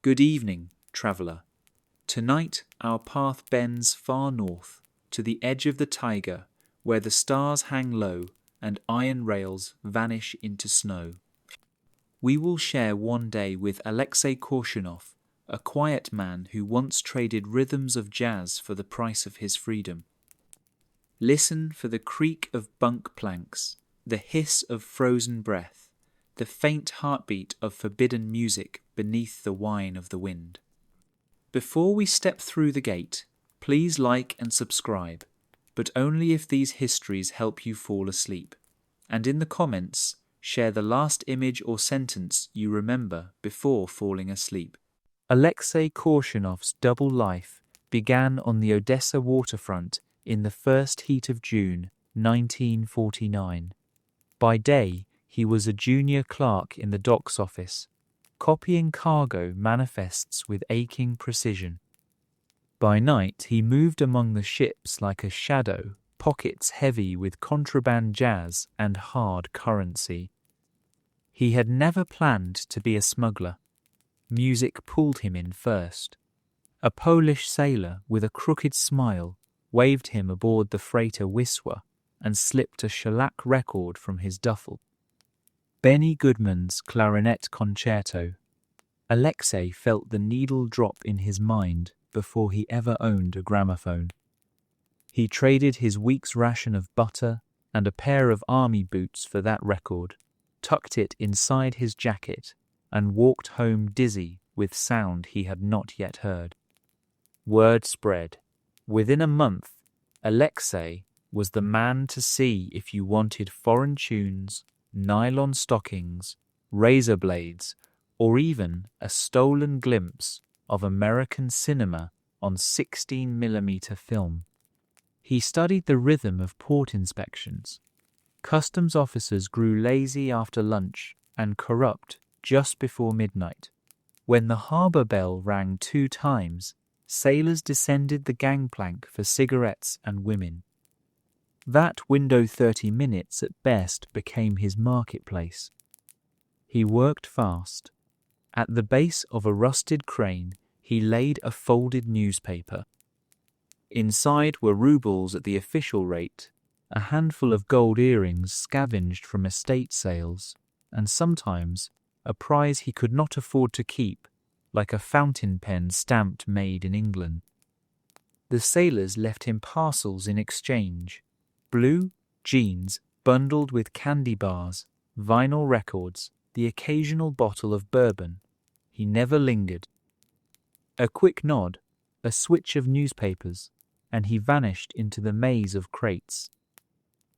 Good evening, traveller. Tonight our path bends far north, to the edge of the taiga, where the stars hang low and iron rails vanish into snow. We will share one day with Alexei Korshunov, a quiet man who once traded rhythms of jazz for the price of his freedom. Listen for the creak of bunk planks, the hiss of frozen breath, the faint heartbeat of forbidden music beneath the whine of the wind. Before we step through the gate, please like and subscribe, but only if these histories help you fall asleep. And in the comments, share the last image or sentence you remember before falling asleep. Alexei Korshunov's double life began on the Odessa waterfront in the first heat of June 1949. By day, he was a junior clerk in the docks office, copying cargo manifests with aching precision. By night, he moved among the ships like a shadow, pockets heavy with contraband jazz and hard currency. He had never planned to be a smuggler. Music pulled him in first. A Polish sailor with a crooked smile waved him aboard the freighter Wisła and slipped a shellac record from his duffel. Benny Goodman's clarinet concerto. Alexei felt the needle drop in his mind before he ever owned a gramophone. He traded his week's ration of butter and a pair of army boots for that record, tucked it inside his jacket, and walked home dizzy with sound he had not yet heard. Word spread. Within a month, Alexei was the man to see if you wanted foreign tunes, nylon stockings, razor blades, or even a stolen glimpse of American cinema on 16mm film. He studied the rhythm of port inspections. Customs officers grew lazy after lunch and corrupt just before midnight. When the harbour bell rang 2 times, sailors descended the gangplank for cigarettes and women. That window 30 minutes at best became his marketplace. He worked fast. At the base of a rusted crane, he laid a folded newspaper. Inside were rubles at the official rate, a handful of gold earrings scavenged from estate sales, and sometimes a prize he could not afford to keep, like a fountain pen stamped made in England. The sailors left him parcels in exchange: blue jeans bundled with candy bars, vinyl records, the occasional bottle of bourbon. He never lingered. A quick nod, a switch of newspapers, and he vanished into the maze of crates.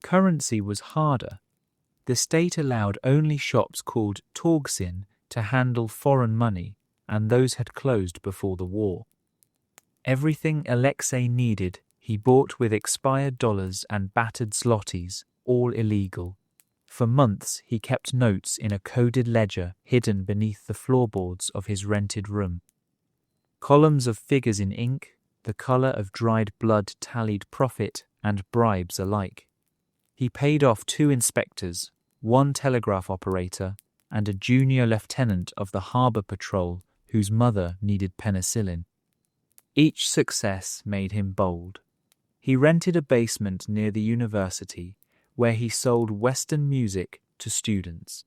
Currency was harder. The state allowed only shops called Torgsin to handle foreign money, and those had closed before the war. Everything Alexei needed he bought with expired dollars and battered zlotys, all illegal. For months he kept notes in a coded ledger hidden beneath the floorboards of his rented room. Columns of figures in ink, the colour of dried blood tallied profit and bribes alike. He paid off 2 inspectors, 1 telegraph operator, and a junior lieutenant of the harbour patrol whose mother needed penicillin. Each success made him bold. He rented a basement near the university where he sold Western music to students.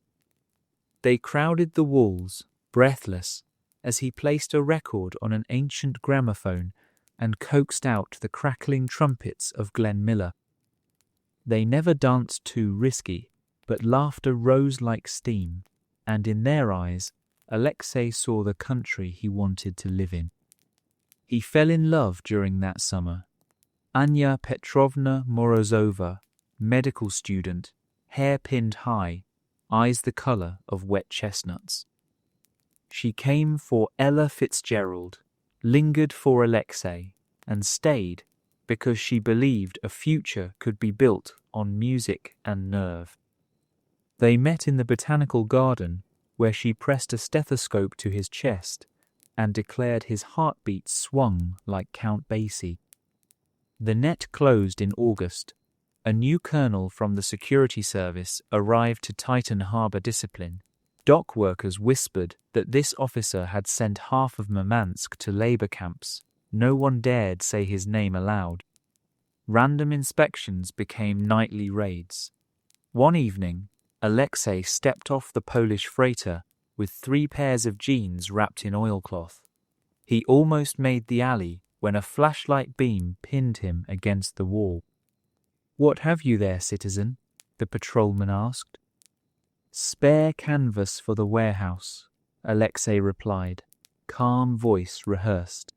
They crowded the walls, breathless, as he placed a record on an ancient gramophone and coaxed out the crackling trumpets of Glenn Miller. They never danced too risky, but laughter rose like steam, and in their eyes, Alexei saw the country he wanted to live in. He fell in love during that summer. Anya Petrovna Morozova, medical student, hair pinned high, eyes the colour of wet chestnuts. She came for Ella Fitzgerald, lingered for Alexei, and stayed because she believed a future could be built on music and nerve. They met in the botanical garden, where she pressed a stethoscope to his chest and declared his heartbeat swung like Count Basie. The net closed in August. A new colonel from the security service arrived to tighten harbour discipline, Dock workers whispered that this officer had sent half of Murmansk to labor camps. No one dared say his name aloud. Random inspections became nightly raids. One evening, Alexei stepped off the Polish freighter with 3 pairs of jeans wrapped in oilcloth. He almost made the alley when a flashlight beam pinned him against the wall. "What have you there, citizen?" the patrolman asked. "Spare canvas for the warehouse," Alexei replied, calm voice rehearsed.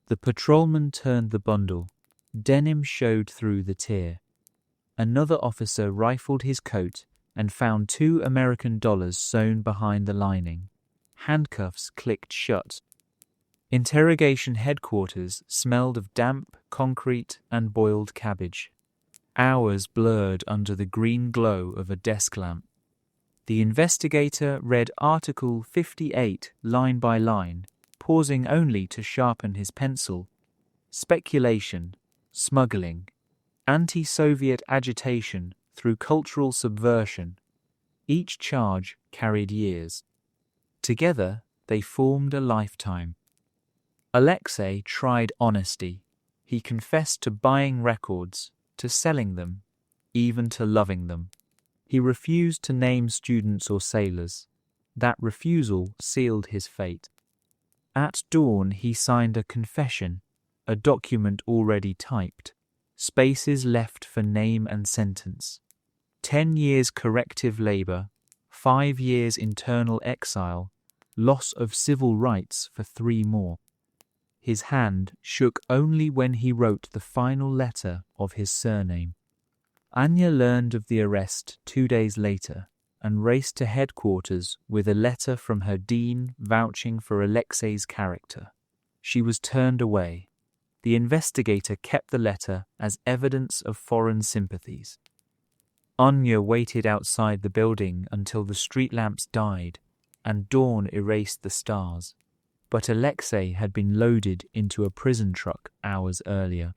The patrolman turned the bundle. Denim showed through the tear. Another officer rifled his coat and found $2 American sewn behind the lining. Handcuffs clicked shut. Interrogation headquarters smelled of damp concrete and boiled cabbage. Hours blurred under the green glow of a desk lamp. The investigator read Article 58 line by line, pausing only to sharpen his pencil. Speculation, smuggling, anti-Soviet agitation through cultural subversion. Each charge carried years. Together, they formed a lifetime. Alexei tried honesty. He confessed to buying records, to selling them, even to loving them. He refused to name students or sailors. That refusal sealed his fate. At dawn, he signed a confession, a document already typed, spaces left for name and sentence. 10 years corrective labor, 5 years internal exile, loss of civil rights for 3 more. His hand shook only when he wrote the final letter of his surname. Anya learned of the arrest 2 days later and raced to headquarters with a letter from her dean vouching for Alexei's character. She was turned away. The investigator kept the letter as evidence of foreign sympathies. Anya waited outside the building until the street lamps died and dawn erased the stars. But Alexei had been loaded into a prison truck hours earlier.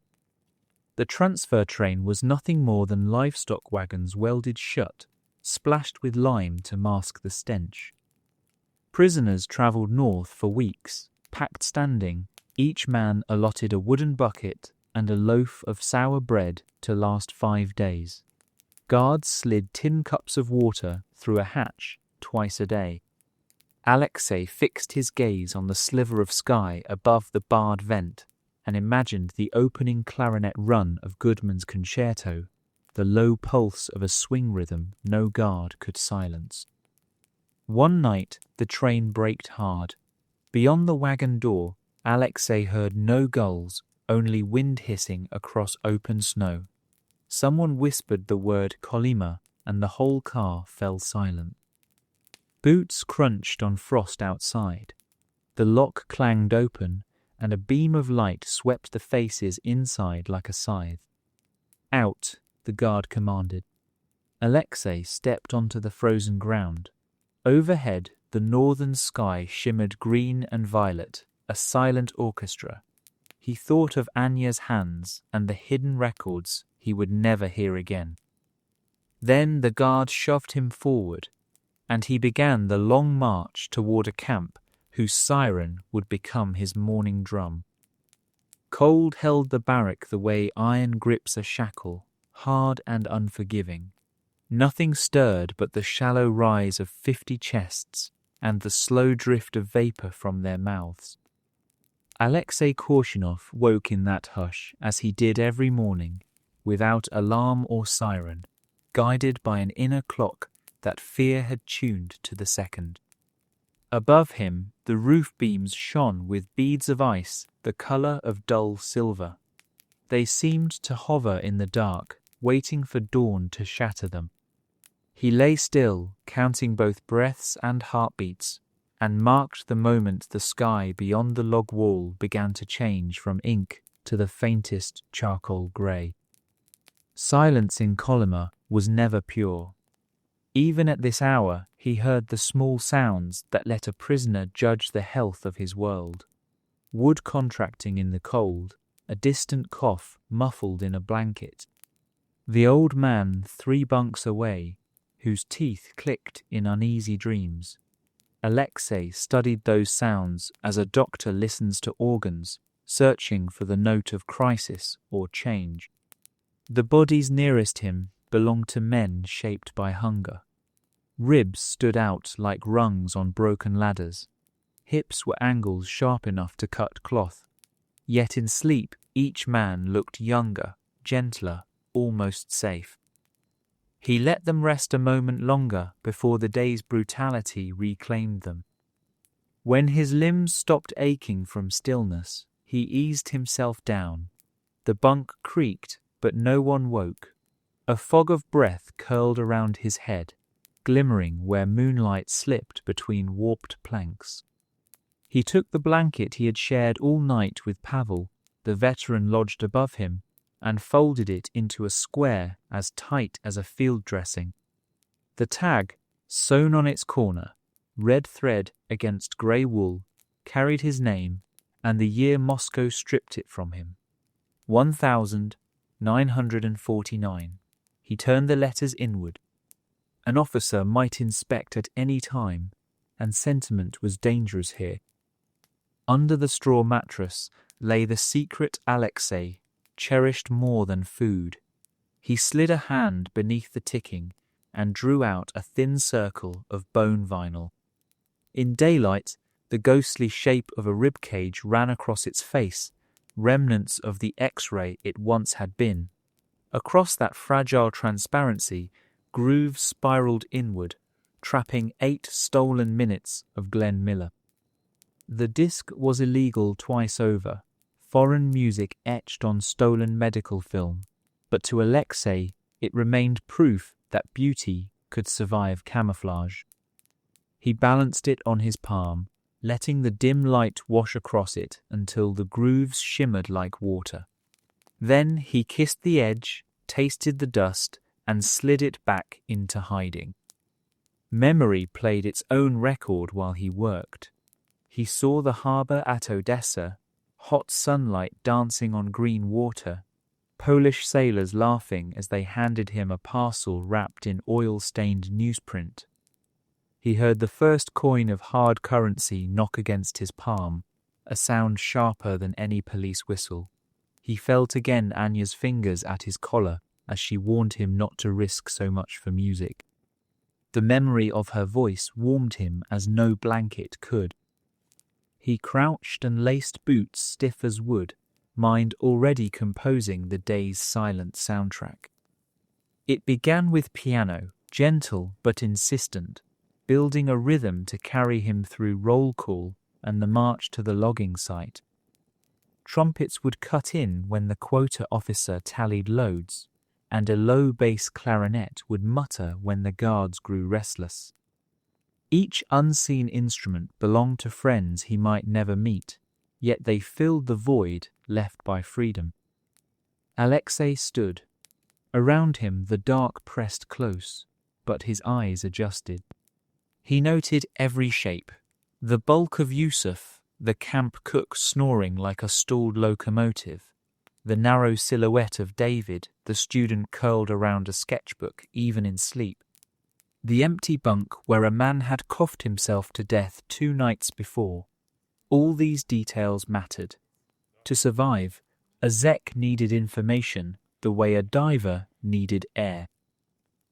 The transfer train was nothing more than livestock wagons welded shut, splashed with lime to mask the stench. Prisoners travelled north for weeks, packed standing, each man allotted a wooden bucket and a loaf of sour bread to last 5 days. Guards slid tin cups of water through a hatch twice a day. Alexei fixed his gaze on the sliver of sky above the barred vent and imagined the opening clarinet run of Goodman's concerto, the low pulse of a swing rhythm no guard could silence. One night the train braked hard. Beyond the wagon door, Alexei heard no gulls, only wind hissing across open snow. Someone whispered the word Kolyma, and the whole car fell silent. Boots crunched on frost outside. The lock clanged open, and a beam of light swept the faces inside like a scythe. "Out," the guard commanded. Alexei stepped onto the frozen ground. Overhead, the northern sky shimmered green and violet, a silent orchestra. He thought of Anya's hands and the hidden records he would never hear again. Then the guard shoved him forward, and he began the long march toward a camp whose siren would become his morning drum. Cold held the barrack the way iron grips a shackle, hard and unforgiving. Nothing stirred but the shallow rise of 50 chests and the slow drift of vapor from their mouths. Alexei Korshunov woke in that hush as he did every morning, without alarm or siren, guided by an inner clock that fear had tuned to the second. Above him, the roof beams shone with beads of ice the color of dull silver. They seemed to hover in the dark, waiting for dawn to shatter them. He lay still, counting both breaths and heartbeats, and marked the moment the sky beyond the log wall began to change from ink to the faintest charcoal grey. Silence in Kolyma was never pure. Even at this hour, he heard the small sounds that let a prisoner judge the health of his world. Wood contracting in the cold, a distant cough muffled in a blanket. The old man 3 bunks away, whose teeth clicked in uneasy dreams. Alexei studied those sounds as a doctor listens to organs, searching for the note of crisis or change. The bodies nearest him belonged to men shaped by hunger. Ribs stood out like rungs on broken ladders. Hips were angles sharp enough to cut cloth. Yet in sleep, each man looked younger, gentler, almost safe. He let them rest a moment longer before the day's brutality reclaimed them. When his limbs stopped aching from stillness, he eased himself down. The bunk creaked, but no one woke. A fog of breath curled around his head, glimmering where moonlight slipped between warped planks. He took the blanket he had shared all night with Pavel, the veteran lodged above him, and folded it into a square as tight as a field dressing. The tag, sewn on its corner, red thread against grey wool, carried his name and the year Moscow stripped it from him. 1949. He turned the letters inward. An officer might inspect at any time, and sentiment was dangerous here. Under the straw mattress lay the secret Alexei, cherished more than food. He slid a hand beneath the ticking and drew out a thin circle of bone vinyl. In daylight, the ghostly shape of a rib cage ran across its face, remnants of the X-ray it once had been. Across that fragile transparency, grooves spiraled inward, trapping 8 stolen minutes of Glenn Miller. The disc was illegal twice over, foreign music etched on stolen medical film, but to Alexei it remained proof that beauty could survive camouflage. He balanced it on his palm, letting the dim light wash across it until the grooves shimmered like water. Then he kissed the edge, tasted the dust, and slid it back into hiding. Memory played its own record while he worked. He saw the harbour at Odessa, hot sunlight dancing on green water, Polish sailors laughing as they handed him a parcel wrapped in oil-stained newsprint. He heard the first coin of hard currency knock against his palm, a sound sharper than any police whistle. He felt again Anya's fingers at his collar as she warned him not to risk so much for music. The memory of her voice warmed him as no blanket could. He crouched and laced boots stiff as wood, mind already composing the day's silent soundtrack. It began with piano, gentle but insistent, building a rhythm to carry him through roll call and the march to the logging site. Trumpets would cut in when the quota officer tallied loads, and a low bass clarinet would mutter when the guards grew restless. Each unseen instrument belonged to friends he might never meet, yet they filled the void left by freedom. Alexei stood. Around him the dark pressed close, but his eyes adjusted. He noted every shape. The bulk of Yusuf, the camp cook snoring like a stalled locomotive, the narrow silhouette of David, the student curled around a sketchbook even in sleep, the empty bunk where a man had coughed himself to death 2 nights before. All these details mattered. To survive, a Zek needed information the way a diver needed air.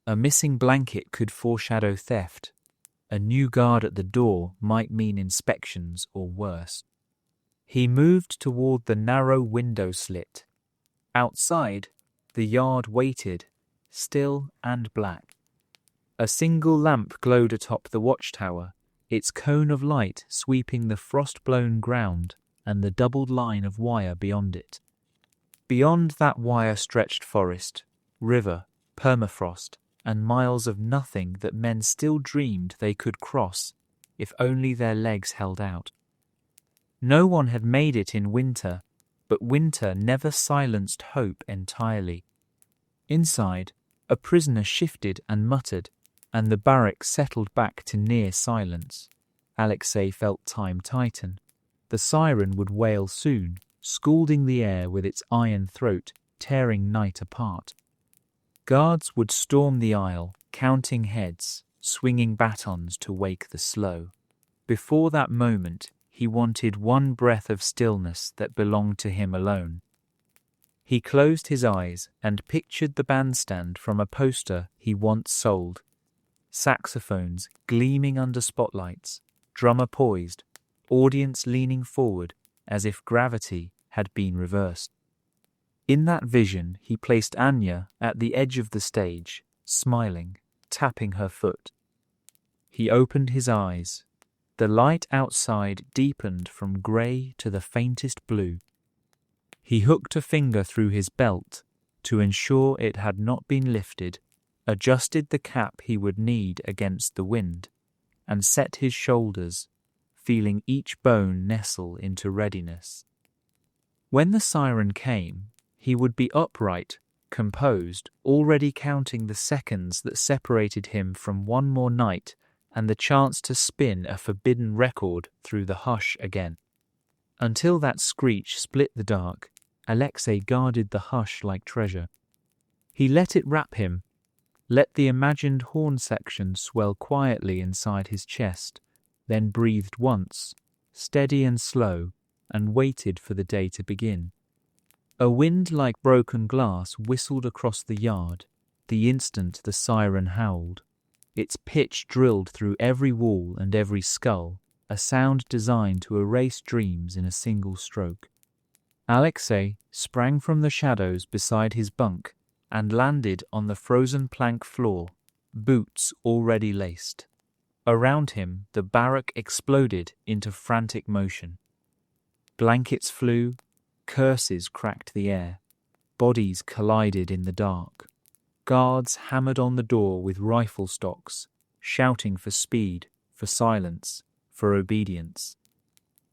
A missing blanket could foreshadow theft. A new guard at the door might mean inspections or worse. He moved toward the narrow window slit. Outside, the yard waited, still and black. A single lamp glowed atop the watchtower, its cone of light sweeping the frost-blown ground and the doubled line of wire beyond it. Beyond that wire stretched forest, river, permafrost, and miles of nothing that men still dreamed they could cross, if only their legs held out. No one had made it in winter, but winter never silenced hope entirely. Inside, a prisoner shifted and muttered, and the barracks settled back to near silence. Alexei felt time tighten. The siren would wail soon, scalding the air with its iron throat, tearing night apart. Guards would storm the aisle, counting heads, swinging batons to wake the slow. Before that moment, he wanted one breath of stillness that belonged to him alone. He closed his eyes and pictured the bandstand from a poster he once sold. Saxophones gleaming under spotlights, drummer poised, audience leaning forward as if gravity had been reversed. In that vision, he placed Anya at the edge of the stage, smiling, tapping her foot. He opened his eyes. The light outside deepened from grey to the faintest blue. He hooked a finger through his belt to ensure it had not been lifted, adjusted the cap he would need against the wind, and set his shoulders, feeling each bone nestle into readiness. When the siren came, he would be upright, composed, already counting the seconds that separated him from one more night and the chance to spin a forbidden record through the hush again. Until that screech split the dark, Alexei guarded the hush like treasure. He let it wrap him, let the imagined horn section swell quietly inside his chest, then breathed once, steady and slow, and waited for the day to begin. A wind like broken glass whistled across the yard the instant the siren howled. Its pitch drilled through every wall and every skull, a sound designed to erase dreams in a single stroke. Alexei sprang from the shadows beside his bunk and landed on the frozen plank floor, boots already laced. Around him, the barrack exploded into frantic motion. Blankets flew, curses cracked the air, bodies collided in the dark. Guards hammered on the door with rifle stocks, shouting for speed, for silence, for obedience.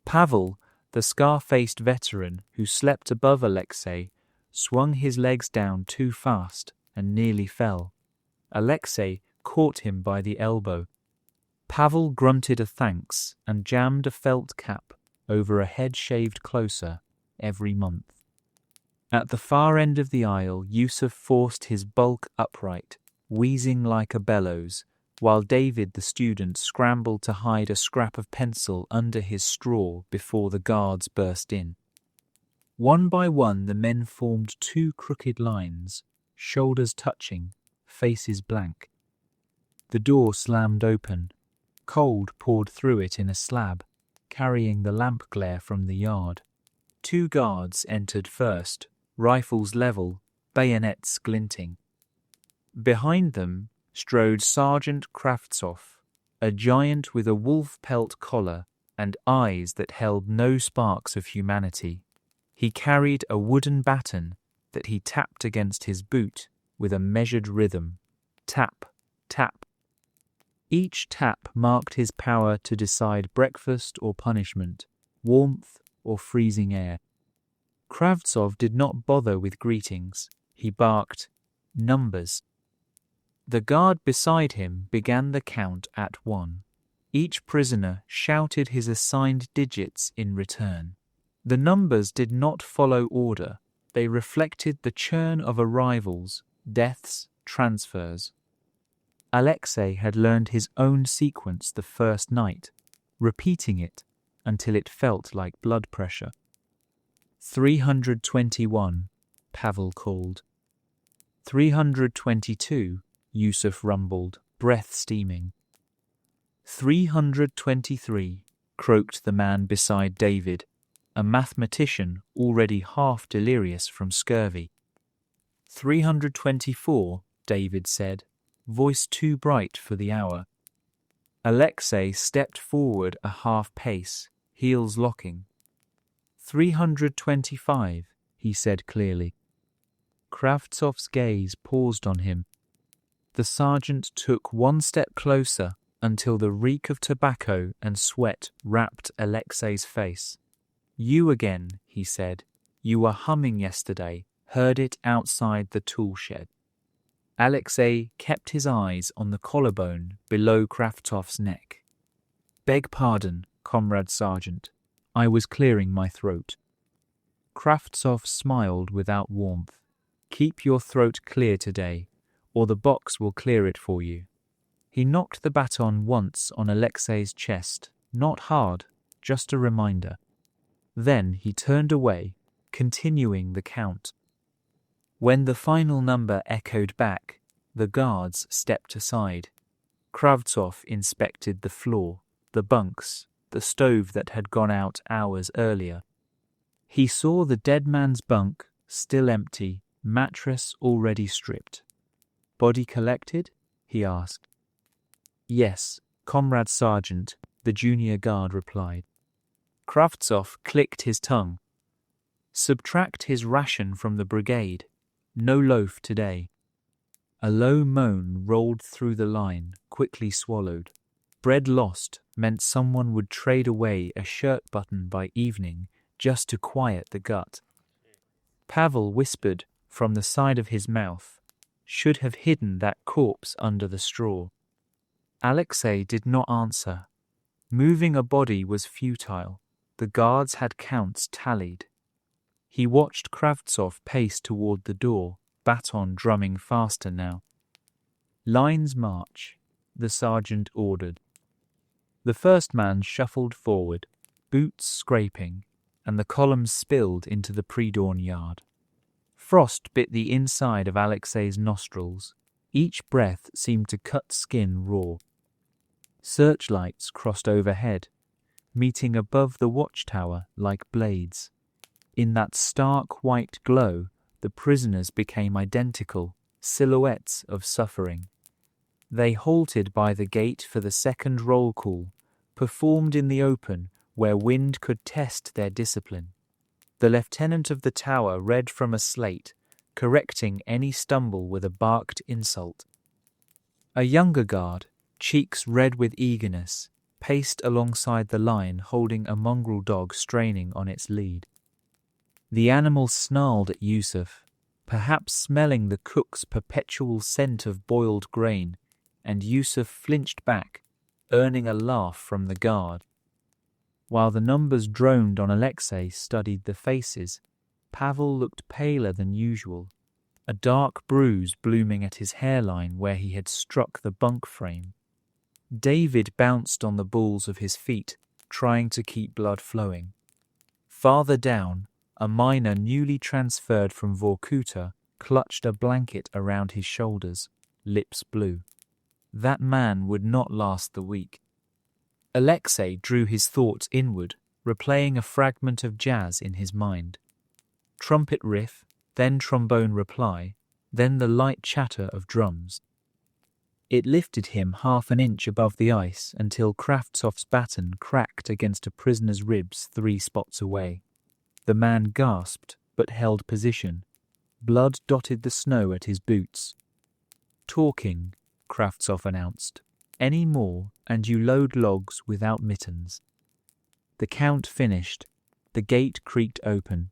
Pavel, the scar-faced veteran who slept above Alexei, swung his legs down too fast and nearly fell. Alexei caught him by the elbow. Pavel grunted a thanks and jammed a felt cap over a head shaved closer every month. At the far end of the aisle, Yusuf forced his bulk upright, wheezing like a bellows, while David the student scrambled to hide a scrap of pencil under his straw before the guards burst in. One by one the men formed two crooked lines, shoulders touching, faces blank. The door slammed open. Cold poured through it in a slab, carrying the lamp glare from the yard. Two guards entered first, rifles level, bayonets glinting. Behind them strode Sergeant Kravtsov, a giant with a wolf pelt collar and eyes that held no sparks of humanity. He carried a wooden baton that he tapped against his boot with a measured rhythm. Tap, tap. Each tap marked his power to decide breakfast or punishment, warmth or freezing air. Kravtsov did not bother with greetings. He barked, "Numbers." The guard beside him began the count at 1. Each prisoner shouted his assigned digits in return. The numbers did not follow order. They reflected the churn of arrivals, deaths, transfers. Alexei had learned his own sequence the first night, repeating it until it felt like blood pressure. 321, Pavel called. 322, Yusuf rumbled, breath steaming. 323, croaked the man beside David, a mathematician already half delirious from scurvy. 324, David said, voice too bright for the hour. Alexei stepped forward a half pace, heels locking. 325, he said clearly. Kravtsov's gaze paused on him. The sergeant took one step closer until the reek of tobacco and sweat wrapped Alexei's face. You again, he said. You were humming yesterday, heard it outside the tool shed. Alexei kept his eyes on the collarbone below Kravtsov's neck. Beg pardon, Comrade Sergeant. I was clearing my throat. Kravtsov smiled without warmth. Keep your throat clear today. or the box will clear it for you. He knocked the baton once on Alexei's chest, not hard, just a reminder. Then he turned away, continuing the count. When the final number echoed back, the guards stepped aside. Kravtsov inspected the floor, the bunks, the stove that had gone out hours earlier. He saw the dead man's bunk, still empty, mattress already stripped. Body collected? He asked. Yes, Comrade Sergeant, the junior guard replied. Kravtsov clicked his tongue. Subtract his ration from the brigade. No loaf today. A low moan rolled through the line, quickly swallowed. Bread lost meant someone would trade away a shirt button by evening just to quiet the gut. Pavel whispered from the side of his mouth, should have hidden that corpse under the straw. Alexei did not answer. Moving a body was futile. The guards had counts tallied. He watched Kravtsov pace toward the door, baton drumming faster now. Lines march, the sergeant ordered. The first man shuffled forward, boots scraping, and the columns spilled into the pre-dawn yard. Frost bit the inside of Alexei's nostrils. Each breath seemed to cut skin raw. Searchlights crossed overhead, meeting above the watchtower like blades. In that stark white glow, the prisoners became identical, silhouettes of suffering. They halted by the gate for the second roll call, performed in the open where wind could test their discipline. The lieutenant of the tower read from a slate, correcting any stumble with a barked insult. A younger guard, cheeks red with eagerness, paced alongside the line holding a mongrel dog straining on its lead. The animal snarled at Yusuf, perhaps smelling the cook's perpetual scent of boiled grain, and Yusuf flinched back, earning a laugh from the guard. While the numbers droned on Alexei studied the faces, Pavel looked paler than usual, a dark bruise blooming at his hairline where he had struck the bunk frame. David bounced on the balls of his feet, trying to keep blood flowing. Farther down, a miner newly transferred from Vorkuta clutched a blanket around his shoulders, lips blue. That man would not last the week. Alexei drew his thoughts inward, replaying a fragment of jazz in his mind. Trumpet riff, then trombone reply, then the light chatter of drums. It lifted him half an inch above the ice until Kravtsov's baton cracked against a prisoner's ribs 3 spots away. The man gasped, but held position. Blood dotted the snow at his boots. Talking, Kravtsov announced. Any more, and you load logs without mittens. The count finished. The gate creaked open.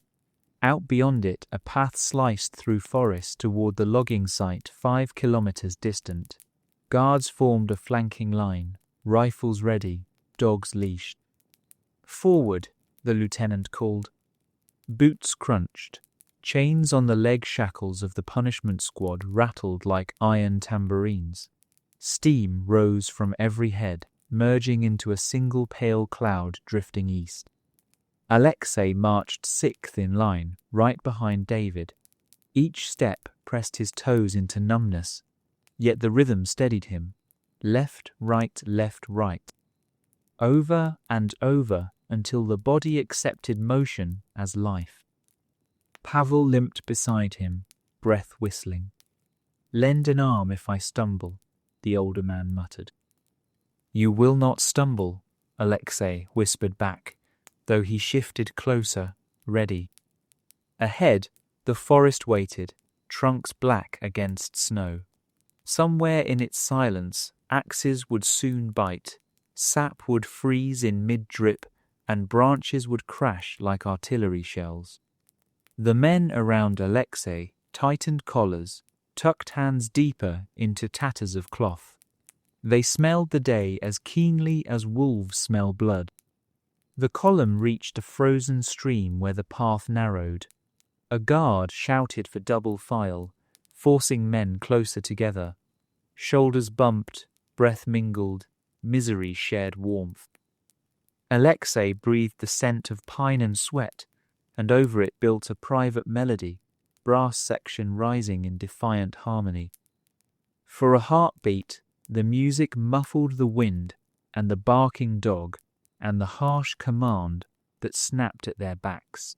Out beyond it, a path sliced through forest toward the logging site 5 kilometers distant. Guards formed a flanking line, rifles ready, dogs leashed. Forward, the lieutenant called. Boots crunched. Chains on the leg shackles of the punishment squad rattled like iron tambourines. Steam rose from every head, merging into a single pale cloud drifting east. Alexei marched 6th in line, right behind David. Each step pressed his toes into numbness, yet the rhythm steadied him. Left, right, over and over until the body accepted motion as life. Pavel limped beside him, breath whistling. Lend an arm if I stumble, the older man muttered. You will not stumble, Alexei whispered back, though he shifted closer, ready. Ahead, the forest waited, trunks black against snow. Somewhere in its silence, axes would soon bite, sap would freeze in mid-drip, and branches would crash like artillery shells. The men around Alexei tightened collars, tucked hands deeper into tatters of cloth. They smelled the day as keenly as wolves smell blood. The column reached a frozen stream where the path narrowed. A guard shouted for double file, forcing men closer together. Shoulders bumped, breath mingled, misery shared warmth. Alexei breathed the scent of pine and sweat, and over it built a private melody, brass section rising in defiant harmony. For a heartbeat, the music muffled the wind and the barking dog and the harsh command that snapped at their backs.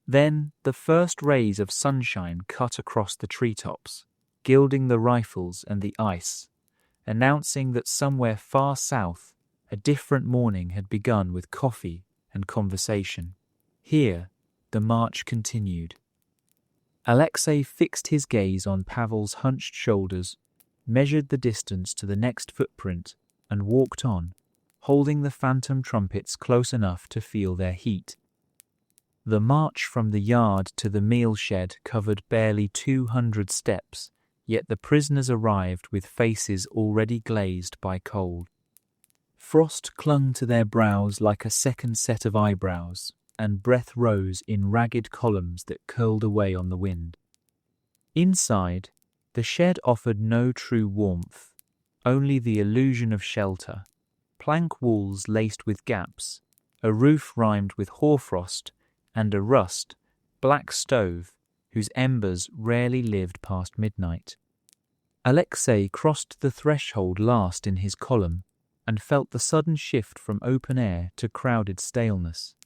Then the first rays of sunshine cut across the treetops, gilding the rifles and the ice, announcing that somewhere far south a different morning had begun with coffee and conversation. Here, the march continued. Alexei fixed his gaze on Pavel's hunched shoulders, measured the distance to the next footprint, and walked on, holding the phantom trumpets close enough to feel their heat. The march from the yard to the meal shed covered barely 200 steps, yet the prisoners arrived with faces already glazed by cold. Frost clung to their brows like a second set of eyebrows, and breath rose in ragged columns that curled away on the wind. Inside, the shed offered no true warmth, only the illusion of shelter. Plank walls laced with gaps, a roof rimed with hoarfrost, and a rust, black stove whose embers rarely lived past midnight. Alexei crossed the threshold last in his column and felt the sudden shift from open air to crowded staleness.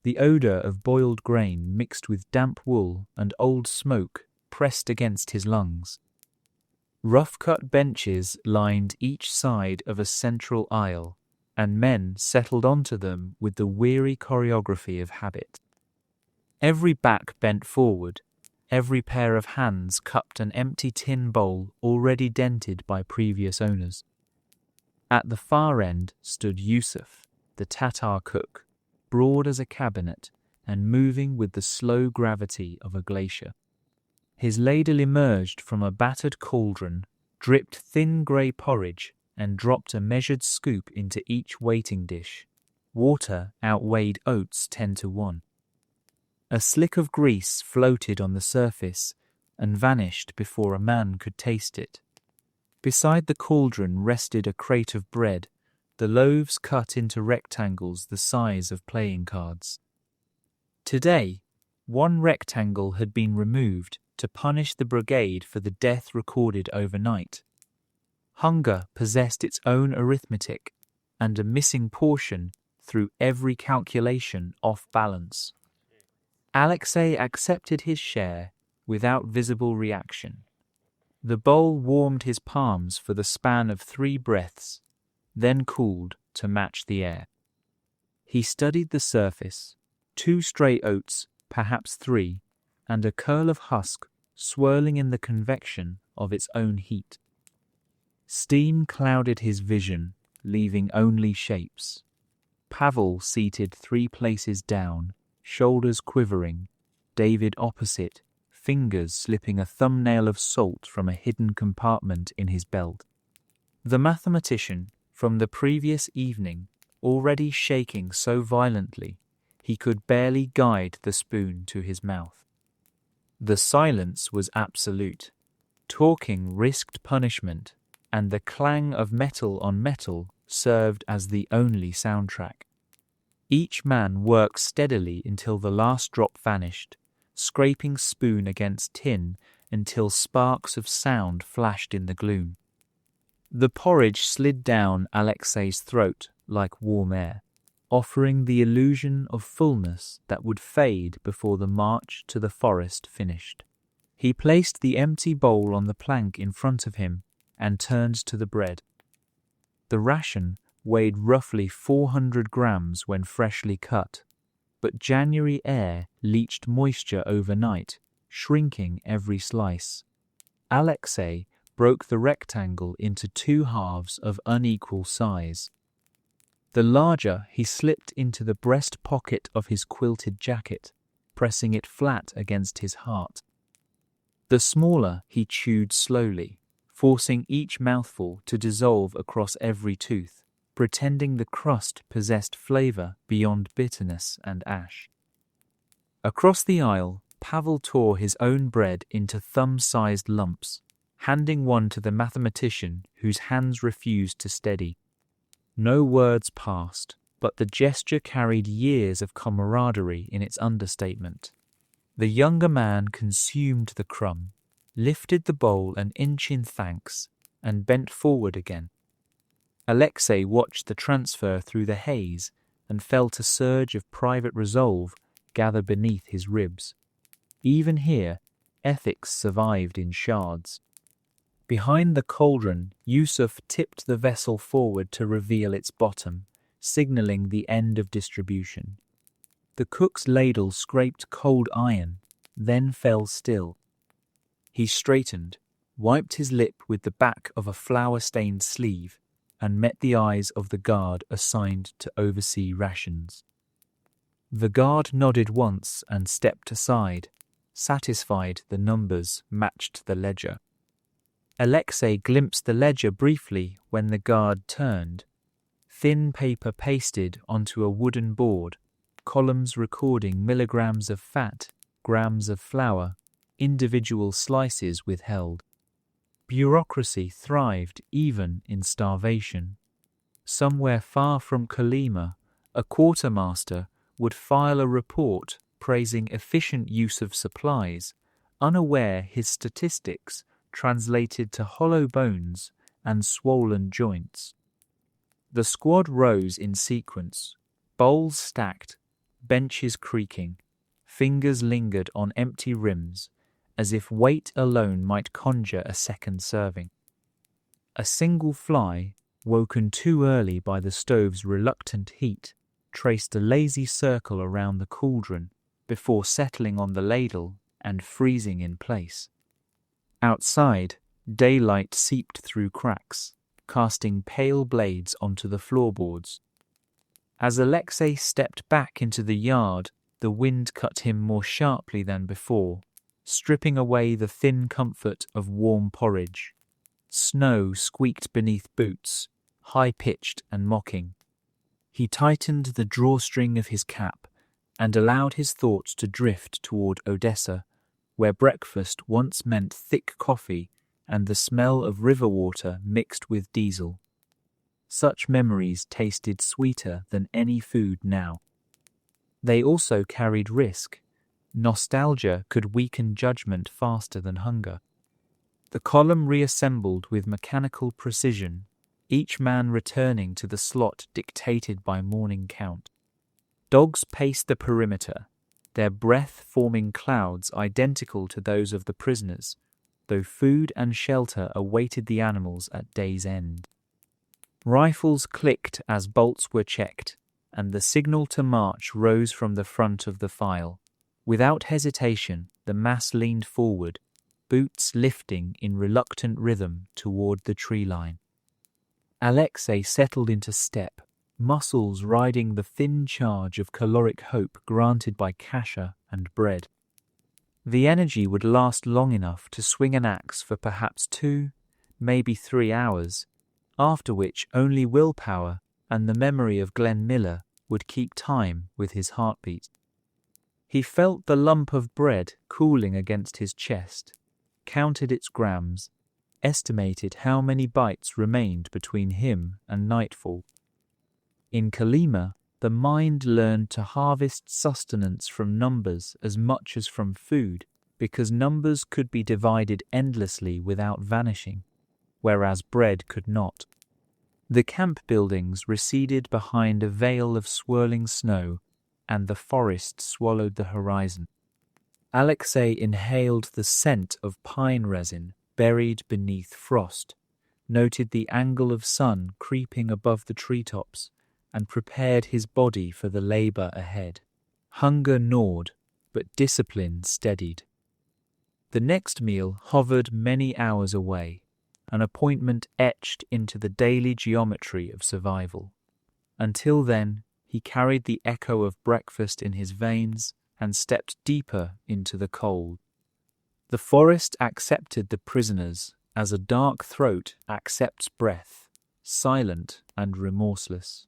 The odour of boiled grain mixed with damp wool and old smoke pressed against his lungs. Rough-cut benches lined each side of a central aisle, and men settled onto them with the weary choreography of habit. Every back bent forward, every pair of hands cupped an empty tin bowl already dented by previous owners. At the far end stood Yusuf, the Tatar cook, broad as a cabinet and moving with the slow gravity of a glacier. His ladle emerged from a battered cauldron, dripped thin grey porridge, and dropped a measured scoop into each waiting dish. Water outweighed oats 10-1. A slick of grease floated on the surface and vanished before a man could taste it. Beside the cauldron rested a crate of bread, the loaves cut into rectangles the size of playing cards. Today, one rectangle had been removed to punish the brigade for the death recorded overnight. Hunger possessed its own arithmetic, and a missing portion threw every calculation off balance. Alexei accepted his share without visible reaction. The bowl warmed his palms for the span of 3 breaths, then cooled to match the air. He studied the surface, 2 stray oats, perhaps 3, and a curl of husk swirling in the convection of its own heat. Steam clouded his vision, leaving only shapes. Pavel seated 3 places down, shoulders quivering, David opposite, fingers slipping a thumbnail of salt from a hidden compartment in his belt. The mathematician, from the previous evening, already shaking so violently he could barely guide the spoon to his mouth. The silence was absolute. Talking risked punishment, and the clang of metal on metal served as the only soundtrack. Each man worked steadily until the last drop vanished, scraping spoon against tin until sparks of sound flashed in the gloom. The porridge slid down Alexei's throat like warm air, offering the illusion of fullness that would fade before the march to the forest finished. He placed the empty bowl on the plank in front of him and turned to the bread. The ration weighed roughly 400 grams when freshly cut, but January air leached moisture overnight, shrinking every slice. Alexei broke the rectangle into 2 halves of unequal size. The larger he slipped into the breast pocket of his quilted jacket, pressing it flat against his heart. The smaller he chewed slowly, forcing each mouthful to dissolve across every tooth, pretending the crust possessed flavour beyond bitterness and ash. Across the aisle, Pavel tore his own bread into thumb-sized lumps, handing one to the mathematician whose hands refused to steady. No words passed, but the gesture carried years of camaraderie in its understatement. The younger man consumed the crumb, lifted the bowl an inch in thanks, and bent forward again. Alexei watched the transfer through the haze and felt a surge of private resolve gather beneath his ribs. Even here, ethics survived in shards. Behind the cauldron, Yusuf tipped the vessel forward to reveal its bottom, signaling the end of distribution. The cook's ladle scraped cold iron, then fell still. He straightened, wiped his lip with the back of a flour-stained sleeve, and met the eyes of the guard assigned to oversee rations. The guard nodded once and stepped aside, satisfied the numbers matched the ledger. Alexei glimpsed the ledger briefly when the guard turned. Thin paper pasted onto a wooden board, columns recording milligrams of fat, grams of flour, individual slices withheld. Bureaucracy thrived even in starvation. Somewhere far from Kolyma, a quartermaster would file a report praising efficient use of supplies, unaware his statistics translated to hollow bones and swollen joints. The squad rose in sequence, bowls stacked, benches creaking, fingers lingered on empty rims, as if weight alone might conjure a second serving. A single fly, woken too early by the stove's reluctant heat, traced a lazy circle around the cauldron before settling on the ladle and freezing in place. Outside, daylight seeped through cracks, casting pale blades onto the floorboards. As Alexei stepped back into the yard, the wind cut him more sharply than before, stripping away the thin comfort of warm porridge. Snow squeaked beneath boots, high-pitched and mocking. He tightened the drawstring of his cap and allowed his thoughts to drift toward Odessa, where breakfast once meant thick coffee and the smell of river water mixed with diesel. Such memories tasted sweeter than any food now. They also carried risk. Nostalgia could weaken judgment faster than hunger. The column reassembled with mechanical precision, each man returning to the slot dictated by morning count. Dogs paced the perimeter, their breath forming clouds identical to those of the prisoners, though food and shelter awaited the animals at day's end. Rifles clicked as bolts were checked, and the signal to march rose from the front of the file. Without hesitation, the mass leaned forward, boots lifting in reluctant rhythm toward the tree line. Alexei settled into step, muscles riding the thin charge of caloric hope granted by kasha and bread. The energy would last long enough to swing an axe for perhaps 2, maybe 3 hours, after which only willpower and the memory of Glenn Miller would keep time with his heartbeat. He felt the lump of bread cooling against his chest, counted its grams, estimated how many bites remained between him and nightfall. In Kolyma, the mind learned to harvest sustenance from numbers as much as from food, because numbers could be divided endlessly without vanishing, whereas bread could not. The camp buildings receded behind a veil of swirling snow, and the forest swallowed the horizon. Alexei inhaled the scent of pine resin buried beneath frost, noted the angle of sun creeping above the treetops, and prepared his body for the labor ahead. Hunger gnawed, but discipline steadied. The next meal hovered many hours away, an appointment etched into the daily geometry of survival. Until then, he carried the echo of breakfast in his veins and stepped deeper into the cold. The forest accepted the prisoners as a dark throat accepts breath, silent and remorseless.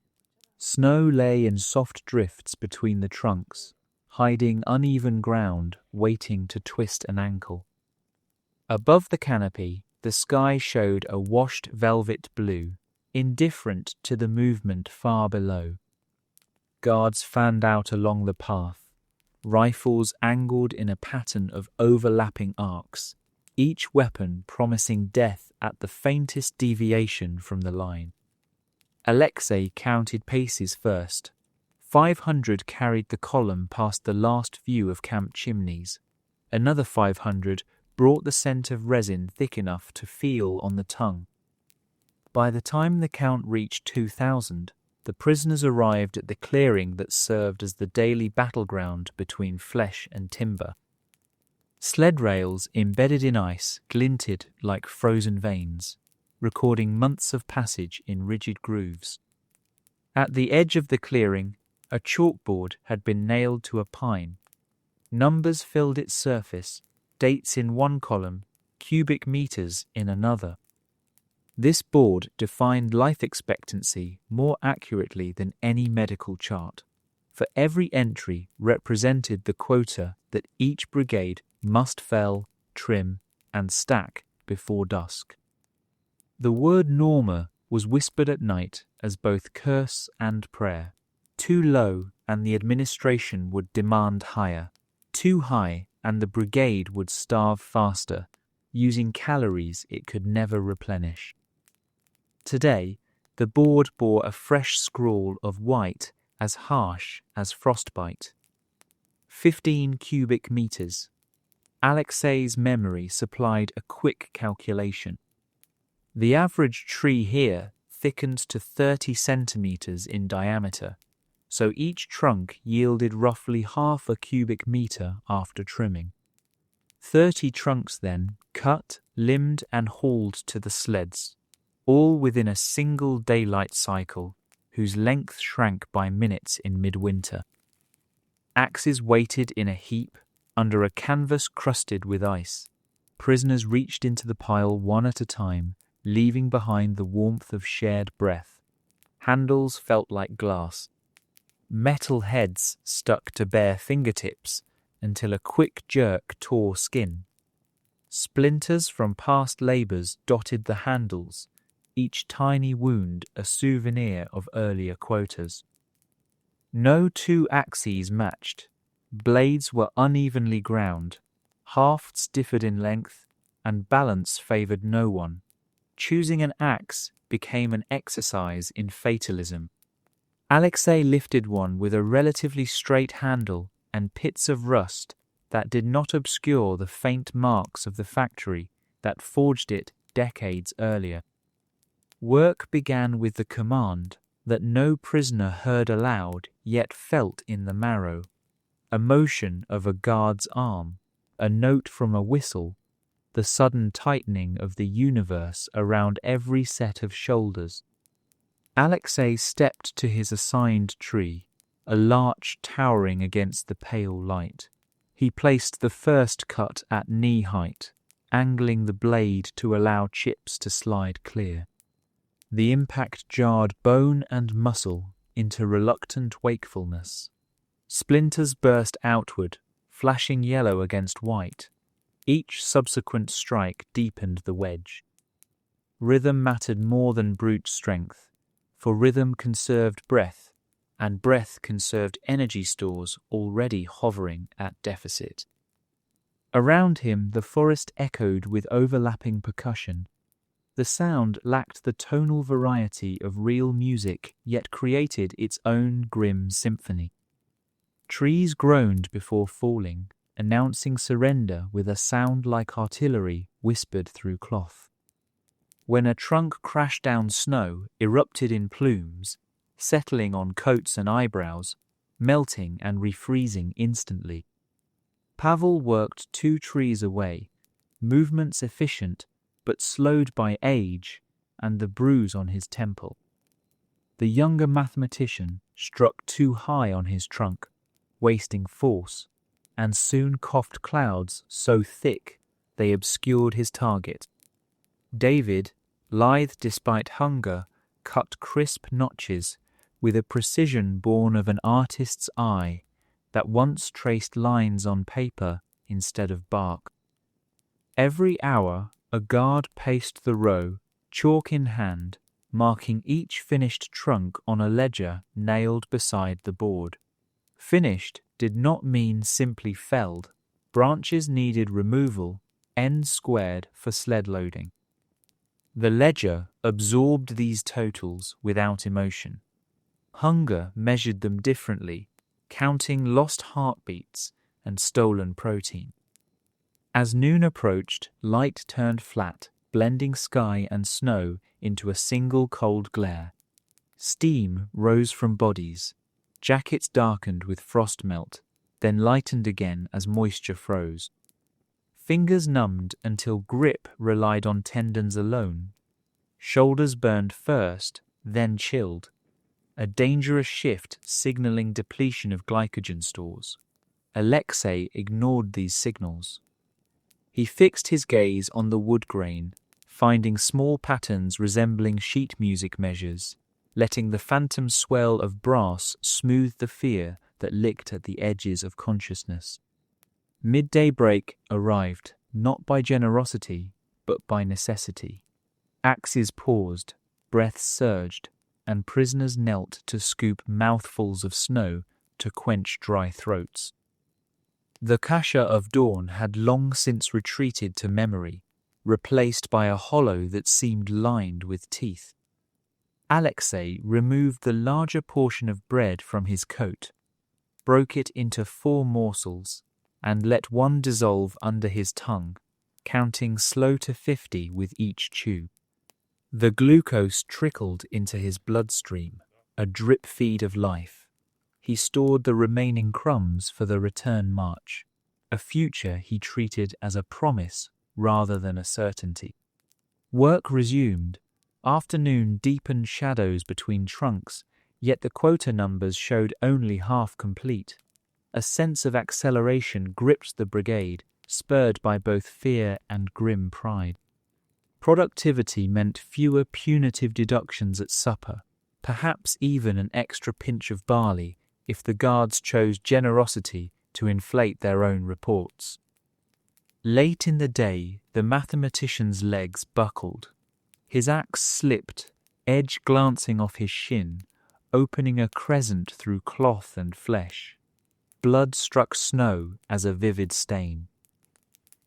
Snow lay in soft drifts between the trunks, hiding uneven ground, waiting to twist an ankle. Above the canopy, the sky showed a washed velvet blue, indifferent to the movement far below. Guards fanned out along the path, rifles angled in a pattern of overlapping arcs, each weapon promising death at the faintest deviation from the line. Alexei counted paces first. 500 carried the column past the last view of camp chimneys. Another 500 brought the scent of resin thick enough to feel on the tongue. By the time the count reached 2,000, the prisoners arrived at the clearing that served as the daily battleground between flesh and timber. Sled rails embedded in ice glinted like frozen veins, recording months of passage in rigid grooves. At the edge of the clearing, a chalkboard had been nailed to a pine. Numbers filled its surface, dates in one column, cubic meters in another. This board defined life expectancy more accurately than any medical chart, for every entry represented the quota that each brigade must fell, trim, and stack before dusk. The word Norma was whispered at night as both curse and prayer. Too low and the administration would demand higher. Too high and the brigade would starve faster, using calories it could never replenish. Today, the board bore a fresh scrawl of white as harsh as frostbite. 15 cubic meters. Alexei's memory supplied a quick calculation. The average tree here thickened to 30 centimeters in diameter, so each trunk yielded roughly half a cubic meter after trimming. 30 trunks then, cut, limbed and hauled to the sleds, all within a single daylight cycle, whose length shrank by minutes in midwinter. Axes waited in a heap under a canvas crusted with ice. Prisoners reached into the pile one at a time, leaving behind the warmth of shared breath. Handles felt like glass. Metal heads stuck to bare fingertips until a quick jerk tore skin. Splinters from past labours dotted the handles, each tiny wound a souvenir of earlier quotas. No two axes matched. Blades were unevenly ground. Hafts differed in length, and balance favoured no one. Choosing an axe became an exercise in fatalism. Alexei lifted one with a relatively straight handle and pits of rust that did not obscure the faint marks of the factory that forged it decades earlier. Work began with the command that no prisoner heard aloud yet felt in the marrow, a motion of a guard's arm, a note from a whistle, the sudden tightening of the universe around every set of shoulders. Alexei stepped to his assigned tree, a larch towering against the pale light. He placed the first cut at knee height, angling the blade to allow chips to slide clear. The impact jarred bone and muscle into reluctant wakefulness. Splinters burst outward, flashing yellow against white. Each subsequent strike deepened the wedge. Rhythm mattered more than brute strength, for rhythm conserved breath, and breath conserved energy stores already hovering at deficit. Around him the forest echoed with overlapping percussion. The sound lacked the tonal variety of real music, yet created its own grim symphony. Trees groaned before falling, announcing surrender with a sound like artillery whispered through cloth. When a trunk crashed down snow, erupted in plumes, settling on coats and eyebrows, melting and refreezing instantly. Pavel worked 2 trees away, movements efficient, but slowed by age and the bruise on his temple. The younger mathematician struck too high on his trunk, wasting force, and soon coughed clouds so thick they obscured his target. David, lithe despite hunger, cut crisp notches with a precision born of an artist's eye, that once traced lines on paper instead of bark. Every hour, a guard paced the row, chalk in hand, marking each finished trunk on a ledger nailed beside the board. Finished did not mean simply felled. Branches needed removal, ends squared for sled loading. The ledger absorbed these totals without emotion. Hunger measured them differently, counting lost heartbeats and stolen protein. As noon approached, light turned flat, blending sky and snow into a single cold glare. Steam rose from bodies. Jackets darkened with frost melt, then lightened again as moisture froze. Fingers numbed until grip relied on tendons alone. Shoulders burned first, then chilled. A dangerous shift signaling depletion of glycogen stores. Alexei ignored these signals. He fixed his gaze on the wood grain, finding small patterns resembling sheet music measures, letting the phantom swell of brass smooth the fear that licked at the edges of consciousness. Midday break arrived, not by generosity, but by necessity. Axes paused, breaths surged, and prisoners knelt to scoop mouthfuls of snow to quench dry throats. The kasha of dawn had long since retreated to memory, replaced by a hollow that seemed lined with teeth. Alexei removed the larger portion of bread from his coat, broke it into 4 morsels, and let one dissolve under his tongue, counting slow to 50 with each chew. The glucose trickled into his bloodstream, a drip feed of life. He stored the remaining crumbs for the return march, a future he treated as a promise rather than a certainty. Work resumed. Afternoon deepened shadows between trunks, yet the quota numbers showed only half complete. A sense of acceleration gripped the brigade, spurred by both fear and grim pride. Productivity meant fewer punitive deductions at supper, perhaps even an extra pinch of barley if the guards chose generosity to inflate their own reports. Late in the day, the mathematician's legs buckled. His axe slipped, edge glancing off his shin, opening a crescent through cloth and flesh. Blood struck snow as a vivid stain.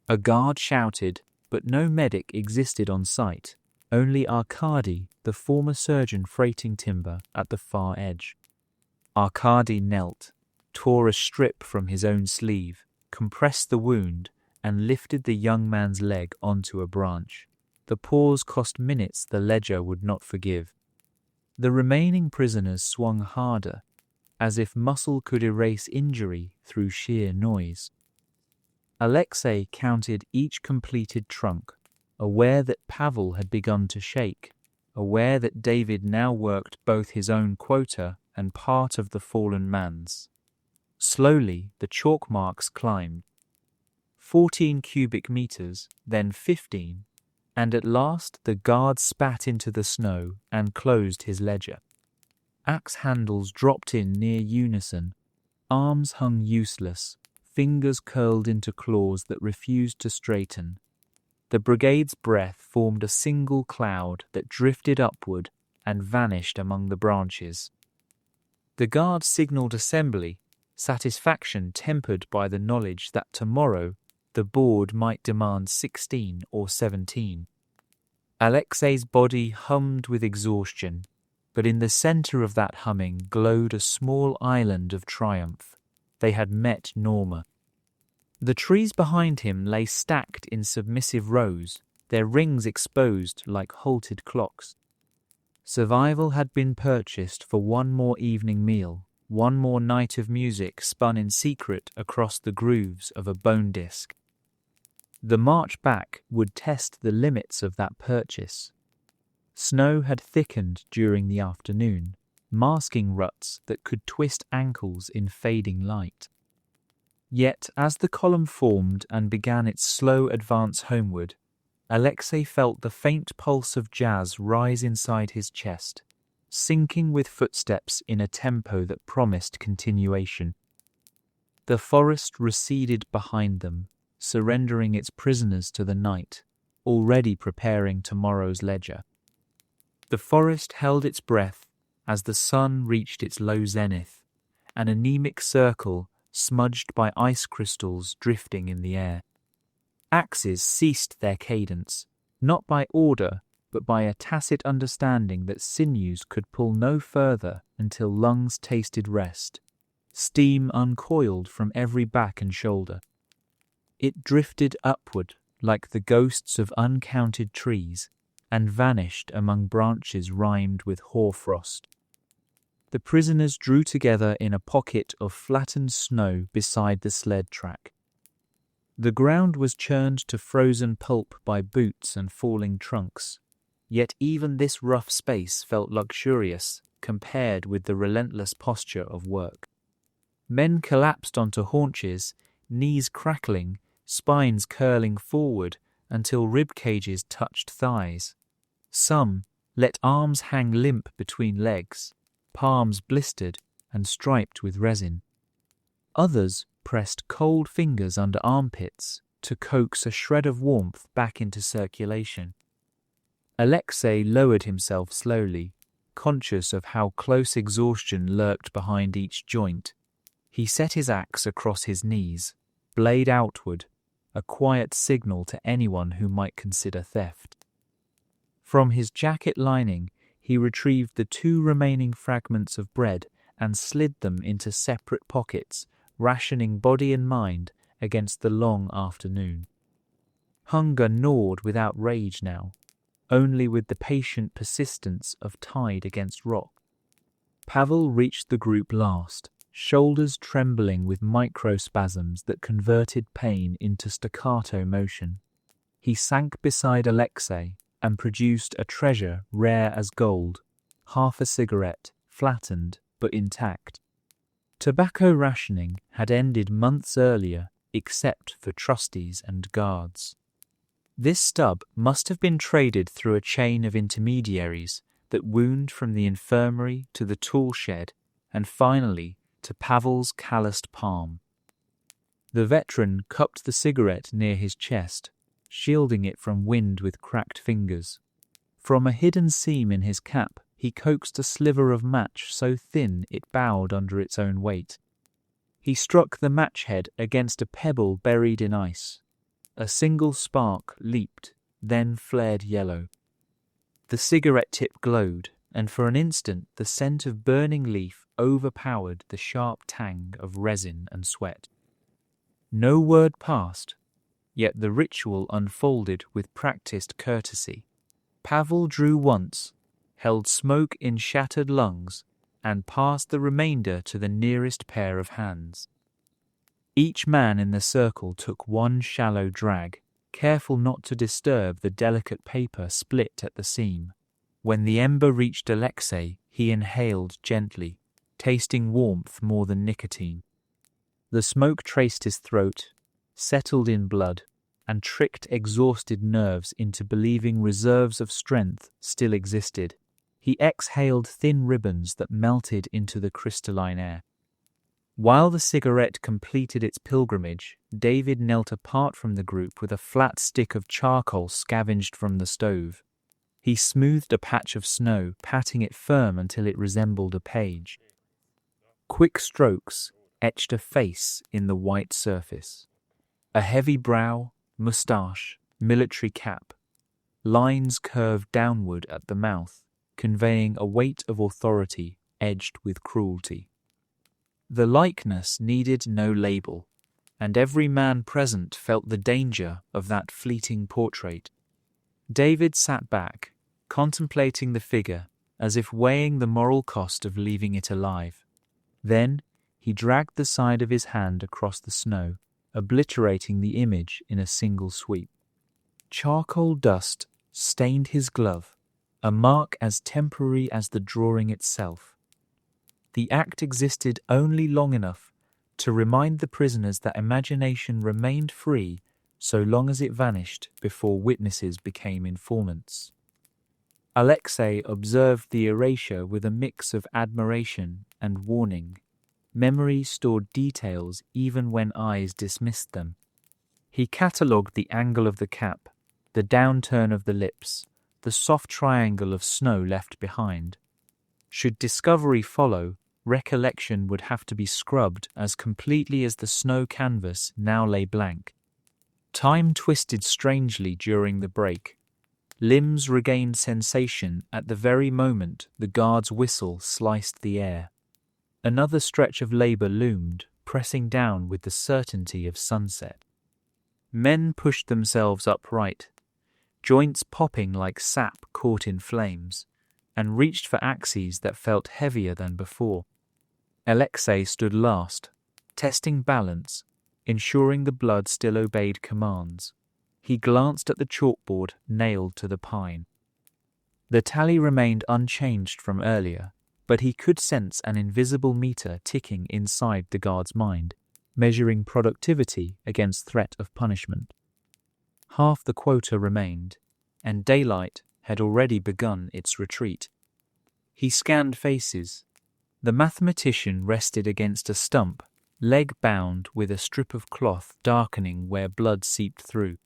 A guard shouted, but no medic existed on site, only Arkady, the former surgeon freighting timber, at the far edge. Arkady knelt, tore a strip from his own sleeve, compressed the wound, and lifted the young man's leg onto a branch. The pause cost minutes the ledger would not forgive. The remaining prisoners swung harder, as if muscle could erase injury through sheer noise. Alexei counted each completed trunk, aware that Pavel had begun to shake, aware that David now worked both his own quota and part of the fallen man's. Slowly, the chalk marks climbed. 14 cubic meters, then 15, and at last the guard spat into the snow and closed his ledger. Axe handles dropped in near unison, arms hung useless, fingers curled into claws that refused to straighten. The brigade's breath formed a single cloud that drifted upward and vanished among the branches. The guard signalled assembly, satisfaction tempered by the knowledge that tomorrow the board might demand 16 or 17. Alexei's body hummed with exhaustion, but in the centre of that humming glowed a small island of triumph. They had met Norma. The trees behind him lay stacked in submissive rows, their rings exposed like halted clocks. Survival had been purchased for one more evening meal, one more night of music spun in secret across the grooves of a bone disc. The march back would test the limits of that purchase. Snow had thickened during the afternoon, masking ruts that could twist ankles in fading light. Yet, as the column formed and began its slow advance homeward, Alexei felt the faint pulse of jazz rise inside his chest, sinking with footsteps in a tempo that promised continuation. The forest receded behind them, surrendering its prisoners to the night, already preparing tomorrow's ledger. The forest held its breath as the sun reached its low zenith, an anemic circle smudged by ice crystals drifting in the air. Axes ceased their cadence, not by order, but by a tacit understanding that sinews could pull no further until lungs tasted rest. Steam uncoiled from every back and shoulder. It drifted upward like the ghosts of uncounted trees and vanished among branches rimed with hoarfrost. The prisoners drew together in a pocket of flattened snow beside the sled track. The ground was churned to frozen pulp by boots and falling trunks, yet even this rough space felt luxurious compared with the relentless posture of work. Men collapsed onto haunches, knees crackling, spines curling forward until rib cages touched thighs. Some let arms hang limp between legs, palms blistered and striped with resin. Others pressed cold fingers under armpits to coax a shred of warmth back into circulation. Alexei lowered himself slowly, conscious of how close exhaustion lurked behind each joint. He set his axe across his knees, blade outward, a quiet signal to anyone who might consider theft. From his jacket lining, he retrieved the 2 remaining fragments of bread and slid them into separate pockets, rationing body and mind against the long afternoon. Hunger gnawed without rage now, only with the patient persistence of tide against rock. Pavel reached the group last, shoulders trembling with microspasms that converted pain into staccato motion. He sank beside Alexei and produced a treasure rare as gold, half a cigarette, flattened but intact. Tobacco rationing had ended months earlier, except for trustees and guards. This stub must have been traded through a chain of intermediaries that wound from the infirmary to the tool shed and finally to Pavel's calloused palm. The veteran cupped the cigarette near his chest, shielding it from wind with cracked fingers. From a hidden seam in his cap, he coaxed a sliver of match so thin it bowed under its own weight. He struck the match head against a pebble buried in ice. A single spark leaped, then flared yellow. The cigarette tip glowed, and for an instant the scent of burning leaf overpowered the sharp tang of resin and sweat. No word passed, yet the ritual unfolded with practiced courtesy. Pavel drew once, held smoke in shattered lungs, and passed the remainder to the nearest pair of hands. Each man in the circle took one shallow drag, careful not to disturb the delicate paper split at the seam. When the ember reached Alexei, he inhaled gently, tasting warmth more than nicotine. The smoke traced his throat, settled in blood, and tricked exhausted nerves into believing reserves of strength still existed. He exhaled thin ribbons that melted into the crystalline air. While the cigarette completed its pilgrimage, David knelt apart from the group with a flat stick of charcoal scavenged from the stove. He smoothed a patch of snow, patting it firm until it resembled a page. Quick strokes etched a face in the white surface. A heavy brow, moustache, military cap. Lines curved downward at the mouth, conveying a weight of authority edged with cruelty. The likeness needed no label, and every man present felt the danger of that fleeting portrait. David sat back, contemplating the figure as if weighing the moral cost of leaving it alive. Then he dragged the side of his hand across the snow, obliterating the image in a single sweep. Charcoal dust stained his glove, a mark as temporary as the drawing itself. The act existed only long enough to remind the prisoners that imagination remained free so long as it vanished before witnesses became informants. Alexei observed the erasure with a mix of admiration and warning. Memory stored details even when eyes dismissed them. He catalogued the angle of the cap, the downturn of the lips, the soft triangle of snow left behind. Should discovery follow, recollection would have to be scrubbed as completely as the snow canvas now lay blank. Time twisted strangely during the break. Limbs regained sensation at the very moment the guard's whistle sliced the air. Another stretch of labour loomed, pressing down with the certainty of sunset. Men pushed themselves upright, joints popping like sap caught in flames, and reached for axes that felt heavier than before. Alexei stood last, testing balance, ensuring the blood still obeyed commands. He glanced at the chalkboard nailed to the pine. The tally remained unchanged from earlier, but he could sense an invisible meter ticking inside the guard's mind, measuring productivity against threat of punishment. Half the quota remained, and daylight had already begun its retreat. He scanned faces. The mathematician rested against a stump, leg bound with a strip of cloth darkening where blood seeped through.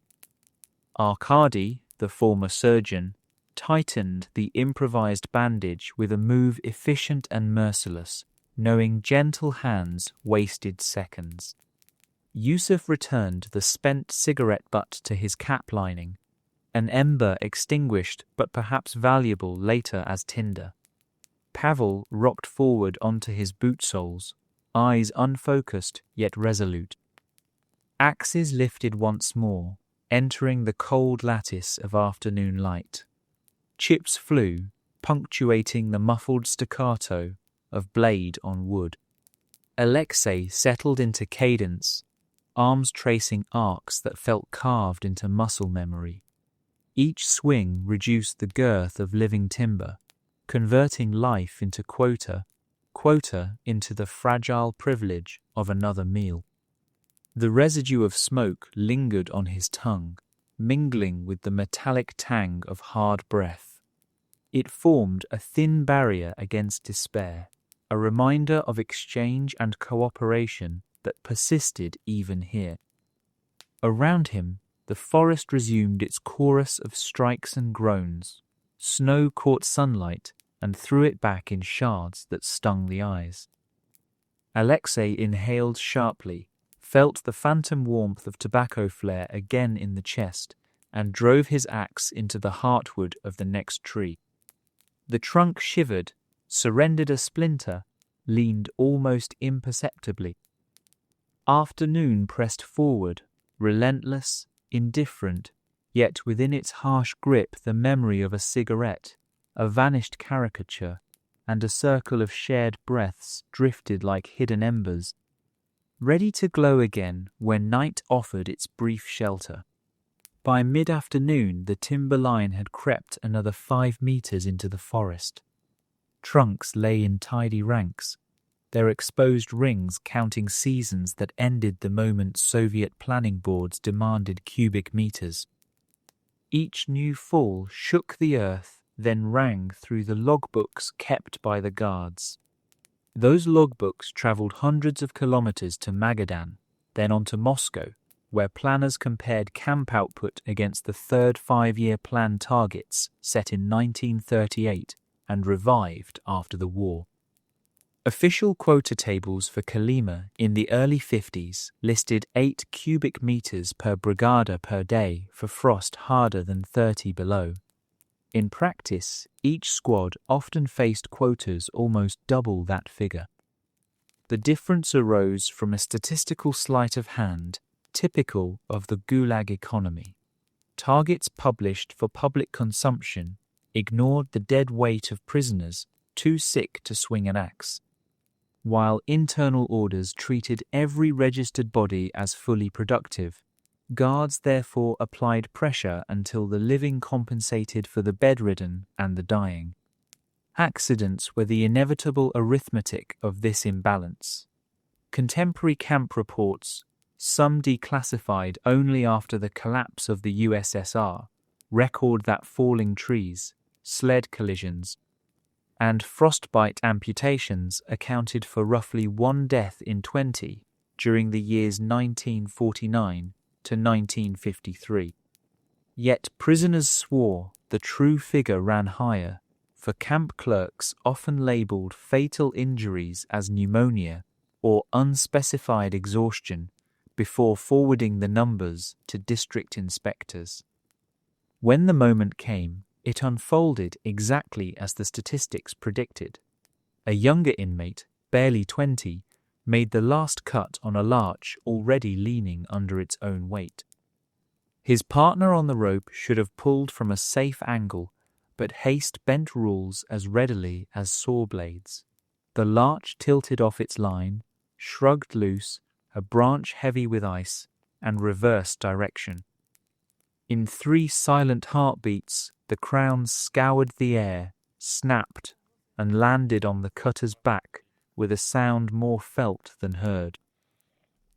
Arkady, the former surgeon, tightened the improvised bandage with a move efficient and merciless, knowing gentle hands wasted seconds. Yusuf returned the spent cigarette butt to his cap lining, an ember extinguished but perhaps valuable later as tinder. Pavel rocked forward onto his boot soles, eyes unfocused yet resolute. Axes lifted once more, entering the cold lattice of afternoon light. Chips flew, punctuating the muffled staccato of blade on wood. Alexei settled into cadence, arms tracing arcs that felt carved into muscle memory. Each swing reduced the girth of living timber, converting life into quota into the fragile privilege of another meal. The residue of smoke lingered on his tongue, mingling with the metallic tang of hard breath. It formed a thin barrier against despair, a reminder of exchange and cooperation that persisted even here. Around him, the forest resumed its chorus of strikes and groans. Snow caught sunlight and threw it back in shards that stung the eyes. Alexei inhaled sharply, felt the phantom warmth of tobacco flare again in the chest, and drove his axe into the heartwood of the next tree. The trunk shivered, surrendered a splinter, leaned almost imperceptibly. Afternoon pressed forward, relentless, indifferent, yet within its harsh grip the memory of a cigarette, a vanished caricature, and a circle of shared breaths drifted like hidden embers, ready to glow again when night offered its brief shelter. By mid-afternoon the timber line had crept another 5 meters into the forest. Trunks lay in tidy ranks, their exposed rings counting seasons that ended the moment Soviet planning boards demanded cubic meters. Each new fall shook the earth, then rang through the logbooks kept by the guards. Those logbooks travelled hundreds of kilometers to Magadan, then on to Moscow, where planners compared camp output against the third 5-year plan targets set in 1938 and revived after the war. Official quota tables for Kolyma in the early 50s listed 8 cubic meters per brigada per day for frost harder than 30 below. In practice, each squad often faced quotas almost double that figure. The difference arose from a statistical sleight of hand typical of the Gulag economy. Targets published for public consumption ignored the dead weight of prisoners too sick to swing an axe, while internal orders treated every registered body as fully productive. Guards therefore applied pressure until the living compensated for the bedridden and the dying. Accidents were the inevitable arithmetic of this imbalance. Contemporary camp reports, some declassified only after the collapse of the USSR, record that falling trees, sled collisions, and frostbite amputations accounted for roughly 1 death in 20 during the years 1949 to 1953. Yet prisoners swore the true figure ran higher, for camp clerks often labelled fatal injuries as pneumonia or unspecified exhaustion before forwarding the numbers to district inspectors. When the moment came, it unfolded exactly as the statistics predicted. A younger inmate, barely 20, made the last cut on a larch already leaning under its own weight. His partner on the rope should have pulled from a safe angle, but haste bent rules as readily as saw blades. The larch tilted off its line, shrugged loose, a branch heavy with ice, and reversed direction. In 3 silent heartbeats, the crowns scoured the air, snapped, and landed on the cutter's back with a sound more felt than heard.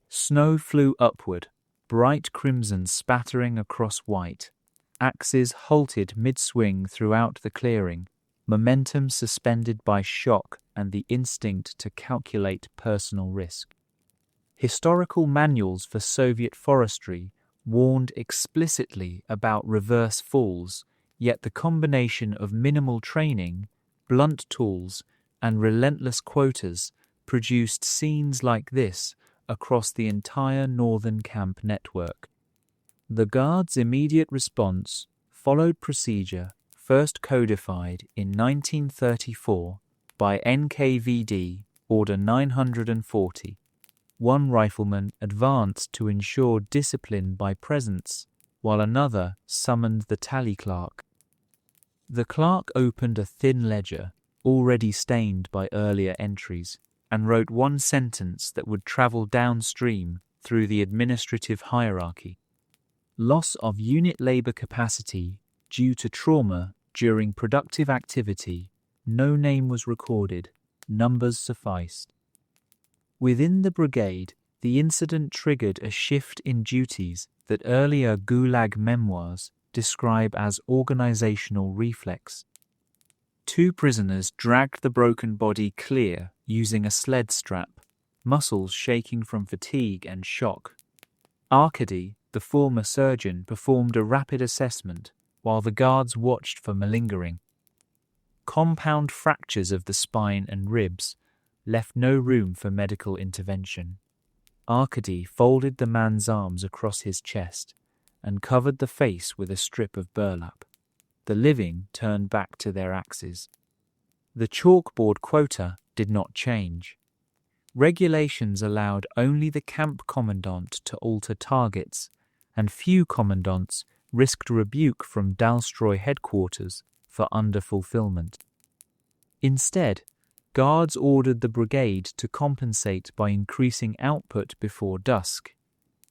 Snow flew upward, bright crimson spattering across white. Axes halted mid-swing throughout the clearing, momentum suspended by shock and the instinct to calculate personal risk. Historical manuals for Soviet forestry warned explicitly about reverse falls, yet the combination of minimal training, blunt tools, and relentless quotas produced scenes like this across the entire northern camp network. The Guard's immediate response followed procedure first codified in 1934 by NKVD Order 940. One rifleman advanced to ensure discipline by presence, while another summoned the tally clerk. The clerk opened a thin ledger, already stained by earlier entries, and wrote one sentence that would travel downstream through the administrative hierarchy. Loss of unit labor capacity due to trauma during productive activity. No name was recorded. Numbers sufficed. Within the brigade, the incident triggered a shift in duties that earlier Gulag memoirs describe as organizational reflex. 2 prisoners dragged the broken body clear using a sled strap, muscles shaking from fatigue and shock. Arkady, the former surgeon, performed a rapid assessment while the guards watched for malingering. Compound fractures of the spine and ribs left no room for medical intervention. Arkady folded the man's arms across his chest and covered the face with a strip of burlap. The living turned back to their axes. The chalkboard quota did not change. Regulations allowed only the camp commandant to alter targets, and few commandants risked rebuke from Dalstroy headquarters for underfulfillment. Instead, guards ordered the brigade to compensate by increasing output before dusk.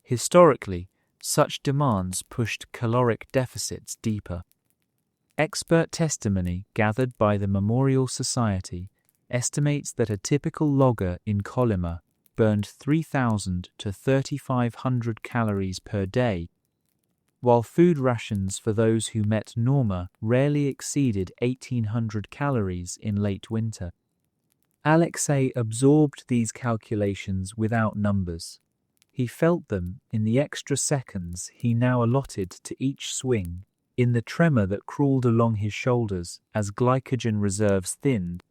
Historically, such demands pushed caloric deficits deeper. Expert testimony gathered by the Memorial Society estimates that a typical logger in Kolyma burned 3,000 to 3,500 calories per day, while food rations for those who met norma rarely exceeded 1,800 calories in late winter. Alexei absorbed these calculations without numbers. He felt them in the extra seconds he now allotted to each swing, in the tremor that crawled along his shoulders as glycogen reserves thinned,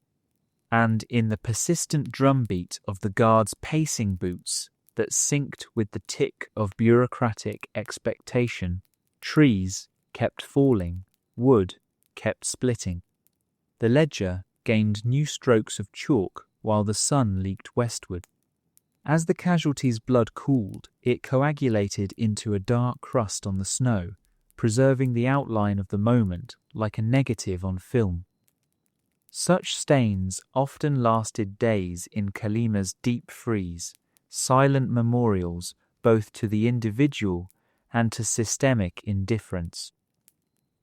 and in the persistent drumbeat of the guards' pacing boots that synced with the tick of bureaucratic expectation. Trees kept falling, wood kept splitting. The ledger gained new strokes of chalk while the sun leaked westward. As the casualties' blood cooled, it coagulated into a dark crust on the snow, preserving the outline of the moment like a negative on film. Such stains often lasted days in Kolyma's deep freeze, silent memorials both to the individual and to systemic indifference.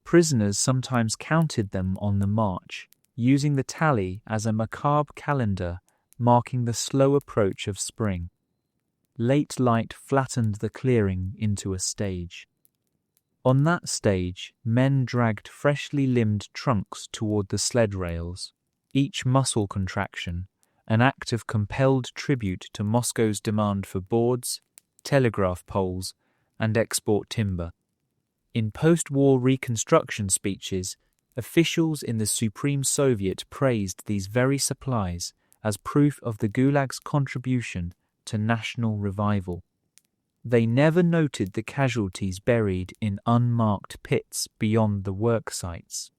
Prisoners sometimes counted them on the march, using the tally as a macabre calendar marking the slow approach of spring. Late light flattened the clearing into a stage. On that stage, men dragged freshly limbed trunks toward the sled rails. each muscle contraction an act of compelled tribute to Moscow's demand for boards, telegraph poles, and export timber. In post-war reconstruction speeches, officials in the Supreme Soviet praised these very supplies as proof of the Gulag's contribution to national revival. They never noted the casualties buried in unmarked pits beyond the work sites.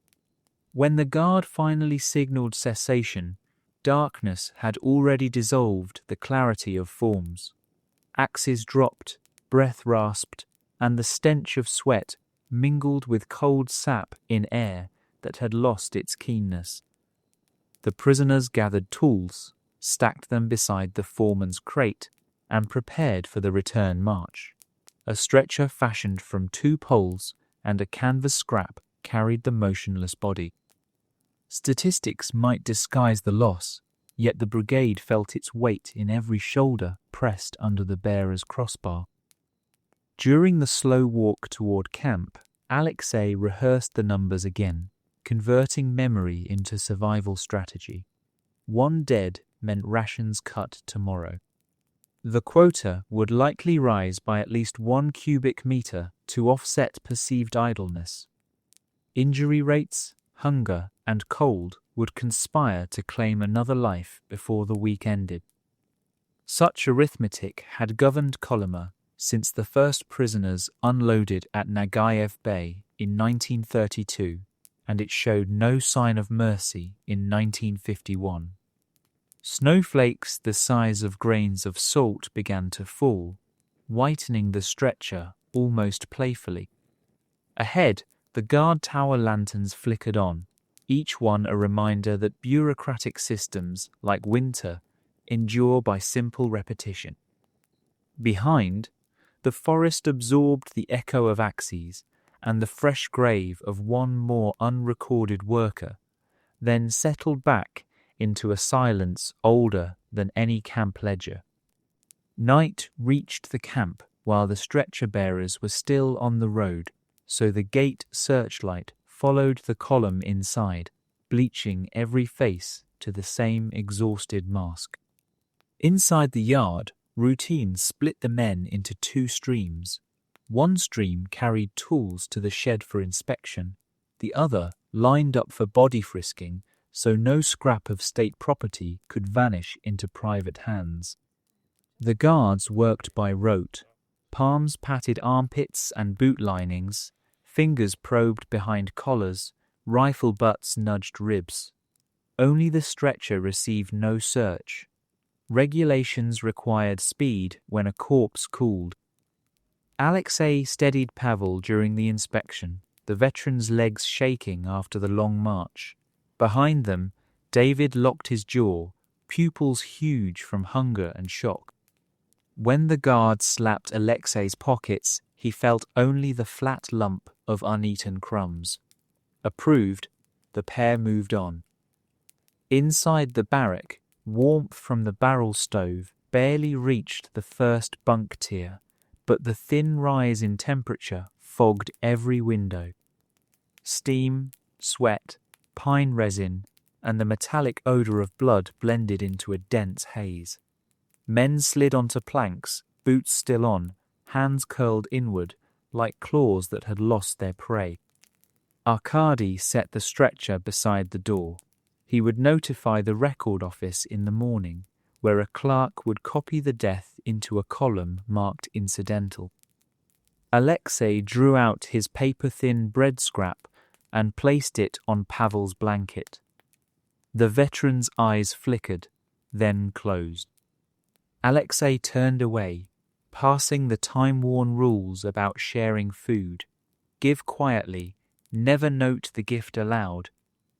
When the Guard finally signalled cessation, darkness had already dissolved the clarity of forms. Axes dropped, breath rasped, and the stench of sweat mingled with cold sap in air that had lost its keenness. The prisoners gathered tools, stacked them beside the foreman's crate, and prepared for the return march. A stretcher fashioned from 2 poles and a canvas scrap carried the motionless body. Statistics might disguise the loss, yet the brigade felt its weight in every shoulder pressed under the bearer's crossbar. During the slow walk toward camp, Alexei rehearsed the numbers again, converting memory into survival strategy. 1 dead meant rations cut tomorrow. The quota would likely rise by at least 1 cubic meter to offset perceived idleness. Injury rates, hunger, and cold would conspire to claim another life before the week ended. Such arithmetic had governed Kolyma since the first prisoners unloaded at Nagaev Bay in 1932, and it showed no sign of mercy in 1951. Snowflakes the size of grains of salt began to fall, whitening the stretcher almost playfully. Ahead, the guard tower lanterns flickered on, each one a reminder that bureaucratic systems, like winter, endure by simple repetition. Behind, the forest absorbed the echo of axes and the fresh grave of one more unrecorded worker, then settled back into a silence older than any camp ledger. Night reached the camp while the stretcher-bearers were still on the road, so the gate searchlight followed the column inside, bleaching every face to the same exhausted mask. Inside the yard, routine split the men into 2 streams. One stream carried tools to the shed for inspection, the other lined up for body frisking so no scrap of state property could vanish into private hands. The guards worked by rote. Palms patted armpits and boot linings, fingers probed behind collars, rifle butts nudged ribs. Only the stretcher received no search. Regulations required speed when a corpse cooled. Alexei steadied Pavel during the inspection, the veteran's legs shaking after the long march. Behind them, David locked his jaw, pupils huge from hunger and shock. When the guard slapped Alexei's pockets, he felt only the flat lump of uneaten crumbs. Approved, the pair moved on. Inside the barrack, warmth from the barrel stove barely reached the first bunk tier, but the thin rise in temperature fogged every window. Steam, sweat, pine resin, and the metallic odor of blood blended into a dense haze. Men slid onto planks, boots still on, hands curled inward, like claws that had lost their prey. Arkady set the stretcher beside the door. He would notify the record office in the morning, where a clerk would copy the death into a column marked incidental. Alexei drew out his paper-thin bread scrap and placed it on Pavel's blanket. The veteran's eyes flickered, then closed. Alexei turned away, passing the time-worn rules about sharing food. Give quietly, never note the gift aloud,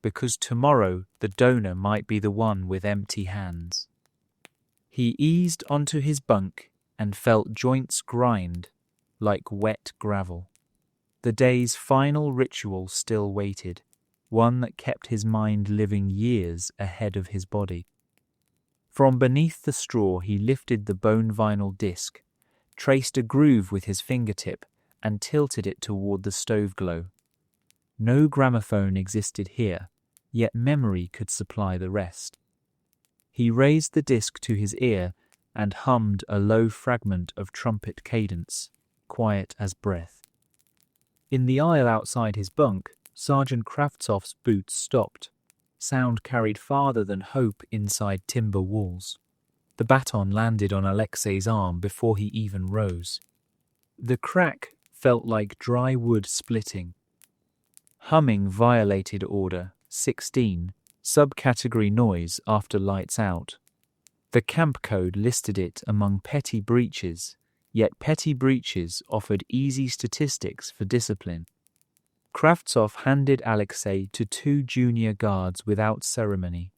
because tomorrow the donor might be the one with empty hands. He eased onto his bunk and felt joints grind like wet gravel. The day's final ritual still waited, one that kept his mind living years ahead of his body. From beneath the straw he lifted the bone vinyl disc, traced a groove with his fingertip, and tilted it toward the stove glow. No gramophone existed here, yet memory could supply the rest. He raised the disc to his ear and hummed a low fragment of trumpet cadence, quiet as breath. In the aisle outside his bunk, Sergeant Kravtsov's boots stopped. Sound carried farther than hope inside timber walls. The baton landed on Alexei's arm before he even rose. The crack felt like dry wood splitting. Humming violated Order 16, subcategory noise after lights out. The camp code listed it among petty breaches, yet petty breaches offered easy statistics for discipline. Kravtsov handed Alexei to 2 junior guards without ceremony,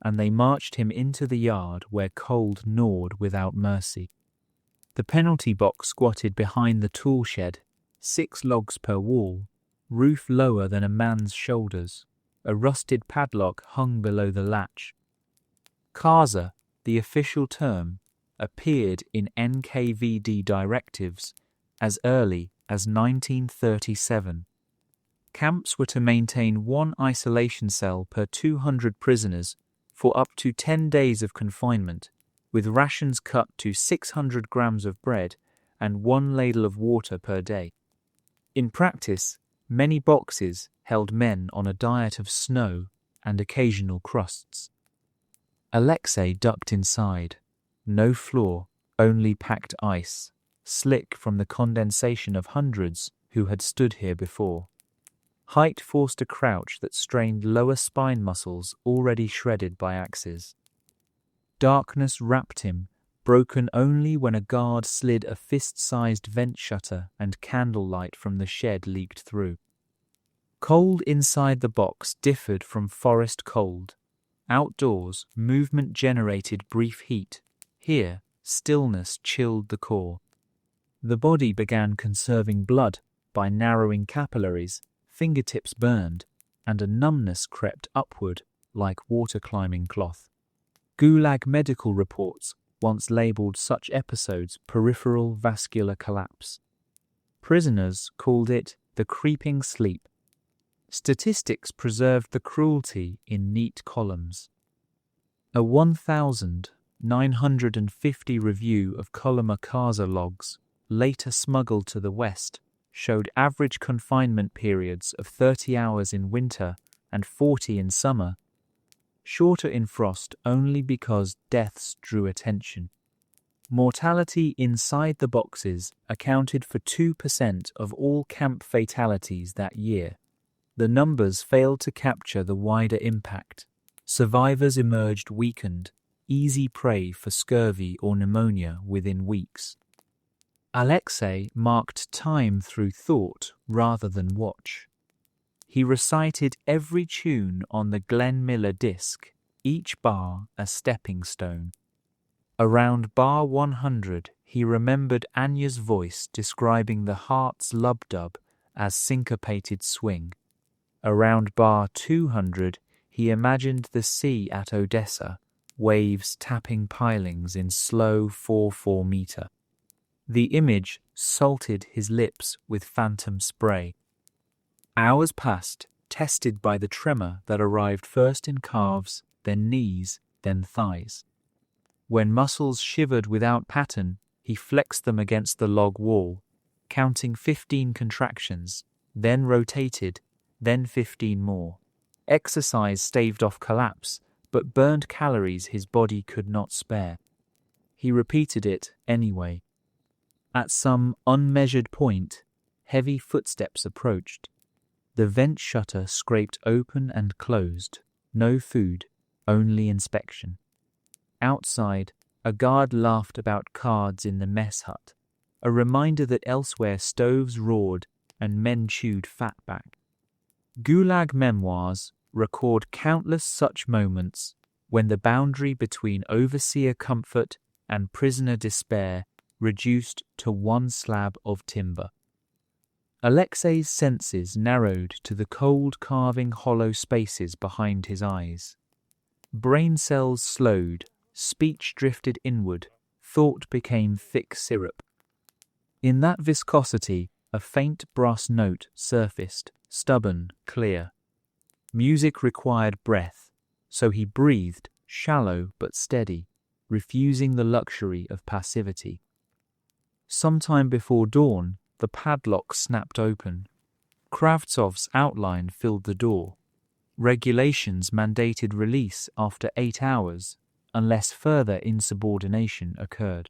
and they marched him into the yard where cold gnawed without mercy. The penalty box squatted behind the tool shed, 6 logs per wall, roof lower than a man's shoulders. A rusted padlock hung below the latch. Kaza, the official term, appeared in NKVD directives as early as 1937. Camps were to maintain 1 isolation cell per 200 prisoners for up to 10 days of confinement, with rations cut to 600 grams of bread and 1 ladle of water per day. In practice, many boxes held men on a diet of snow and occasional crusts. Alexei ducked inside. No floor, only packed ice, slick from the condensation of hundreds who had stood here before. Height forced a crouch that strained lower spine muscles already shredded by axes. Darkness wrapped him, broken only when a guard slid a fist-sized vent shutter and candlelight from the shed leaked through. Cold inside the box differed from forest cold. Outdoors, movement generated brief heat. Here, stillness chilled the core. The body began conserving blood by narrowing capillaries, fingertips burned, and a numbness crept upward like water-climbing cloth. Gulag medical reports once labelled such episodes peripheral vascular collapse. Prisoners called it the creeping sleep. Statistics preserved the cruelty in neat columns. A 1,950 review of Kolyma Kaza logs, later smuggled to the West, showed average confinement periods of 30 hours in winter and 40 in summer, shorter in frost only because deaths drew attention. Mortality inside the boxes accounted for 2% of all camp fatalities that year. The numbers failed to capture the wider impact. Survivors emerged weakened, easy prey for scurvy or pneumonia within weeks. Alexei marked time through thought rather than watch. He recited every tune on the Glenn Miller disc, each bar a stepping stone. Around bar 100, he remembered Anya's voice describing the heart's lub-dub as syncopated swing. Around bar 200, he imagined the sea at Odessa, waves tapping pilings in slow 4/4 meter. The image salted his lips with phantom spray. Hours passed, tested by the tremor that arrived first in calves, then knees, then thighs. When muscles shivered without pattern, he flexed them against the log wall, counting 15 contractions, then rotated, then 15 more. Exercise staved off collapse, but burned calories his body could not spare. He repeated it anyway. At some unmeasured point, heavy footsteps approached. The vent shutter scraped open and closed. No food, only inspection. Outside, a guard laughed about cards in the mess hut, a reminder that elsewhere stoves roared and men chewed fatback. Gulag memoirs record countless such moments when the boundary between overseer comfort and prisoner despair reduced to one slab of timber. Alexei's senses narrowed to the cold carving hollow spaces behind his eyes. Brain cells slowed, speech drifted inward, thought became thick syrup. In that viscosity, a faint brass note surfaced, stubborn, clear. Music required breath, so he breathed, shallow but steady, refusing the luxury of passivity. Sometime before dawn, the padlock snapped open. Kravtsov's outline filled the door. Regulations mandated release after 8 hours, unless further insubordination occurred.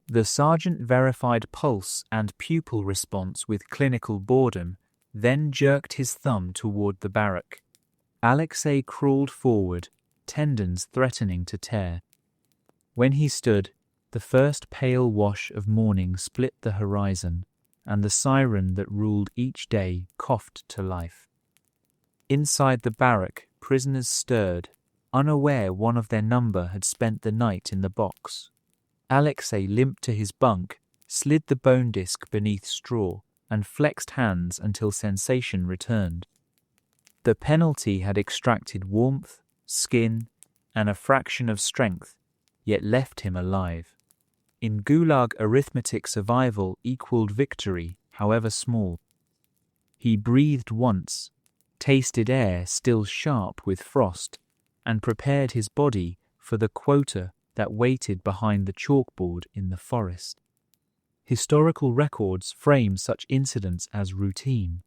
The sergeant verified pulse and pupil response with clinical boredom, then jerked his thumb toward the barrack. Alexei crawled forward, tendons threatening to tear. When he stood, the first pale wash of morning split the horizon, and the siren that ruled each day coughed to life. Inside the barrack, prisoners stirred, unaware one of their number had spent the night in the box. Alexei limped to his bunk, slid the bone disc beneath straw, and flexed hands until sensation returned. The penalty had extracted warmth, skin, and a fraction of strength, yet left him alive. In Gulag, arithmetic survival equaled victory, however small. He breathed once, tasted air still sharp with frost, and prepared his body for the quota that waited behind the chalkboard in the forest. Historical records frame such incidents as routine.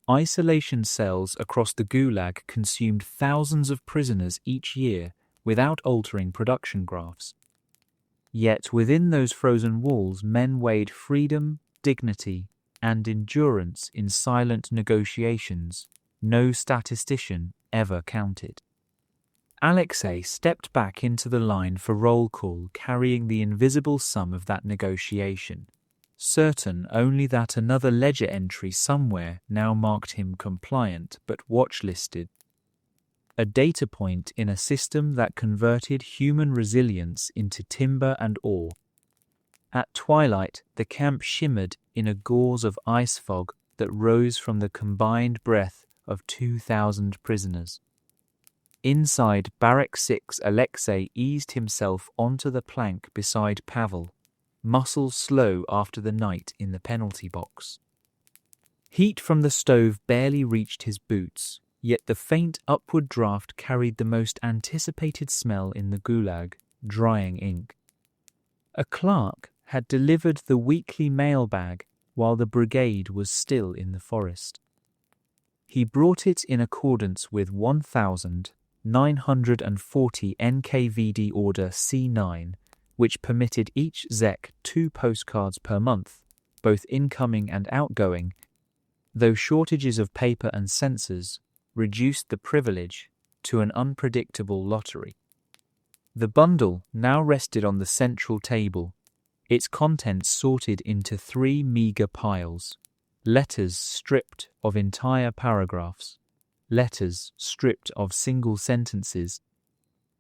Isolation cells across the Gulag consumed thousands of prisoners each year without altering production graphs. Yet within those frozen walls, men weighed freedom, dignity, and endurance in silent negotiations no statistician ever counted. Alexei stepped back into the line for roll call, carrying the invisible sum of that negotiation, certain only that another ledger entry somewhere now marked him compliant but watch-listed. A data point in a system that converted human resilience into timber and ore. At twilight, the camp shimmered in a gauze of ice fog that rose from the combined breath of 2,000 prisoners. Inside Barrack 6, Alexei eased himself onto the plank beside Pavel, muscles slow after the night in the penalty box. Heat from the stove barely reached his boots, yet the faint upward draft carried the most anticipated smell in the Gulag, drying ink. A clerk had delivered the weekly mailbag while the brigade was still in the forest. He brought it in accordance with 1,940 NKVD Order C9, which permitted each Zek 2 postcards per month, both incoming and outgoing, though shortages of paper and censors reduced the privilege to an unpredictable lottery. The bundle now rested on the central table, its contents sorted into 3 meagre piles, letters stripped of entire paragraphs, letters stripped of single sentences,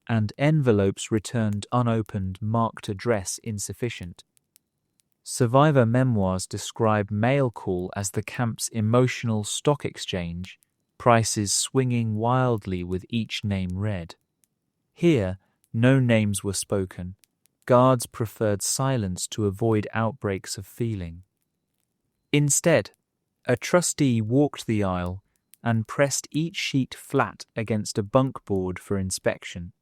and envelopes returned unopened marked address insufficient. Survivor memoirs describe mail call as the camp's emotional stock exchange, prices swinging wildly with each name read. Here, no names were spoken. Guards preferred silence to avoid outbreaks of feeling. Instead, a trustee walked the aisle and pressed each sheet flat against a bunk board for inspection.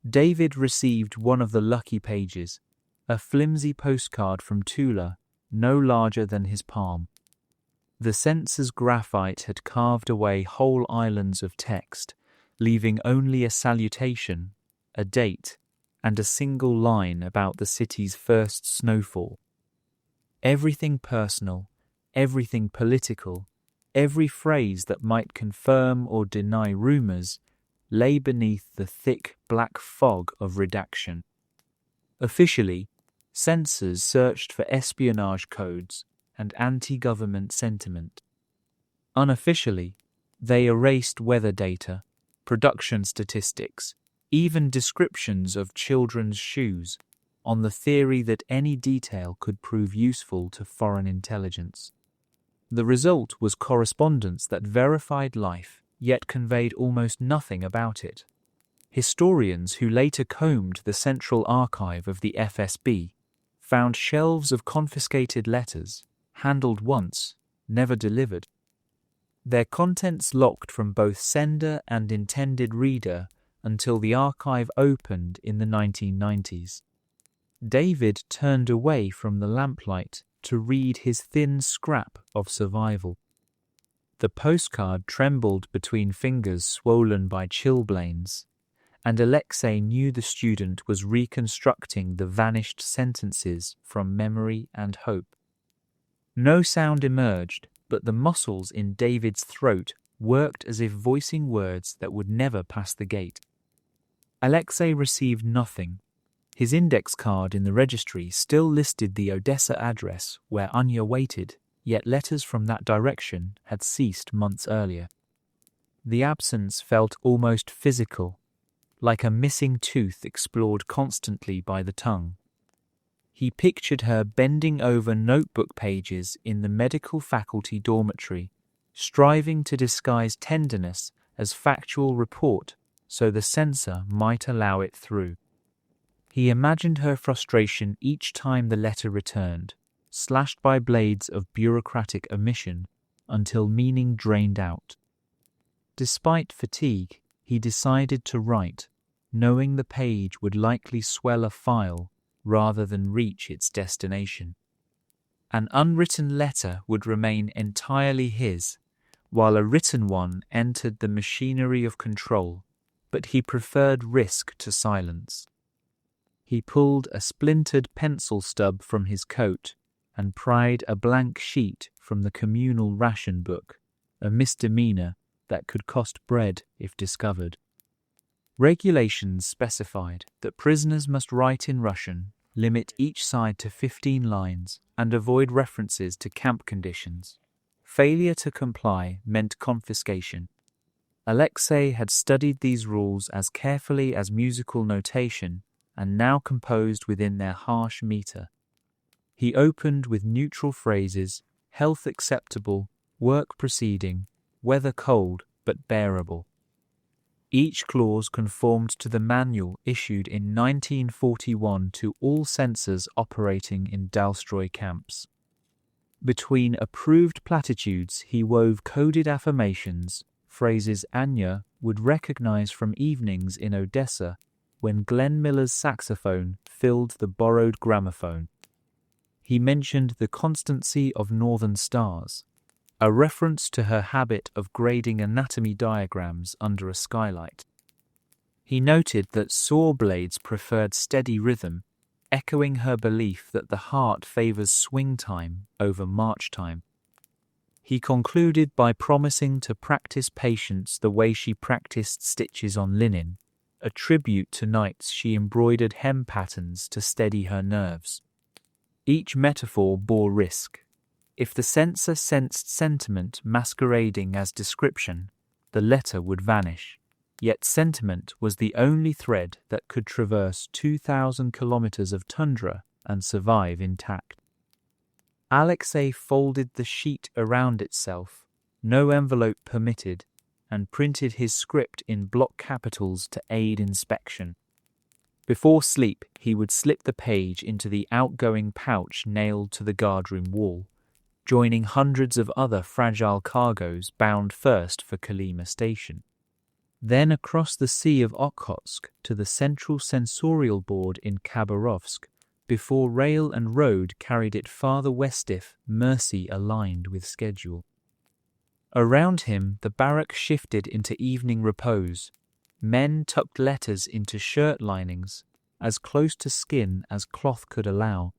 David received one of the lucky pages, a flimsy postcard from Tula, no larger than his palm. The censor's graphite had carved away whole islands of text, leaving only a salutation, a date, and a single line about the city's first snowfall. Everything personal, everything political, every phrase that might confirm or deny rumors lay beneath the thick black fog of redaction. Officially, censors searched for espionage codes and anti-government sentiment. Unofficially, they erased weather data, production statistics, even descriptions of children's shoes, on the theory that any detail could prove useful to foreign intelligence. The result was correspondence that verified life, yet conveyed almost nothing about it. Historians who later combed the central archive of the FSB found shelves of confiscated letters, handled once, never delivered. their contents locked from both sender and intended reader until the archive opened in the 1990s. David turned away from the lamplight to read his thin scrap of survival. The postcard trembled between fingers swollen by chilblains, and Alexei knew the student was reconstructing the vanished sentences from memory and hope. No sound emerged, but the muscles in David's throat worked as if voicing words that would never pass the gate. Alexei received nothing. His index card in the registry still listed the Odessa address where Anya waited, yet letters from that direction had ceased months earlier. The absence felt almost physical, like a missing tooth explored constantly by the tongue. He pictured her bending over notebook pages in the medical faculty dormitory, striving to disguise tenderness as factual report so the censor might allow it through. He imagined her frustration each time the letter returned, slashed by blades of bureaucratic omission until meaning drained out. Despite fatigue, he decided to write, knowing the page would likely swell a file rather than reach its destination. An unwritten letter would remain entirely his, while a written one entered the machinery of control, but he preferred risk to silence. He pulled a splintered pencil stub from his coat and pried a blank sheet from the communal ration book, a misdemeanor that could cost bread if discovered. Regulations specified that prisoners must write in Russian, limit each side to 15 lines, and avoid references to camp conditions. Failure to comply meant confiscation. Alexei had studied these rules as carefully as musical notation and now composed within their harsh meter. He opened with neutral phrases: health acceptable, work proceeding, weather cold but bearable. Each clause conformed to the manual issued in 1941 to all censors operating in Dalstroy camps. Between approved platitudes, he wove coded affirmations, phrases Anya would recognize from evenings in Odessa when Glenn Miller's saxophone filled the borrowed gramophone. He mentioned the constancy of northern stars, a reference to her habit of grading anatomy diagrams under a skylight. He noted that saw blades preferred steady rhythm, echoing her belief that the heart favors swing time over march time. He concluded by promising to practice patience the way she practiced stitches on linen, a tribute to nights she embroidered hem patterns to steady her nerves. Each metaphor bore risk. If the censor sensed sentiment masquerading as description, the letter would vanish. Yet sentiment was the only thread that could traverse 2,000 kilometers of tundra and survive intact. Alexei folded the sheet around itself, no envelope permitted, and printed his script in block capitals to aid inspection. Before sleep, he would slip the page into the outgoing pouch nailed to the guardroom wall, joining hundreds of other fragile cargoes bound first for Kolyma Station. Then across the Sea of Okhotsk to the central sensorial board in Khabarovsk, before rail and road carried it farther west if mercy aligned with schedule. Around him, the barrack shifted into evening repose. Men tucked letters into shirt linings, as close to skin as cloth could allow.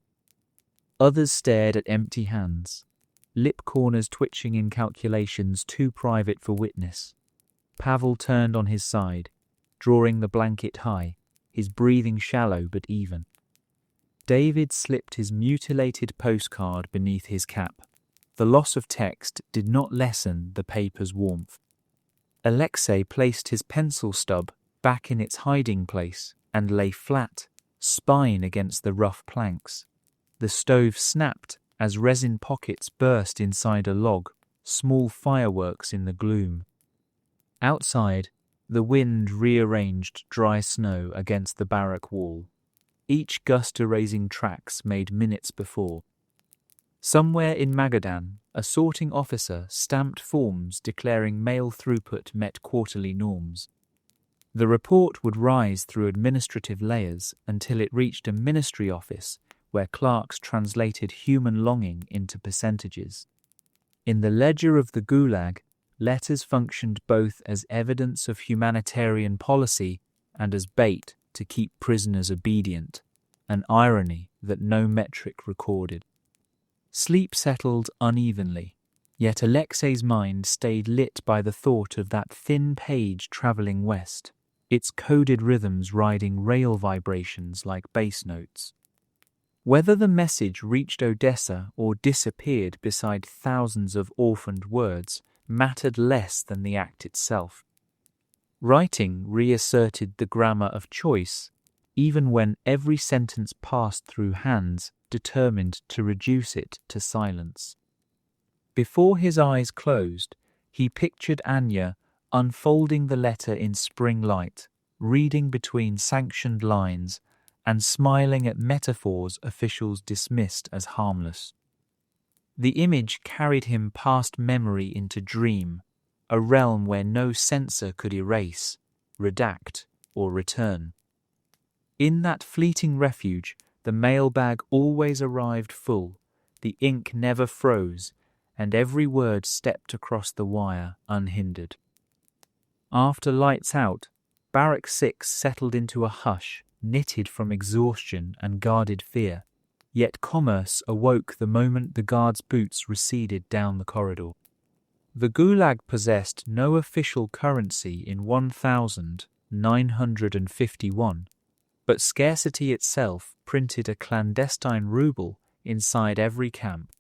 Others stared at empty hands, lip corners twitching in calculations too private for witness. Pavel turned on his side, drawing the blanket high, his breathing shallow but even. David slipped his mutilated postcard beneath his cap. The loss of text did not lessen the paper's warmth. Alexei placed his pencil stub back in its hiding place and lay flat, spine against the rough planks. The stove snapped as resin pockets burst inside a log, small fireworks in the gloom. Outside, the wind rearranged dry snow against the barrack wall, each gust erasing tracks made minutes before. Somewhere in Magadan, a sorting officer stamped forms declaring mail throughput met quarterly norms. The report would rise through administrative layers until it reached a ministry office where clerks translated human longing into percentages. In the ledger of the Gulag, letters functioned both as evidence of humanitarian policy and as bait to keep prisoners obedient, an irony that no metric recorded. Sleep settled unevenly, yet Alexei's mind stayed lit by the thought of that thin page travelling west, its coded rhythms riding rail vibrations like bass notes. Whether the message reached Odessa or disappeared beside thousands of orphaned words mattered less than the act itself. Writing reasserted the grammar of choice, even when every sentence passed through hands determined to reduce it to silence. Before his eyes closed, he pictured Anya unfolding the letter in spring light, reading between sanctioned lines, and smiling at metaphors officials dismissed as harmless. The image carried him past memory into dream, a realm where no censor could erase, redact, or return. In that fleeting refuge, the mailbag always arrived full, the ink never froze, and every word stepped across the wire unhindered. After lights out, Barrack 6 settled into a hush, knitted from exhaustion and guarded fear, yet commerce awoke the moment the guards' boots receded down the corridor. The Gulag possessed no official currency in 1951, but scarcity itself printed a clandestine ruble inside every camp.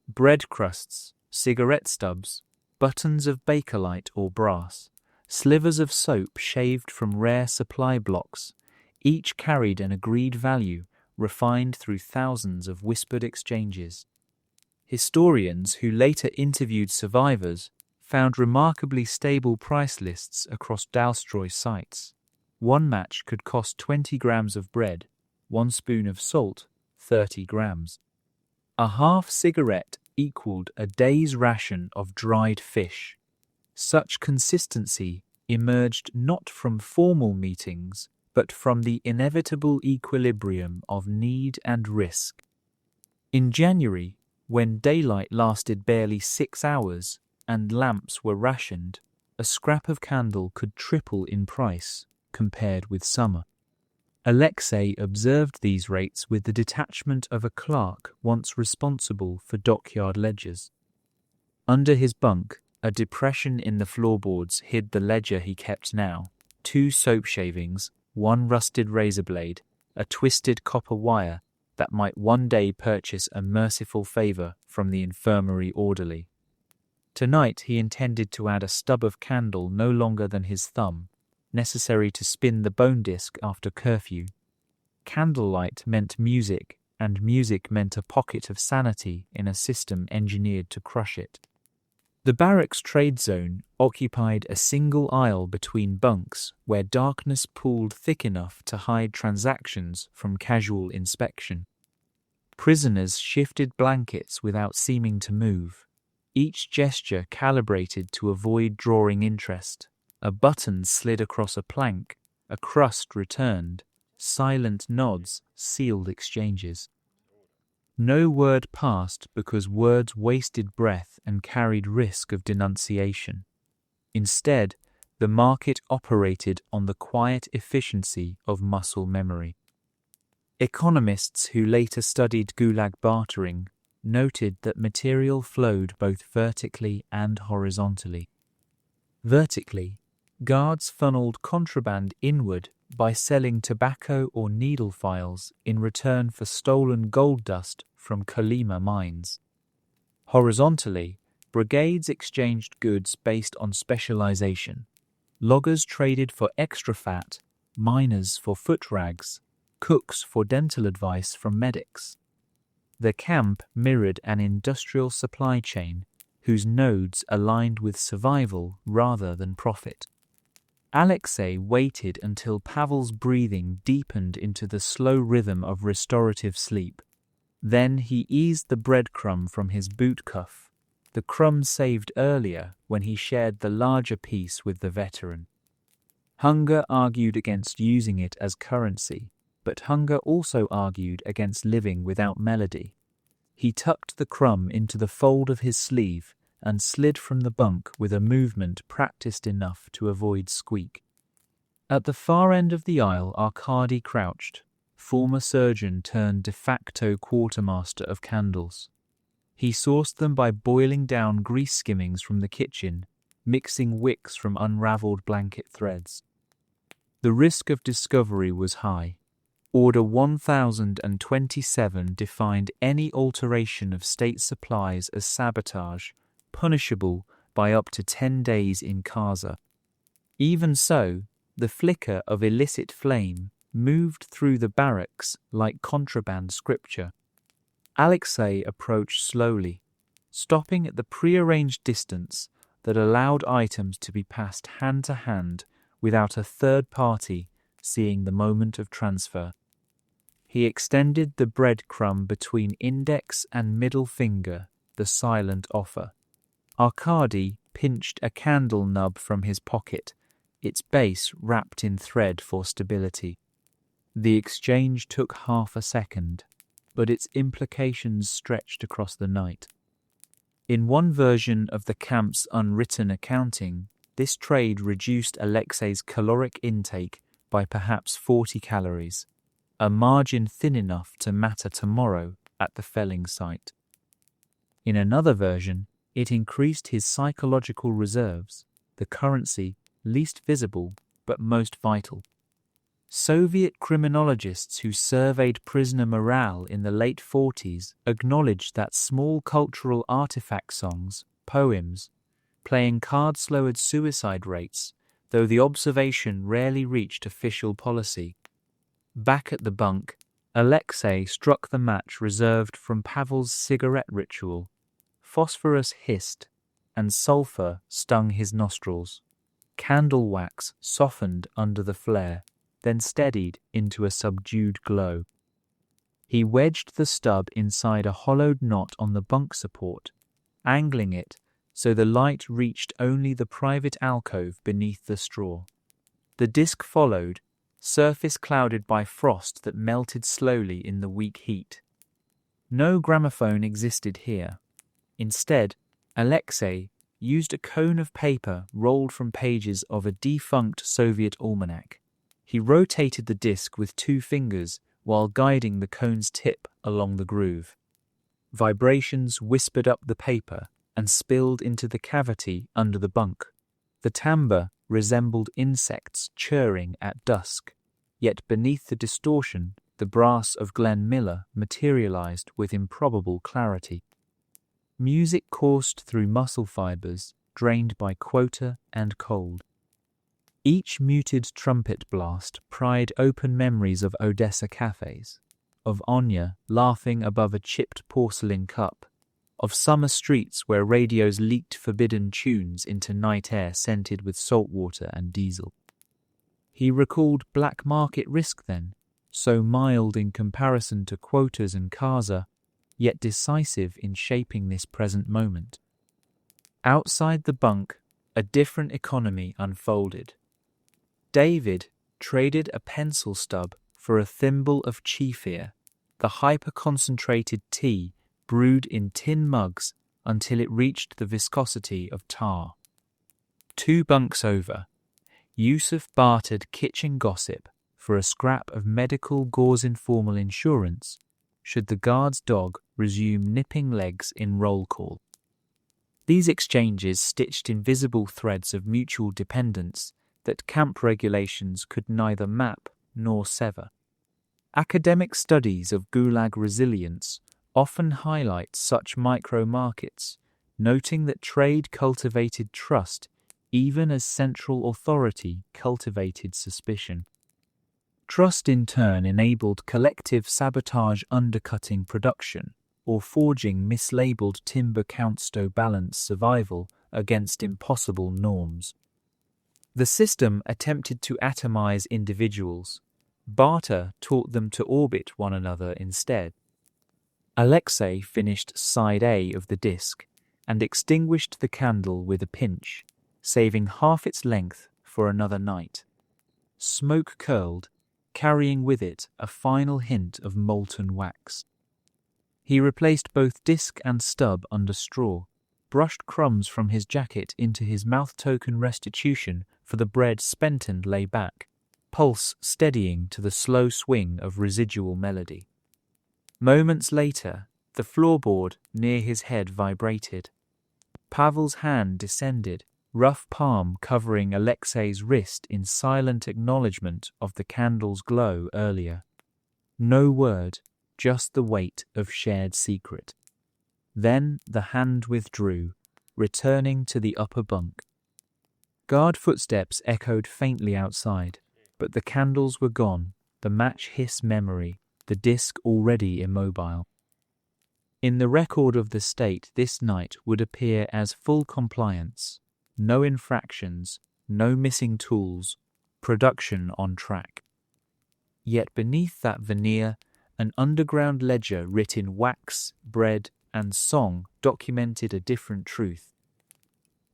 Bread crusts, cigarette stubs, buttons of bakelite or brass, slivers of soap shaved from rare supply blocks, each carried an agreed value refined through thousands of whispered exchanges. Historians who later interviewed survivors found remarkably stable price lists across Dalstroy sites. One match could cost 20 grams of bread, 1 spoon of salt, 30 grams. A half cigarette equaled a day's ration of dried fish. Such consistency emerged not from formal meetings, but from the inevitable equilibrium of need and risk. In January, when daylight lasted barely 6 hours and lamps were rationed, a scrap of candle could triple in price compared with summer. Alexei observed these rates with the detachment of a clerk once responsible for dockyard ledgers. Under his bunk, a depression in the floorboards hid the ledger he kept now: 2 soap shavings, 1 rusted razor blade, a twisted copper wire that might one day purchase a merciful favour from the infirmary orderly. Tonight he intended to add a stub of candle no longer than his thumb, necessary to spin the bone disc after curfew. Candlelight meant music, and music meant a pocket of sanity in a system engineered to crush it. The barracks trade zone occupied a single aisle between bunks where darkness pooled thick enough to hide transactions from casual inspection. Prisoners shifted blankets without seeming to move, each gesture calibrated to avoid drawing interest. A button slid across a plank, a crust returned, silent nods sealed exchanges. No word passed because words wasted breath and carried risk of denunciation. Instead, the market operated on the quiet efficiency of muscle memory. Economists who later studied Gulag bartering noted that material flowed both vertically and horizontally. Vertically, guards funneled contraband inward by selling tobacco or needle files in return for stolen gold dust from Kolyma mines. Horizontally, brigades exchanged goods based on specialization. Loggers traded for extra fat, miners for foot rags, cooks for dental advice from medics. The camp mirrored an industrial supply chain whose nodes aligned with survival rather than profit. Alexei waited until Pavel's breathing deepened into the slow rhythm of restorative sleep. Then he eased the breadcrumb from his boot cuff, the crumb saved earlier when he shared the larger piece with the veteran. Hunger argued against using it as currency, but hunger also argued against living without melody. He tucked the crumb into the fold of his sleeve and slid from the bunk with a movement practiced enough to avoid squeak. At the far end of the aisle, Arkady crouched, former surgeon turned de facto quartermaster of candles. He sourced them by boiling down grease skimmings from the kitchen, mixing wicks from unraveled blanket threads. The risk of discovery was high. Order 1027 defined any alteration of state supplies as sabotage, punishable by up to 10 days in Kaza. Even so, the flicker of illicit flame moved through the barracks like contraband scripture. Alexei approached slowly, stopping at the prearranged distance that allowed items to be passed hand to hand without a third party seeing the moment of transfer. He extended the breadcrumb between index and middle finger, the silent offer. Arkady pinched a candle nub from his pocket, its base wrapped in thread for stability. The exchange took half a second, but its implications stretched across the night. In one version of the camp's unwritten accounting, this trade reduced Alexei's caloric intake by perhaps 40 calories, a margin thin enough to matter tomorrow at the felling site. In another version, it increased his psychological reserves, the currency least visible but most vital. Soviet criminologists who surveyed prisoner morale in the late 40s acknowledged that small cultural artifact songs, poems, playing cards lowered suicide rates, though the observation rarely reached official policy. Back at the bunk, Alexei struck the match reserved from Pavel's cigarette ritual. Phosphorus hissed, and sulphur stung his nostrils. Candle wax softened under the flare, then steadied into a subdued glow. He wedged the stub inside a hollowed knot on the bunk support, angling it so the light reached only the private alcove beneath the straw. The disc followed, surface clouded by frost that melted slowly in the weak heat. No gramophone existed here. Instead, Alexei used a cone of paper rolled from pages of a defunct Soviet almanac. He rotated the disc with 2 fingers while guiding the cone's tip along the groove. Vibrations whispered up the paper and spilled into the cavity under the bunk. The timbre resembled insects churring at dusk, yet beneath the distortion, the brass of Glenn Miller materialized with improbable clarity. Music coursed through muscle fibers, drained by quota and cold. Each muted trumpet blast pried open memories of Odessa cafes, of Anya laughing above a chipped porcelain cup, of summer streets where radios leaked forbidden tunes into night air scented with salt water and diesel. He recalled black market risk then, so mild in comparison to quotas and Kaza, yet decisive in shaping this present moment. Outside the bunk, a different economy unfolded. David traded a pencil stub for a thimble of chiefir, the hyper-concentrated tea brewed in tin mugs until it reached the viscosity of tar. 2 bunks over, Yusuf bartered kitchen gossip for a scrap of medical gauze informal insurance should the guard's dog resume nipping legs in roll call. These exchanges stitched invisible threads of mutual dependence that camp regulations could neither map nor sever. Academic studies of Gulag resilience often highlight such micro-markets, noting that trade cultivated trust even as central authority cultivated suspicion. Trust in turn enabled collective sabotage undercutting production or forging mislabeled timber countsto balance survival against impossible norms. The system attempted to atomize individuals. Barter taught them to orbit one another instead. Alexei finished side A of the disc and extinguished the candle with a pinch, saving half its length for another night. Smoke curled, carrying with it a final hint of molten wax. He replaced both disc and stub under straw, brushed crumbs from his jacket into his mouth-token restitution for the bread spent and lay back, pulse steadying to the slow swing of residual melody. Moments later, the floorboard near his head vibrated. Pavel's hand descended, rough palm covering Alexei's wrist in silent acknowledgement of the candle's glow earlier. No word, just the weight of shared secret. Then the hand withdrew, returning to the upper bunk. Guard footsteps echoed faintly outside, but the candles were gone, the match hiss memory, the disc already immobile. In the record of the state, this night would appear as full compliance, no infractions, no missing tools, production on track. Yet beneath that veneer, an underground ledger writ in wax, bread, and song documented a different truth.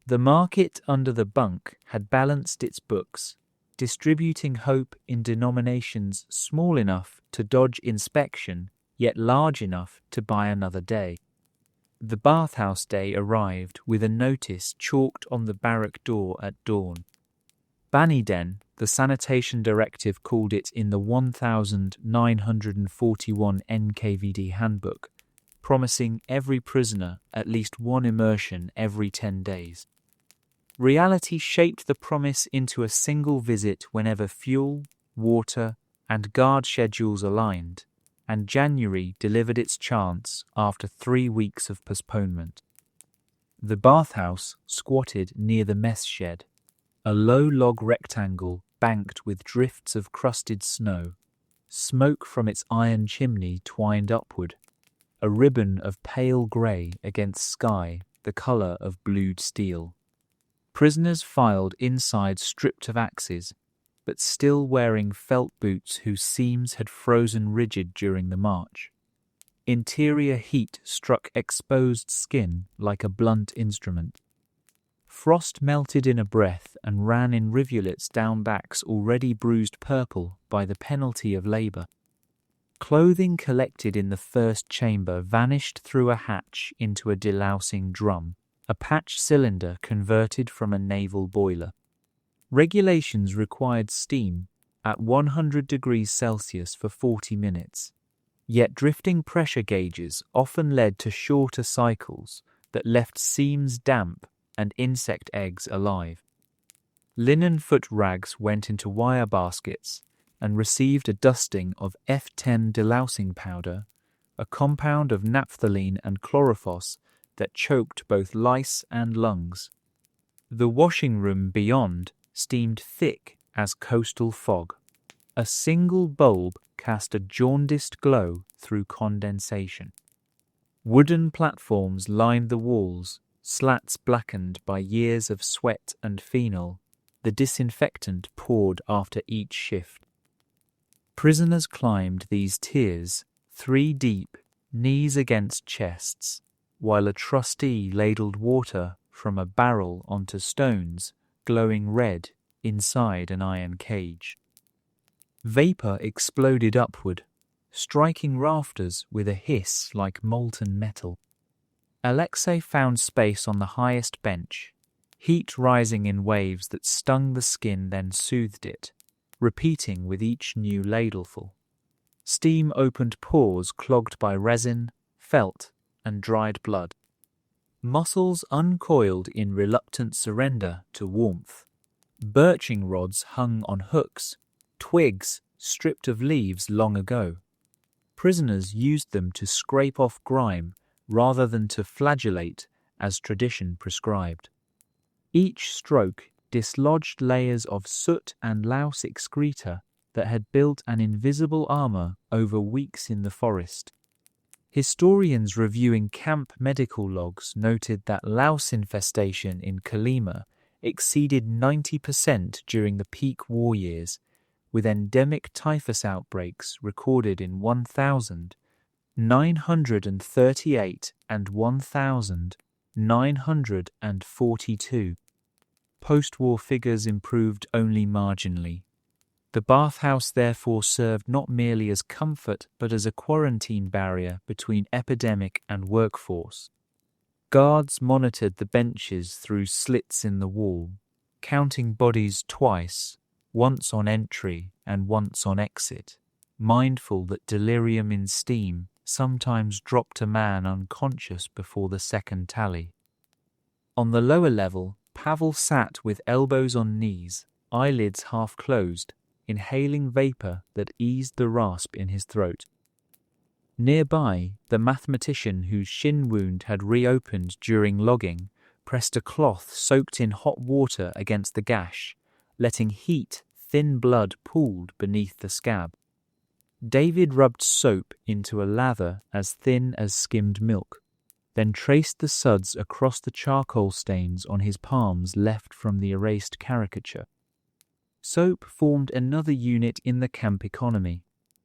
The market under the bunk had balanced its books, distributing hope in denominations small enough to dodge inspection, yet large enough to buy another day. The bathhouse day arrived with a notice chalked on the barrack door at dawn. Baniden, the sanitation directive called it in the 1941 NKVD handbook, promising every prisoner at least one immersion every 10 days. Reality shaped the promise into a single visit whenever fuel, water, and guard schedules aligned, and January delivered its chance after 3 weeks of postponement. The bathhouse squatted near the mess shed, a low log rectangle banked with drifts of crusted snow, smoke from its iron chimney twined upward, a ribbon of pale grey against sky the colour of blued steel. Prisoners filed inside stripped of axes, but still wearing felt boots whose seams had frozen rigid during the march. Interior heat struck exposed skin like a blunt instrument. Frost melted in a breath and ran in rivulets down backs already bruised purple by the penalty of labour. Clothing collected in the first chamber vanished through a hatch into a delousing drum, a patch cylinder converted from a naval boiler. Regulations required steam at 100 degrees Celsius for 40 minutes, yet drifting pressure gauges often led to shorter cycles that left seams damp and insect eggs alive. Linen foot rags went into wire baskets and received a dusting of F10 delousing powder, a compound of naphthalene and chlorophos that choked both lice and lungs. The washing room beyond steamed thick as coastal fog. A single bulb cast a jaundiced glow through condensation. Wooden platforms lined the walls, slats blackened by years of sweat and phenol, the disinfectant poured after each shift. Prisoners climbed these tiers, 3 deep, knees against chests, while a trustee ladled water from a barrel onto stones, glowing red inside an iron cage. Vapour exploded upward, striking rafters with a hiss like molten metal. Alexei found space on the highest bench, heat rising in waves that stung the skin then soothed it, repeating with each new ladleful. Steam opened pores clogged by resin, felt, and dried blood. Muscles uncoiled in reluctant surrender to warmth. Birching rods hung on hooks, twigs stripped of leaves long ago. Prisoners used them to scrape off grime rather than to flagellate as tradition prescribed. Each stroke dislodged layers of soot and louse excreta that had built an invisible armour over weeks in the forest. Historians reviewing camp medical logs noted that louse infestation in Kolyma exceeded 90% during the peak war years, with endemic typhus outbreaks recorded in 1,000 938 and 1,942. Post-war figures improved only marginally. The bathhouse therefore served not merely as comfort but as a quarantine barrier between epidemic and workforce. Guards monitored the benches through slits in the wall, counting bodies twice, once on entry and once on exit, mindful that delirium in steam sometimes dropped a man unconscious before the second tally. On the lower level, Pavel sat with elbows on knees, eyelids half closed, inhaling vapour that eased the rasp in his throat. Nearby, the mathematician whose shin wound had reopened during logging pressed a cloth soaked in hot water against the gash, letting thin blood pooled beneath the scab. David rubbed soap into a lather as thin as skimmed milk, then traced the suds across the charcoal stains on his palms left from the erased caricature. Soap formed another unit in the camp economy.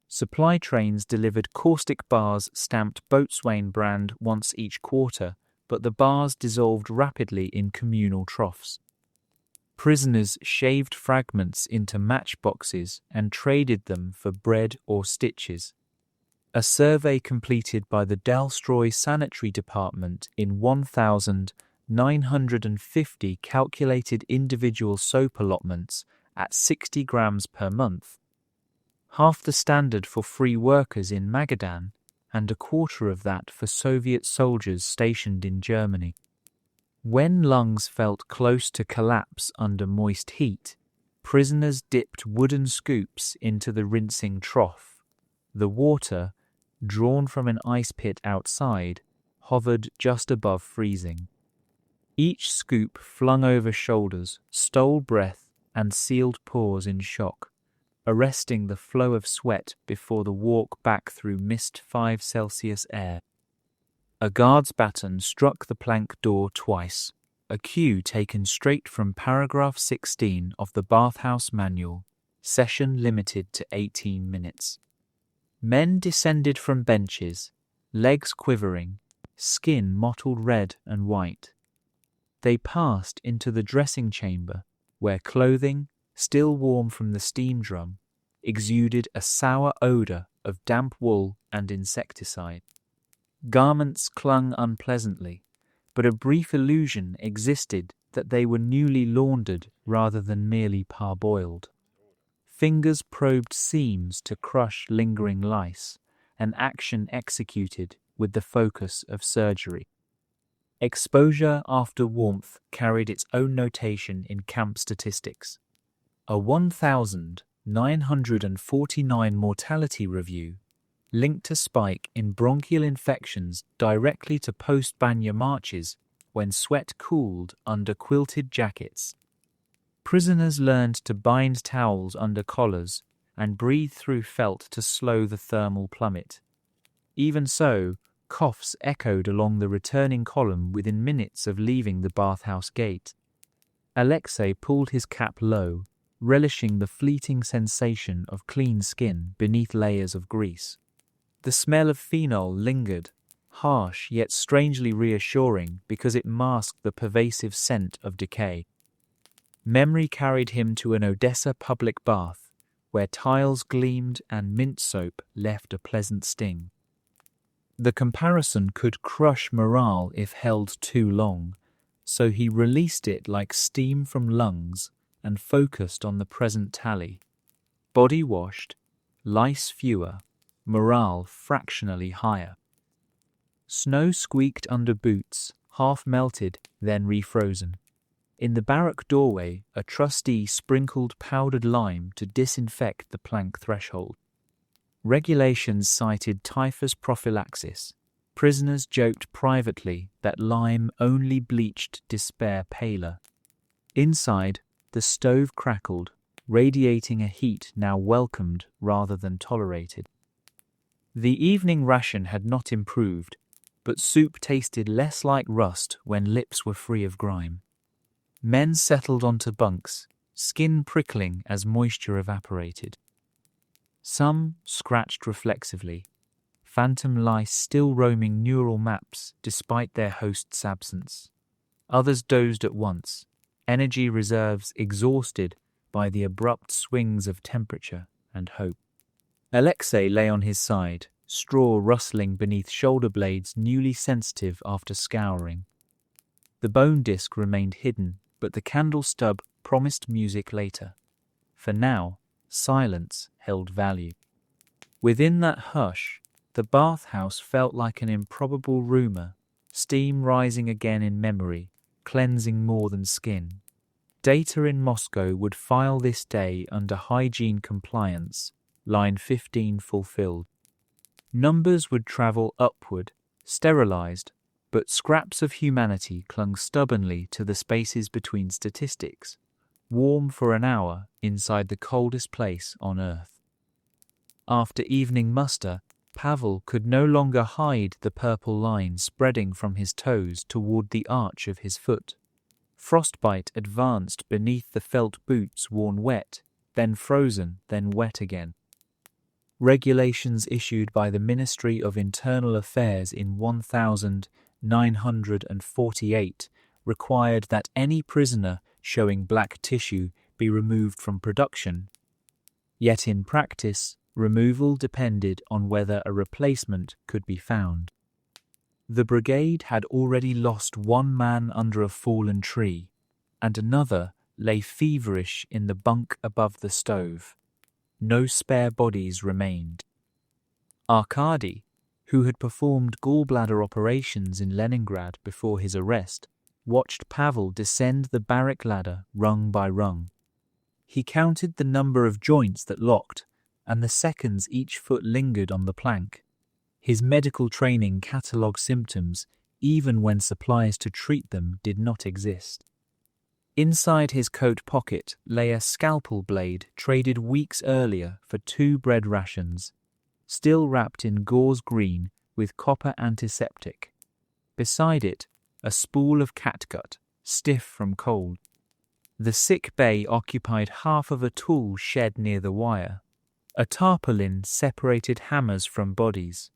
Supply trains delivered caustic bars stamped Boatswain brand once each quarter, but the bars dissolved rapidly in communal troughs. Prisoners shaved fragments into matchboxes and traded them for bread or stitches. A survey completed by the Dalstroy Sanitary Department in 1,950 calculated individual soap allotments at 60 grams per month, half the standard for free workers in Magadan and a quarter of that for Soviet soldiers stationed in Germany. When lungs felt close to collapse under moist heat, prisoners dipped wooden scoops into the rinsing trough. The water, drawn from an ice pit outside, hovered just above freezing. Each scoop flung over shoulders, stole breath, and sealed pores in shock, arresting the flow of sweat before the walk back through mist 5 Celsius air. A guard's baton struck the plank door twice, a cue taken straight from paragraph 16 of the bathhouse manual, session limited to 18 minutes. Men descended from benches, legs quivering, skin mottled red and white. They passed into the dressing chamber, where clothing, still warm from the steam drum, exuded a sour odour of damp wool and insecticide. Garments clung unpleasantly, but a brief illusion existed that they were newly laundered rather than merely parboiled. Fingers probed seams to crush lingering lice, an action executed with the focus of surgery. Exposure after warmth carried its own notation in camp statistics. A 1,949 mortality review linked a spike in bronchial infections directly to post-Banya marches when sweat cooled under quilted jackets. Prisoners learned to bind towels under collars and breathe through felt to slow the thermal plummet. Even so, coughs echoed along the returning column within minutes of leaving the bathhouse gate. Alexei pulled his cap low, relishing the fleeting sensation of clean skin beneath layers of grease. The smell of phenol lingered, harsh yet strangely reassuring because it masked the pervasive scent of decay. Memory carried him to an Odessa public bath, where tiles gleamed and mint soap left a pleasant sting. The comparison could crush morale if held too long, so he released it like steam from lungs and focused on the present tally. Body washed, lice fewer, morale fractionally higher. Snow squeaked under boots, half melted, then refrozen. In the barrack doorway, a trustee sprinkled powdered lime to disinfect the plank threshold. Regulations cited typhus prophylaxis. Prisoners joked privately that lime only bleached despair paler. Inside, the stove crackled, radiating a heat now welcomed rather than tolerated. The evening ration had not improved, but soup tasted less like rust when lips were free of grime. Men settled onto bunks, skin prickling as moisture evaporated. Some scratched reflexively, phantom lice still roaming neural maps despite their host's absence. Others dozed at once, energy reserves exhausted by the abrupt swings of temperature and hope. Alexei lay on his side, straw rustling beneath shoulder blades newly sensitive after scouring. The bone disc remained hidden, but the candle stub promised music later. For now, silence held value. Within that hush, the bathhouse felt like an improbable rumour, steam rising again in memory, cleansing more than skin. Data in Moscow would file this day under hygiene compliance, line 15 fulfilled. Numbers would travel upward, sterilized, but scraps of humanity clung stubbornly to the spaces between statistics, warm for an hour inside the coldest place on Earth. After evening muster, Pavel could no longer hide the purple line spreading from his toes toward the arch of his foot. Frostbite advanced beneath the felt boots worn wet, then frozen, then wet again. Regulations issued by the Ministry of Internal Affairs in 1948 required that any prisoner showing black tissue be removed from production. Yet in practice, removal depended on whether a replacement could be found. The brigade had already lost one man under a fallen tree, and another lay feverish in the bunk above the stove. No spare bodies remained. Arkady, who had performed gallbladder operations in Leningrad before his arrest, watched Pavel descend the barrack ladder rung by rung. He counted the number of joints that locked and the seconds each foot lingered on the plank. His medical training catalogued symptoms even when supplies to treat them did not exist. Inside his coat pocket lay a scalpel blade traded weeks earlier for 2 bread rations, still wrapped in gauze green with copper antiseptic. Beside it, a spool of catgut, stiff from cold. The sick bay occupied half of a tool shed near the wire. A tarpaulin separated hammers from bodies.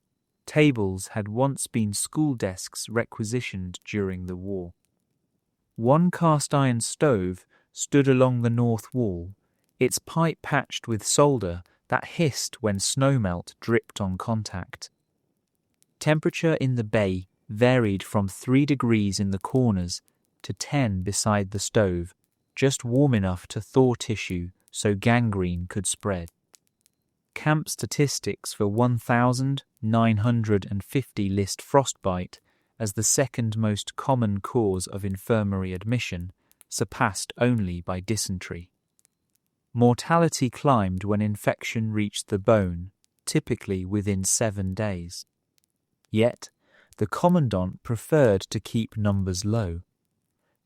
Tables had once been school desks requisitioned during the war. One cast-iron stove stood along the north wall, its pipe patched with solder that hissed when snowmelt dripped on contact. Temperature in the bay varied from 3 degrees in the corners to 10 beside the stove, just warm enough to thaw tissue so gangrene could spread. Camp statistics for 1,950 list frostbite as the second most common cause of infirmary admission, surpassed only by dysentery. Mortality climbed when infection reached the bone, typically within 7 days. Yet, the commandant preferred to keep numbers low.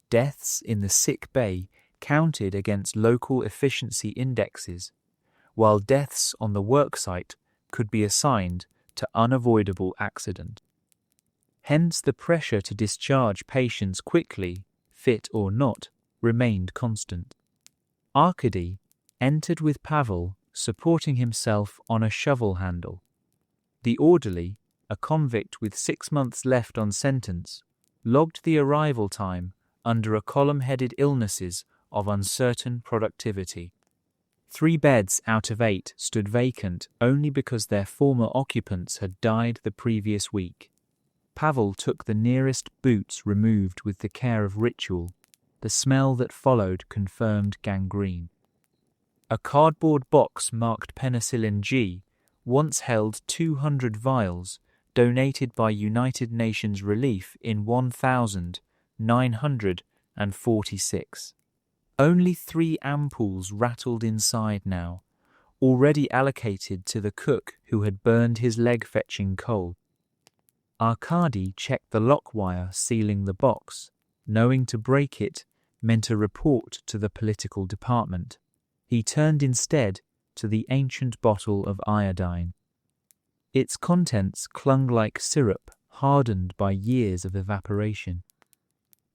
Deaths in the sick bay counted against local efficiency indexes, while deaths on the worksite could be assigned to unavoidable accident. Hence the pressure to discharge patients quickly, fit or not, remained constant. Arkady entered with Pavel supporting himself on a shovel handle. The orderly, a convict with 6 months left on sentence, logged the arrival time under a column-headed illnesses of uncertain productivity. 3 beds out of 8 stood vacant only because their former occupants had died the previous week. Pavel took the nearest boots removed with the care of ritual. The smell that followed confirmed gangrene. A cardboard box marked penicillin G once held 200 vials donated by United Nations Relief in 1946. Only 3 ampoules rattled inside now, already allocated to the cook who had burned his leg fetching coal. Arkady checked the lock wire sealing the box, knowing to break it meant a report to the political department. He turned instead to the ancient bottle of iodine. Its contents clung like syrup hardened by years of evaporation.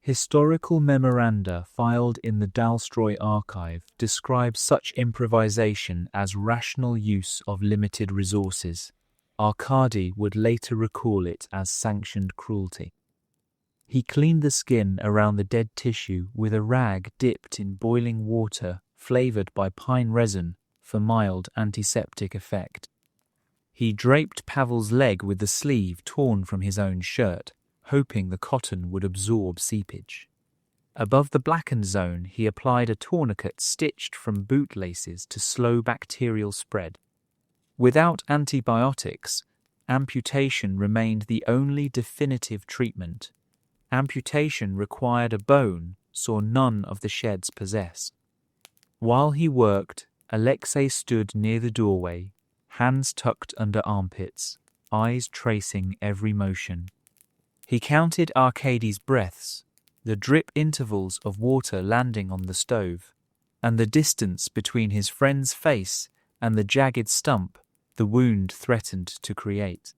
Historical memoranda filed in the Dalstroy archive describe such improvisation as rational use of limited resources. Arkady would later recall it as sanctioned cruelty. He cleaned the skin around the dead tissue with a rag dipped in boiling water flavored by pine resin for mild antiseptic effect. He draped Pavel's leg with the sleeve torn from his own shirt, hoping the cotton would absorb seepage. Above the blackened zone, he applied a tourniquet stitched from bootlaces to slow bacterial spread. Without antibiotics, amputation remained the only definitive treatment. Amputation required a bone saw none of the sheds possess. While he worked, Alexei stood near the doorway, hands tucked under armpits, eyes tracing every motion. He counted Arkady's breaths, the drip intervals of water landing on the stove, and the distance between his friend's face and the jagged stump the wound threatened to create.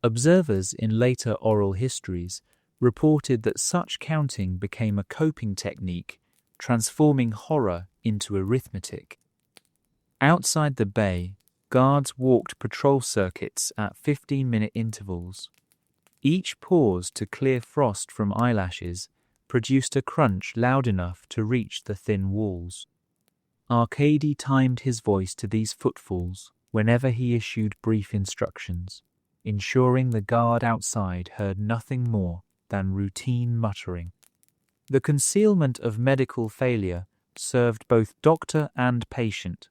Observers in later oral histories reported that such counting became a coping technique, transforming horror into arithmetic. Outside the bay, guards walked patrol circuits at 15-minute intervals. Each pause to clear frost from eyelashes produced a crunch loud enough to reach the thin walls. Arkady timed his voice to these footfalls whenever he issued brief instructions, ensuring the guard outside heard nothing more than routine muttering. The concealment of medical failure served both doctor and patient.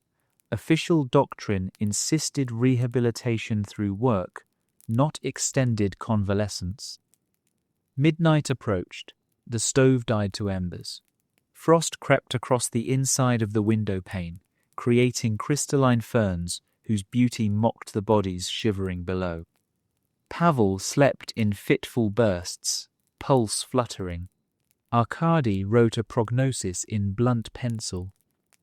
Official doctrine insisted rehabilitation through work, not extended convalescence. Midnight approached. The stove died to embers. Frost crept across the inside of the window pane, creating crystalline ferns whose beauty mocked the bodies shivering below. Pavel slept in fitful bursts, pulse fluttering. Arkady wrote a prognosis in blunt pencil.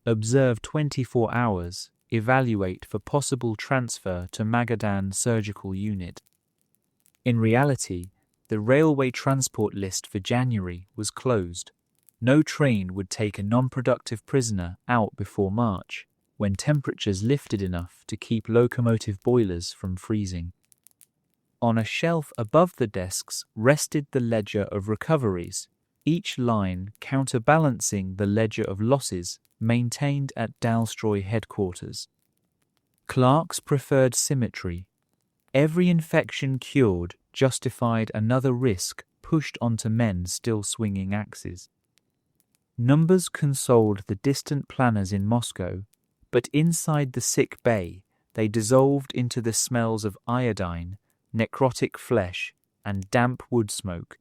Observe 24 hours, evaluate for possible transfer to Magadan surgical unit. In reality, the railway transport list for January was closed. No train would take a non-productive prisoner out before March, when temperatures lifted enough to keep locomotive boilers from freezing. On a shelf above the desks rested the ledger of recoveries, each line counterbalancing the ledger of losses maintained at Dalstroy headquarters. Clerks preferred symmetry. Every infection cured justified another risk pushed onto men still swinging axes. Numbers consoled the distant planners in Moscow, but inside the sick bay they dissolved into the smells of iodine, necrotic flesh, and damp wood smoke.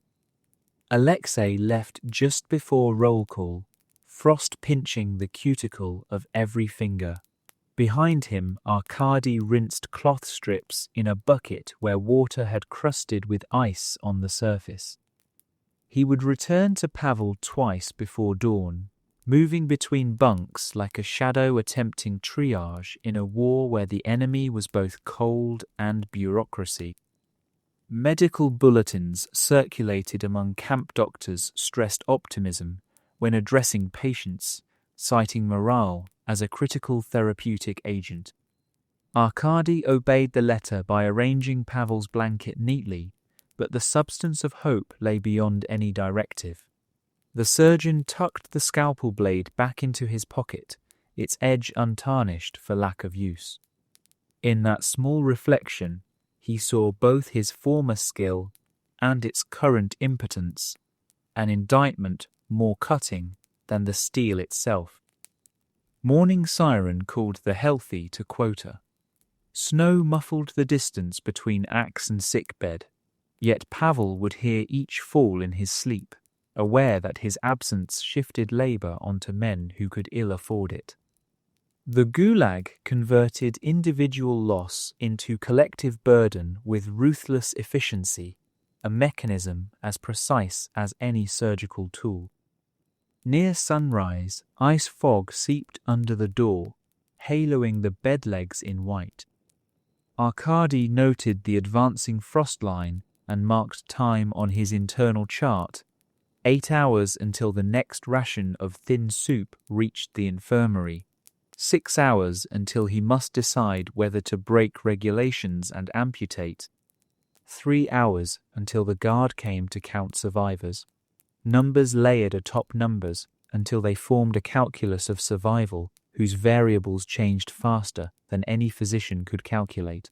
Alexei left just before roll call, frost pinching the cuticle of every finger. Behind him, Arkady rinsed cloth strips in a bucket where water had crusted with ice on the surface. He would return to Pavel twice before dawn, moving between bunks like a shadow attempting triage in a war where the enemy was both cold and bureaucracy. Medical bulletins circulated among camp doctors stressed optimism when addressing patients, citing morale as a critical therapeutic agent. Arkady obeyed the letter by arranging Pavel's blanket neatly, but the substance of hope lay beyond any directive. The surgeon tucked the scalpel blade back into his pocket, its edge untarnished for lack of use. In that small reflection, he saw both his former skill and its current impotence, an indictment more cutting than the steel itself. Morning siren called the healthy to quota. Snow muffled the distance between axe and sickbed, yet Pavel would hear each fall in his sleep, aware that his absence shifted labour onto men who could ill afford it. The Gulag converted individual loss into collective burden with ruthless efficiency, a mechanism as precise as any surgical tool. Near sunrise, ice fog seeped under the door, haloing the bed legs in white. Arkady noted the advancing frost line and marked time on his internal chart. 8 hours until the next ration of thin soup reached the infirmary. 6 hours until he must decide whether to break regulations and amputate. 3 hours until the guard came to count survivors. Numbers layered atop numbers until they formed a calculus of survival whose variables changed faster than any physician could calculate.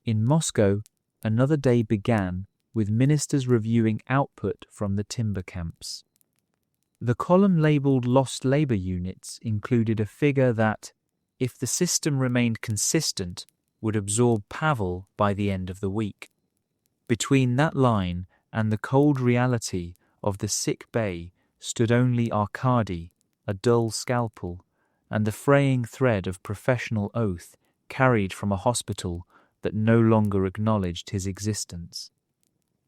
In Moscow, another day began with ministers reviewing output from the timber camps. The column labeled lost labor units included a figure that, if the system remained consistent, would absorb Pavel by the end of the week. Between that line and the cold reality of the sick bay stood only Arkady, a dull scalpel, and the fraying thread of professional oath carried from a hospital that no longer acknowledged his existence.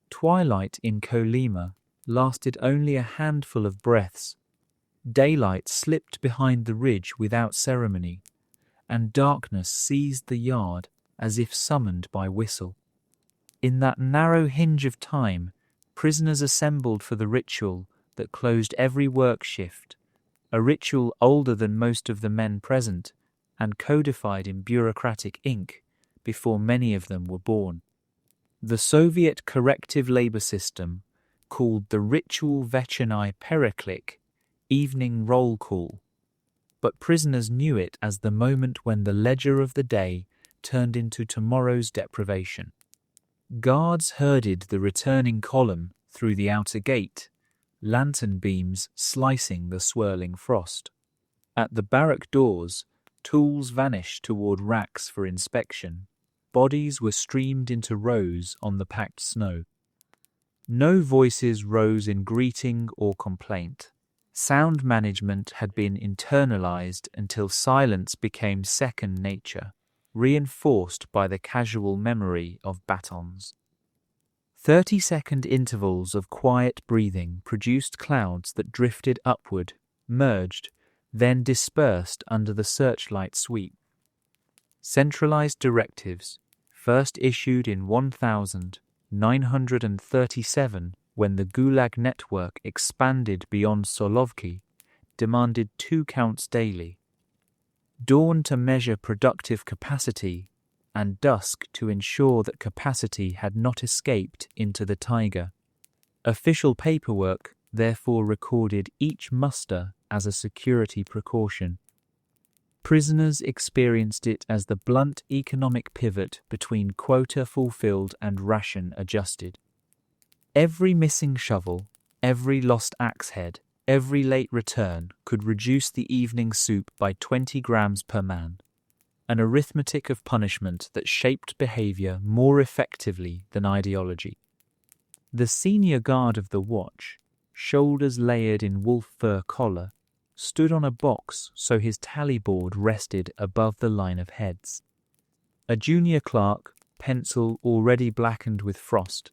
Twilight in Kolyma lasted only a handful of breaths. Daylight slipped behind the ridge without ceremony, and darkness seized the yard as if summoned by whistle. In that narrow hinge of time, prisoners assembled for the ritual that closed every work shift, a ritual older than most of the men present and codified in bureaucratic ink before many of them were born. The Soviet corrective labor system called the Ritual Vechenai Pereklik, evening roll call, but prisoners knew it as the moment when the ledger of the day turned into tomorrow's deprivation. Guards herded the returning column through the outer gate, lantern beams slicing the swirling frost. At the barrack doors, tools vanished toward racks for inspection. Bodies were streamed into rows on the packed snow. No voices rose in greeting or complaint. Sound management had been internalized until silence became second nature, reinforced by the casual memory of batons. 30-second intervals of quiet breathing produced clouds that drifted upward, merged, then dispersed under the searchlight sweep. Centralized directives, first issued in 1937 when the Gulag network expanded beyond Solovki, demanded 2 counts daily. Dawn to measure productive capacity, and dusk to ensure that capacity had not escaped into the taiga. Official paperwork therefore recorded each muster as a security precaution. Prisoners experienced it as the blunt economic pivot between quota fulfilled and ration adjusted. Every missing shovel, every lost axe head, every late return could reduce the evening soup by 20 grams per man, an arithmetic of punishment that shaped behavior more effectively than ideology. The senior guard of the watch, shoulders layered in wolf fur collar, stood on a box so his tally board rested above the line of heads. A junior clerk, pencil already blackened with frost,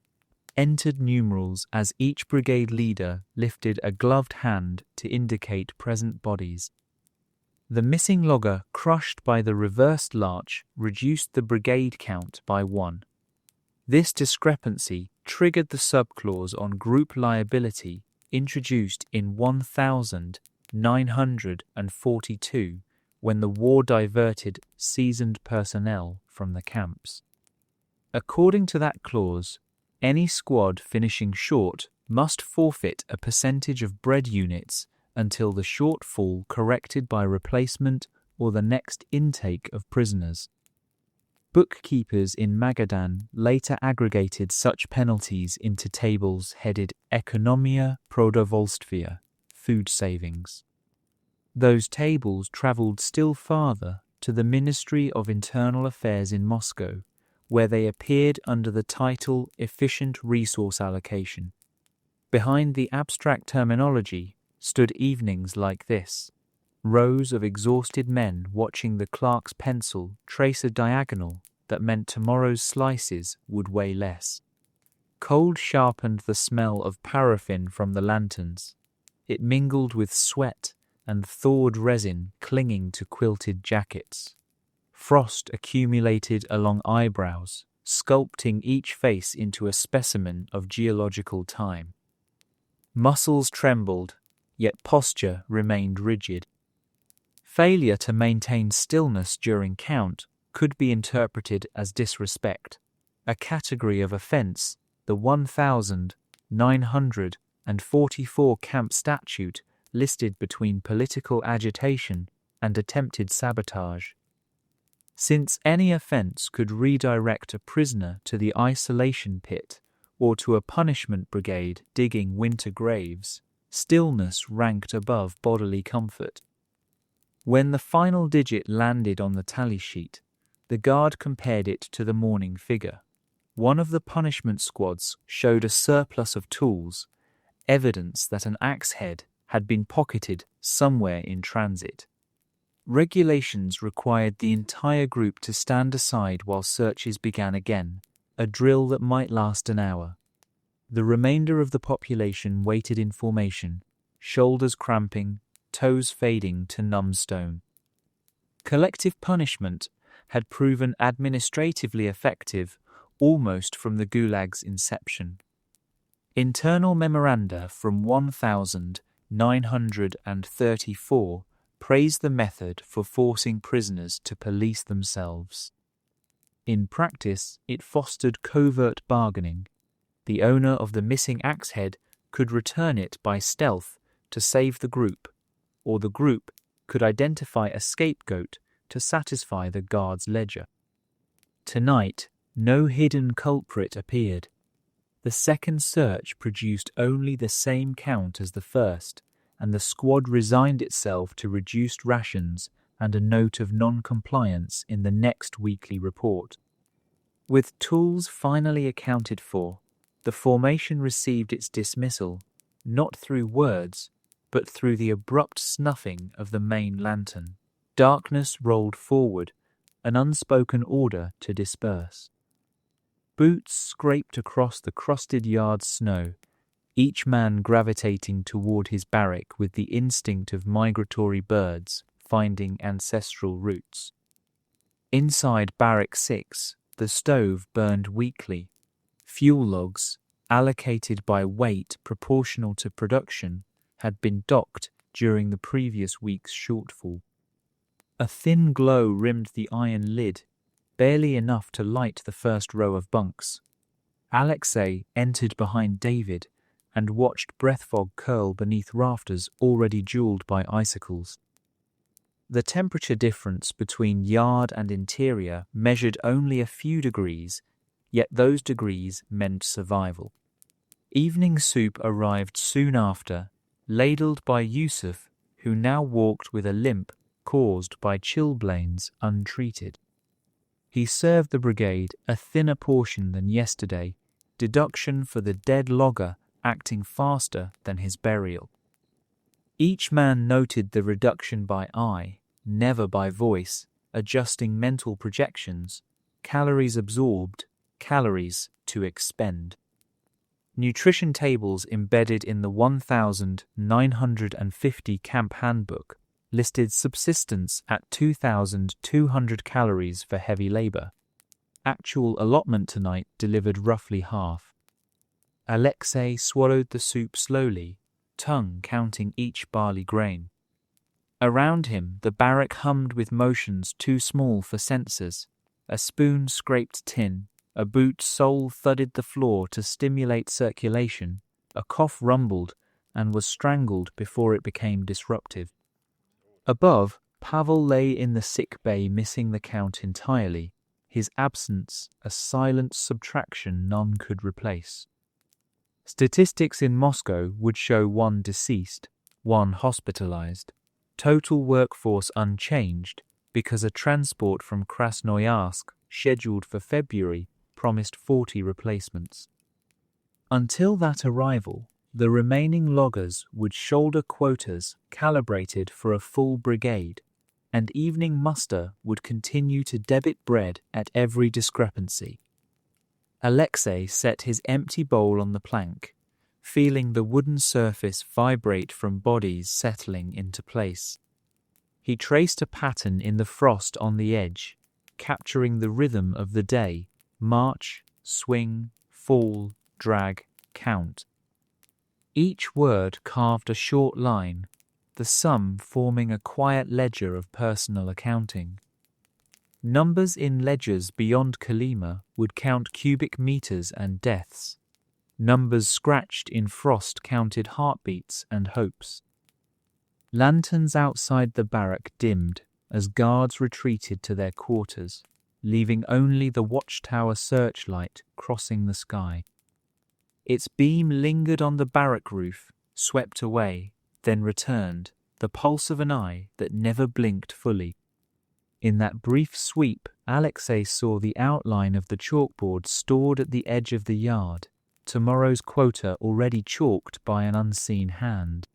entered numerals as each brigade leader lifted a gloved hand to indicate present bodies. The missing logger crushed by the reversed larch reduced the brigade count by 1. This discrepancy triggered the subclause on group liability introduced in 1942 when the war diverted seasoned personnel from the camps. According to that clause, any squad finishing short must forfeit a percentage of bread units until the shortfall corrected by replacement or the next intake of prisoners. Bookkeepers in Magadan later aggregated such penalties into tables headed Ekonomia Produvolstvia, food savings. Those tables travelled still farther to the Ministry of Internal Affairs in Moscow, where they appeared under the title Efficient Resource Allocation. Behind the abstract terminology stood evenings like this, rows of exhausted men watching the clerk's pencil trace a diagonal that meant tomorrow's slices would weigh less. Cold sharpened the smell of paraffin from the lanterns. It mingled with sweat and thawed resin clinging to quilted jackets. Frost accumulated along eyebrows, sculpting each face into a specimen of geological time. Muscles trembled, yet posture remained rigid. Failure to maintain stillness during count could be interpreted as disrespect, a category of offence the 1944 Camp Statute listed between political agitation and attempted sabotage. Since any offence could redirect a prisoner to the isolation pit or to a punishment brigade digging winter graves, stillness ranked above bodily comfort. When the final digit landed on the tally sheet, the guard compared it to the mourning figure. One of the punishment squads showed a surplus of tools, evidence that an axe head had been pocketed somewhere in transit. Regulations required the entire group to stand aside while searches began again, a drill that might last an hour. The remainder of the population waited in formation, shoulders cramping, toes fading to numb stone. Collective punishment had proven administratively effective almost from the Gulag's inception. Internal memoranda from 1934 praised the method for forcing prisoners to police themselves. In practice, it fostered covert bargaining. The owner of the missing axe head could return it by stealth to save the group, or the group could identify a scapegoat to satisfy the guard's ledger. Tonight, no hidden culprit appeared. The second search produced only the same count as the first, and the squad resigned itself to reduced rations and a note of non-compliance in the next weekly report. With tools finally accounted for, the formation received its dismissal, not through words, but through the abrupt snuffing of the main lantern. Darkness rolled forward, an unspoken order to disperse. Boots scraped across the crusted yard snow, each man gravitating toward his barrack with the instinct of migratory birds finding ancestral roots. Inside Barrack 6, the stove burned weakly. Fuel logs, allocated by weight proportional to production, had been docked during the previous week's shortfall. A thin glow rimmed the iron lid, barely enough to light the first row of bunks. Alexei entered behind David and watched breath fog curl beneath rafters already jeweled by icicles. The temperature difference between yard and interior measured only a few degrees, yet those degrees meant survival. Evening soup arrived soon after, ladled by Yusuf, who now walked with a limp caused by chilblains untreated. He served the brigade a thinner portion than yesterday, deduction for the dead logger acting faster than his burial. Each man noted the reduction by eye, never by voice, adjusting mental projections, calories absorbed, calories to expend. Nutrition tables embedded in the 1950 camp handbook listed subsistence at 2,200 calories for heavy labor. Actual allotment tonight delivered roughly half. Alexei swallowed the soup slowly, tongue counting each barley grain. Around him, the barrack hummed with motions too small for sensors. A spoon scraped tin, a boot sole thudded the floor to stimulate circulation, a cough rumbled and was strangled before it became disruptive. Above, Pavel lay in the sick bay missing the count entirely, his absence a silent subtraction none could replace. Statistics in Moscow would show 1 deceased, 1 hospitalized, total workforce unchanged because a transport from Krasnoyarsk, scheduled for February, promised 40 replacements. Until that arrival, the remaining loggers would shoulder quotas calibrated for a full brigade, and evening muster would continue to debit bread at every discrepancy. Alexei set his empty bowl on the plank, feeling the wooden surface vibrate from bodies settling into place. He traced a pattern in the frost on the edge, capturing the rhythm of the day: march, swing, fall, drag, count. Each word carved a short line, the sum forming a quiet ledger of personal accounting. Numbers in ledgers beyond Kolyma would count cubic meters and deaths. Numbers scratched in frost counted heartbeats and hopes. Lanterns outside the barrack dimmed as guards retreated to their quarters, leaving only the watchtower searchlight crossing the sky. Its beam lingered on the barrack roof, swept away, then returned, the pulse of an eye that never blinked fully. In that brief sweep, Alexei saw the outline of the chalkboard stored at the edge of the yard, tomorrow's quota already chalked by an unseen hand.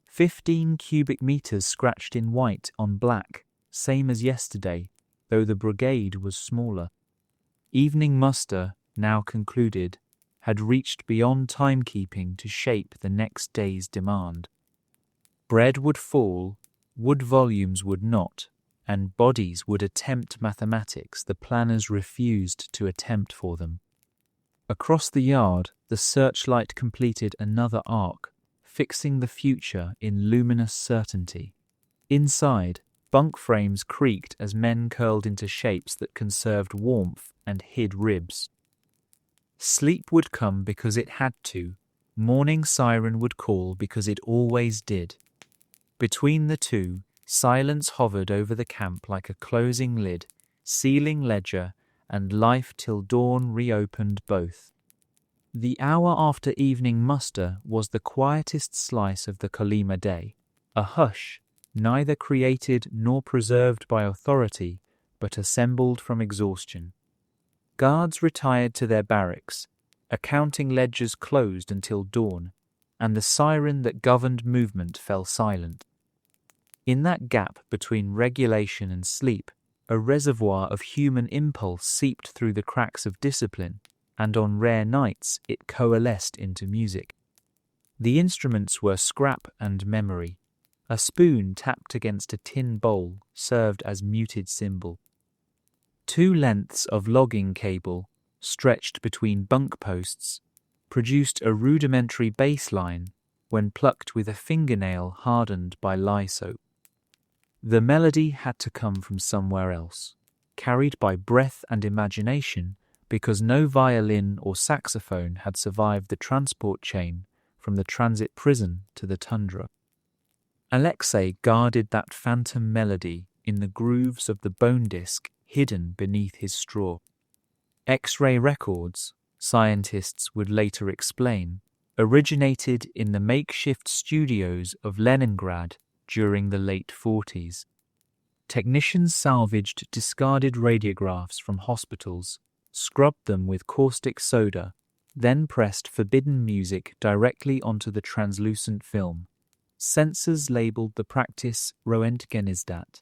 15 cubic meters scratched in white on black, same as yesterday, though the brigade was smaller. Evening muster, now concluded, had reached beyond timekeeping to shape the next day's demand. Bread would fall, wood volumes would not, and bodies would attempt mathematics the planners refused to attempt for them. Across the yard, the searchlight completed another arc, fixing the future in luminous certainty. Inside, bunk frames creaked as men curled into shapes that conserved warmth and hid ribs. Sleep would come because it had to. Morning siren would call because it always did. Between the two, silence hovered over the camp like a closing lid, sealing ledger and life till dawn reopened both. The hour after evening muster was the quietest slice of the Kolyma day, a hush, neither created nor preserved by authority, but assembled from exhaustion. Guards retired to their barracks, accounting ledgers closed until dawn, and the siren that governed movement fell silent. In that gap between regulation and sleep, a reservoir of human impulse seeped through the cracks of discipline, and on rare nights it coalesced into music. The instruments were scrap and memory. A spoon tapped against a tin bowl served as muted cymbal. 2 lengths of logging cable, stretched between bunk posts, produced a rudimentary bass line when plucked with a fingernail hardened by lye soap. The melody had to come from somewhere else, carried by breath and imagination, because no violin or saxophone had survived the transport chain from the transit prison to the tundra. Alexei guarded that phantom melody in the grooves of the bone disc hidden beneath his straw. X-ray records, scientists would later explain, originated in the makeshift studios of Leningrad during the late 40s. Technicians salvaged discarded radiographs from hospitals, scrubbed them with caustic soda, then pressed forbidden music directly onto the translucent film. Censors labeled the practice Roentgenizdat.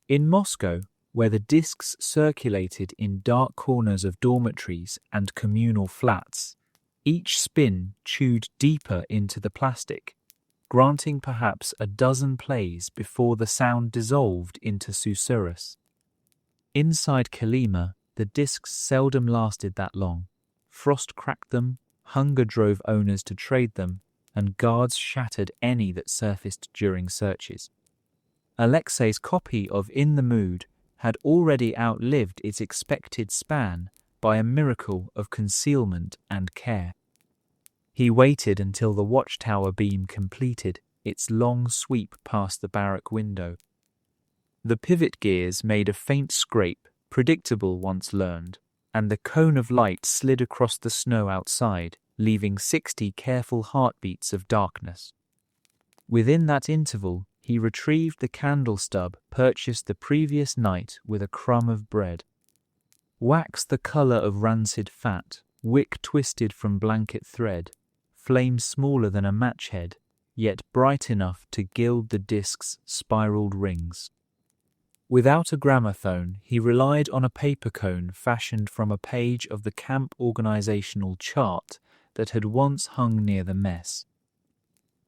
In Moscow, where the discs circulated in dark corners of dormitories and communal flats, each spin chewed deeper into the plastic, granting perhaps a dozen plays before the sound dissolved into susurrus. Inside Kolyma, the discs seldom lasted that long. Frost cracked them, hunger drove owners to trade them, and guards shattered any that surfaced during searches. Alexei's copy of In the Mood had already outlived its expected span by a miracle of concealment and care. He waited until the watchtower beam completed its long sweep past the barrack window. The pivot gears made a faint scrape, predictable once learned, and the cone of light slid across the snow outside, leaving 60 careful heartbeats of darkness. Within that interval, he retrieved the candle stub purchased the previous night with a crumb of bread. Wax the colour of rancid fat, wick twisted from blanket thread, flame smaller than a match head, yet bright enough to gild the disc's spiraled rings. Without a gramophone, he relied on a paper cone fashioned from a page of the camp organizational chart that had once hung near the mess.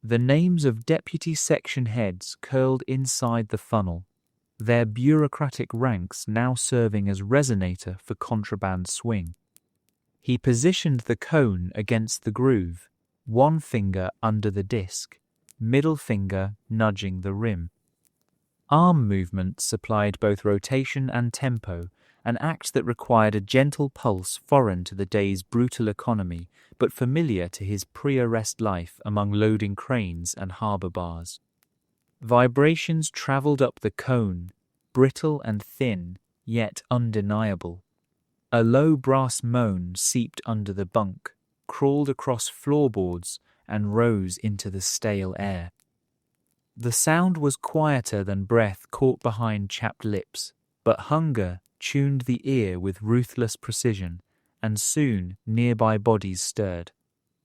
The names of deputy section heads curled inside the funnel, their bureaucratic ranks now serving as resonator for contraband swing. He positioned the cone against the groove, one finger under the disc, middle finger nudging the rim. Arm movement supplied both rotation and tempo, an act that required a gentle pulse foreign to the day's brutal economy, but familiar to his pre-arrest life among loading cranes and harbour bars. Vibrations travelled up the cone, brittle and thin, yet undeniable. A low brass moan seeped under the bunk, crawled across floorboards, and rose into the stale air. The sound was quieter than breath caught behind chapped lips, but hunger tuned the ear with ruthless precision, and soon nearby bodies stirred.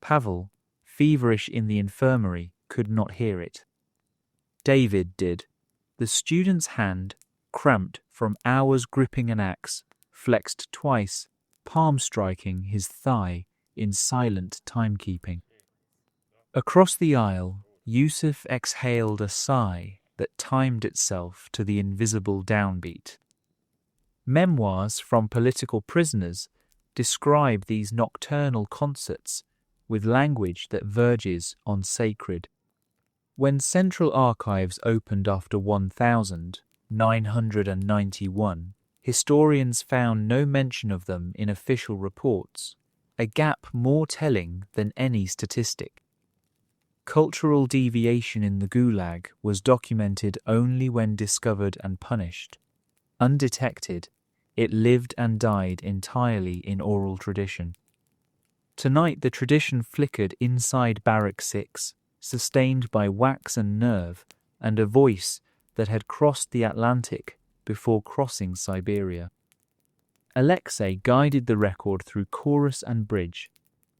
Pavel, feverish in the infirmary, could not hear it. David did. The student's hand, cramped from hours gripping an axe, flexed twice, palm-striking his thigh in silent timekeeping. Across the aisle, Yusuf exhaled a sigh that timed itself to the invisible downbeat. Memoirs from political prisoners describe these nocturnal concerts with language that verges on sacred. When Central Archives opened after 1991, historians found no mention of them in official reports, a gap more telling than any statistic. Cultural deviation in the Gulag was documented only when discovered and punished. Undetected, it lived and died entirely in oral tradition. Tonight the tradition flickered inside Barrack 6, sustained by wax and nerve and a voice that had crossed the Atlantic before crossing Siberia. Alexei guided the record through chorus and bridge,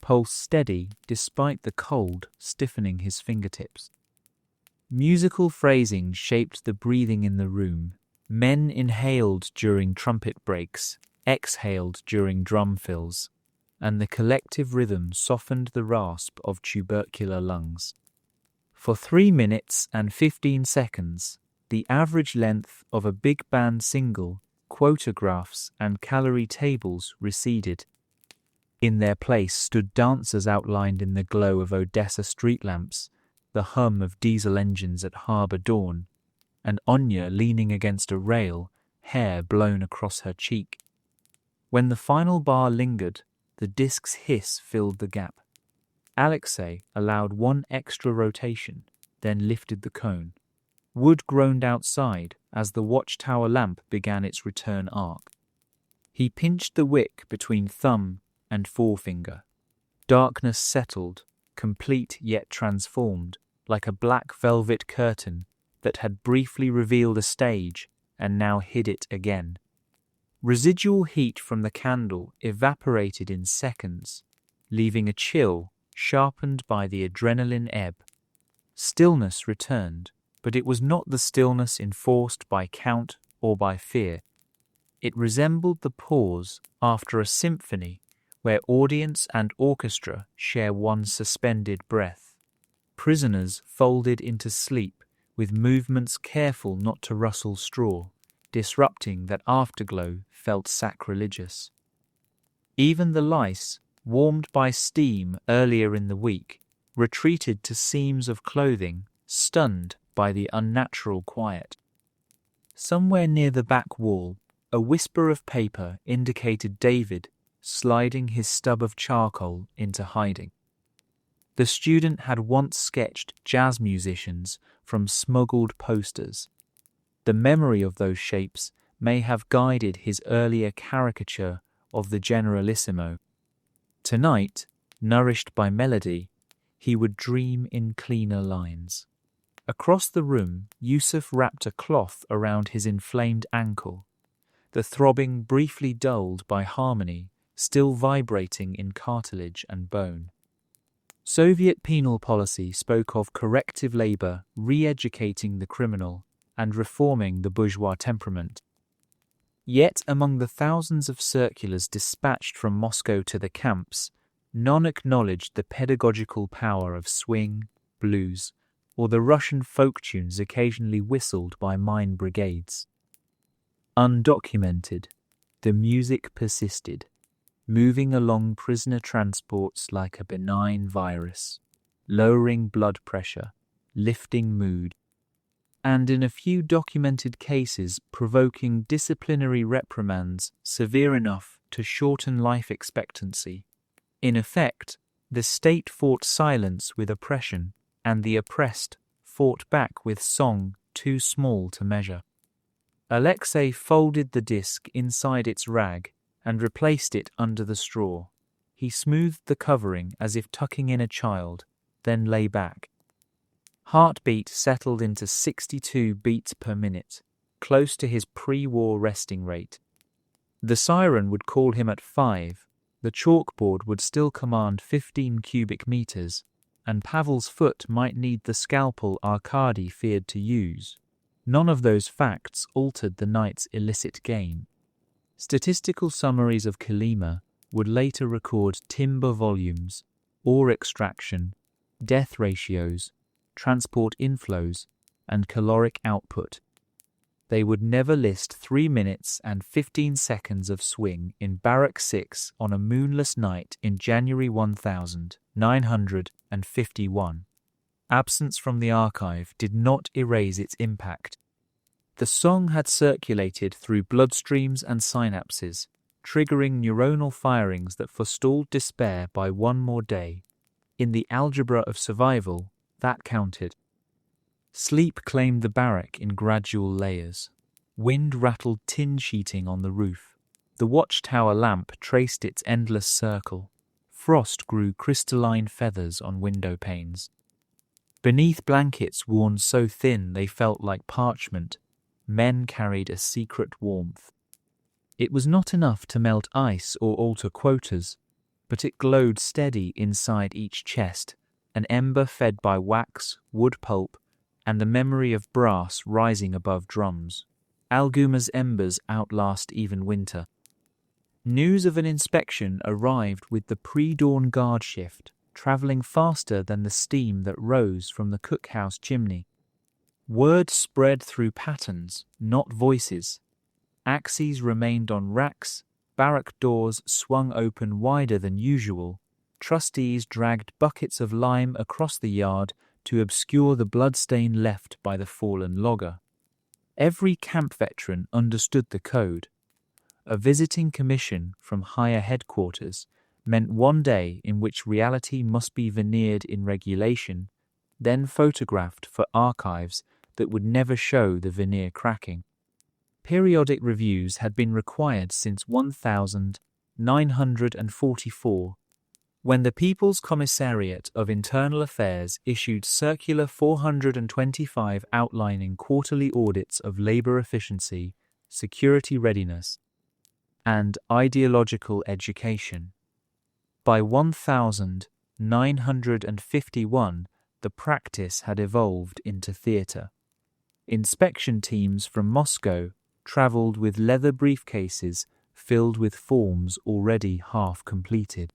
pulse steady despite the cold stiffening his fingertips. Musical phrasing shaped the breathing in the room. Men inhaled during trumpet breaks, exhaled during drum fills, and the collective rhythm softened the rasp of tubercular lungs. For 3 minutes and 15 seconds, the average length of a big band single, quotagraphs and calorie tables receded. In their place stood dancers outlined in the glow of Odessa street lamps, the hum of diesel engines at harbour dawn, and Anya leaning against a rail, hair blown across her cheek. When the final bar lingered, the disc's hiss filled the gap. Alexei allowed one extra rotation, then lifted the cone. Wood groaned outside as the watchtower lamp began its return arc. He pinched the wick between thumb and forefinger. Darkness settled, complete yet transformed, like a black velvet curtain that had briefly revealed a stage and now hid it again. Residual heat from the candle evaporated in seconds, leaving a chill sharpened by the adrenaline ebb. Stillness returned, but it was not the stillness enforced by count or by fear. It resembled the pause after a symphony where audience and orchestra share one suspended breath. Prisoners folded into sleep with movements careful not to rustle straw, disrupting that afterglow felt sacrilegious. Even the lice, warmed by steam earlier in the week, retreated to seams of clothing, stunned by the unnatural quiet. Somewhere near the back wall, a whisper of paper indicated David sliding his stub of charcoal into hiding. The student had once sketched jazz musicians from smuggled posters. The memory of those shapes may have guided his earlier caricature of the Generalissimo. Tonight, nourished by melody, he would dream in cleaner lines. Across the room, Yusuf wrapped a cloth around his inflamed ankle, the throbbing briefly dulled by harmony, still vibrating in cartilage and bone. Soviet penal policy spoke of corrective labor re-educating the criminal and reforming the bourgeois temperament. Yet among the thousands of circulars dispatched from Moscow to the camps, none acknowledged the pedagogical power of swing, blues, or the Russian folk tunes occasionally whistled by mine brigades. Undocumented, the music persisted, moving along prisoner transports like a benign virus, lowering blood pressure, lifting mood, and in a few documented cases provoking disciplinary reprimands severe enough to shorten life expectancy. In effect, the state fought silence with oppression, and the oppressed fought back with song too small to measure. Alexei folded the disc inside its rag and replaced it under the straw. He smoothed the covering as if tucking in a child, then lay back. Heartbeat settled into 62 beats per minute, close to his pre-war resting rate. The siren would call him at 5, the chalkboard would still command 15 cubic meters, and Pavel's foot might need the scalpel Arkady feared to use. None of those facts altered the night's illicit game. Statistical summaries of Kolyma would later record timber volumes, ore extraction, death ratios, transport inflows, and caloric output. They would never list 3 minutes and 15 seconds of swing in Barrack 6 on a moonless night in January 1951. Absence from the archive did not erase its impact. The song had circulated through bloodstreams and synapses, triggering neuronal firings that forestalled despair by one more day. In the algebra of survival, that counted. Sleep claimed the barrack in gradual layers. Wind rattled tin sheeting on the roof. The watchtower lamp traced its endless circle. Frost grew crystalline feathers on window panes. Beneath blankets worn so thin they felt like parchment, men carried a secret warmth. It was not enough to melt ice or alter quotas, but it glowed steady inside each chest, an ember fed by wax, wood pulp, and the memory of brass rising above drums. Alguma's embers outlast even winter. News of an inspection arrived with the pre-dawn guard shift, travelling faster than the steam that rose from the cookhouse chimney. Word spread through patterns, not voices. Axes remained on racks, barrack doors swung open wider than usual. Trustees dragged buckets of lime across the yard to obscure the bloodstain left by the fallen logger. Every camp veteran understood the code. A visiting commission from higher headquarters meant one day in which reality must be veneered in regulation, then photographed for archives that would never show the veneer cracking. Periodic reviews had been required since 1944, when the People's Commissariat of Internal Affairs issued Circular 425 outlining quarterly audits of labor efficiency, security readiness, and ideological education. By 1951, the practice had evolved into theatre. Inspection teams from Moscow travelled with leather briefcases filled with forms already half completed.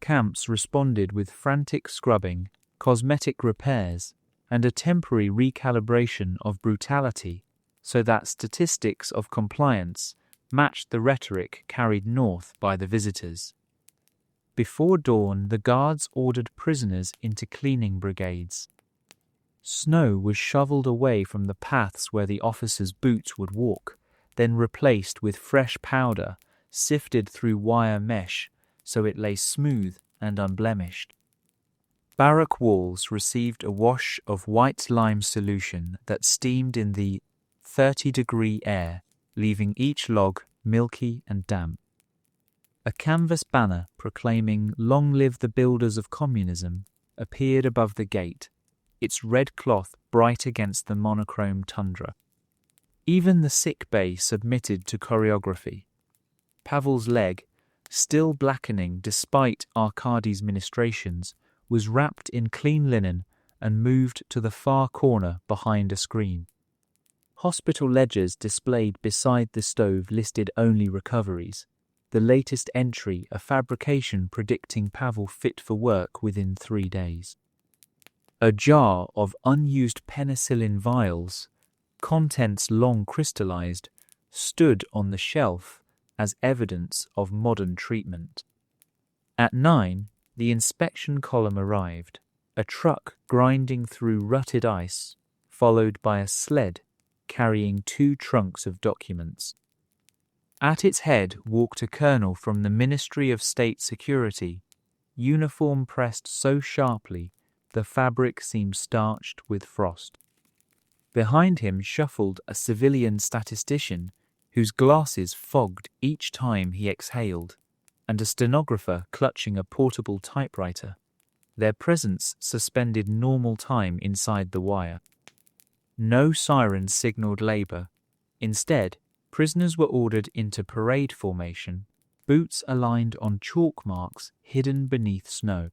Camps responded with frantic scrubbing, cosmetic repairs, and a temporary recalibration of brutality so that statistics of compliance matched the rhetoric carried north by the visitors. Before dawn, the guards ordered prisoners into cleaning brigades. Snow was shoveled away from the paths where the officers' boots would walk, then replaced with fresh powder sifted through wire mesh so it lay smooth and unblemished. Barrack walls received a wash of white lime solution that steamed in the 30-degree air, leaving each log milky and damp. A canvas banner proclaiming "Long live the builders of communism" appeared above the gate, its red cloth bright against the monochrome tundra. Even the sick bay submitted to choreography. Pavel's leg, still blackening despite Arkady's ministrations, was wrapped in clean linen and moved to the far corner behind a screen. Hospital ledgers displayed beside the stove listed only recoveries. The latest entry, a fabrication predicting Pavel fit for work within 3 days. A jar of unused penicillin vials, contents long crystallized, stood on the shelf as evidence of modern treatment. At 9, the inspection column arrived. a truck grinding through rutted ice, followed by a sled carrying 2 trunks of documents. At its head walked a colonel from the Ministry of State Security, uniform pressed so sharply the fabric seemed starched with frost. Behind him shuffled a civilian statistician whose glasses fogged each time he exhaled, and a stenographer clutching a portable typewriter. Their presence suspended normal time inside the wire. No sirens signaled labor. Instead, prisoners were ordered into parade formation, boots aligned on chalk marks hidden beneath snow.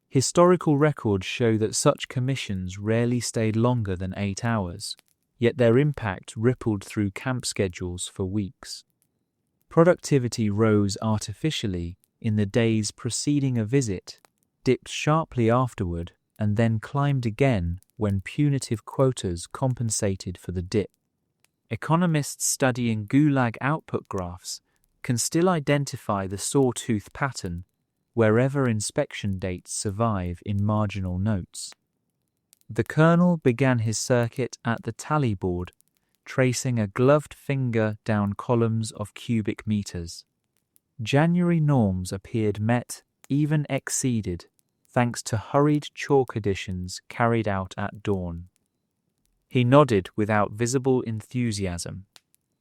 Historical records show that such commissions rarely stayed longer than 8 hours, yet their impact rippled through camp schedules for weeks. Productivity rose artificially in the days preceding a visit, dipped sharply afterward, and then climbed again when punitive quotas compensated for the dip. Economists studying Gulag output graphs can still identify the sawtooth pattern wherever inspection dates survive in marginal notes. The colonel began his circuit at the tally board, tracing a gloved finger down columns of cubic meters. January norms appeared met, even exceeded, thanks to hurried chalk additions carried out at dawn. He nodded without visible enthusiasm,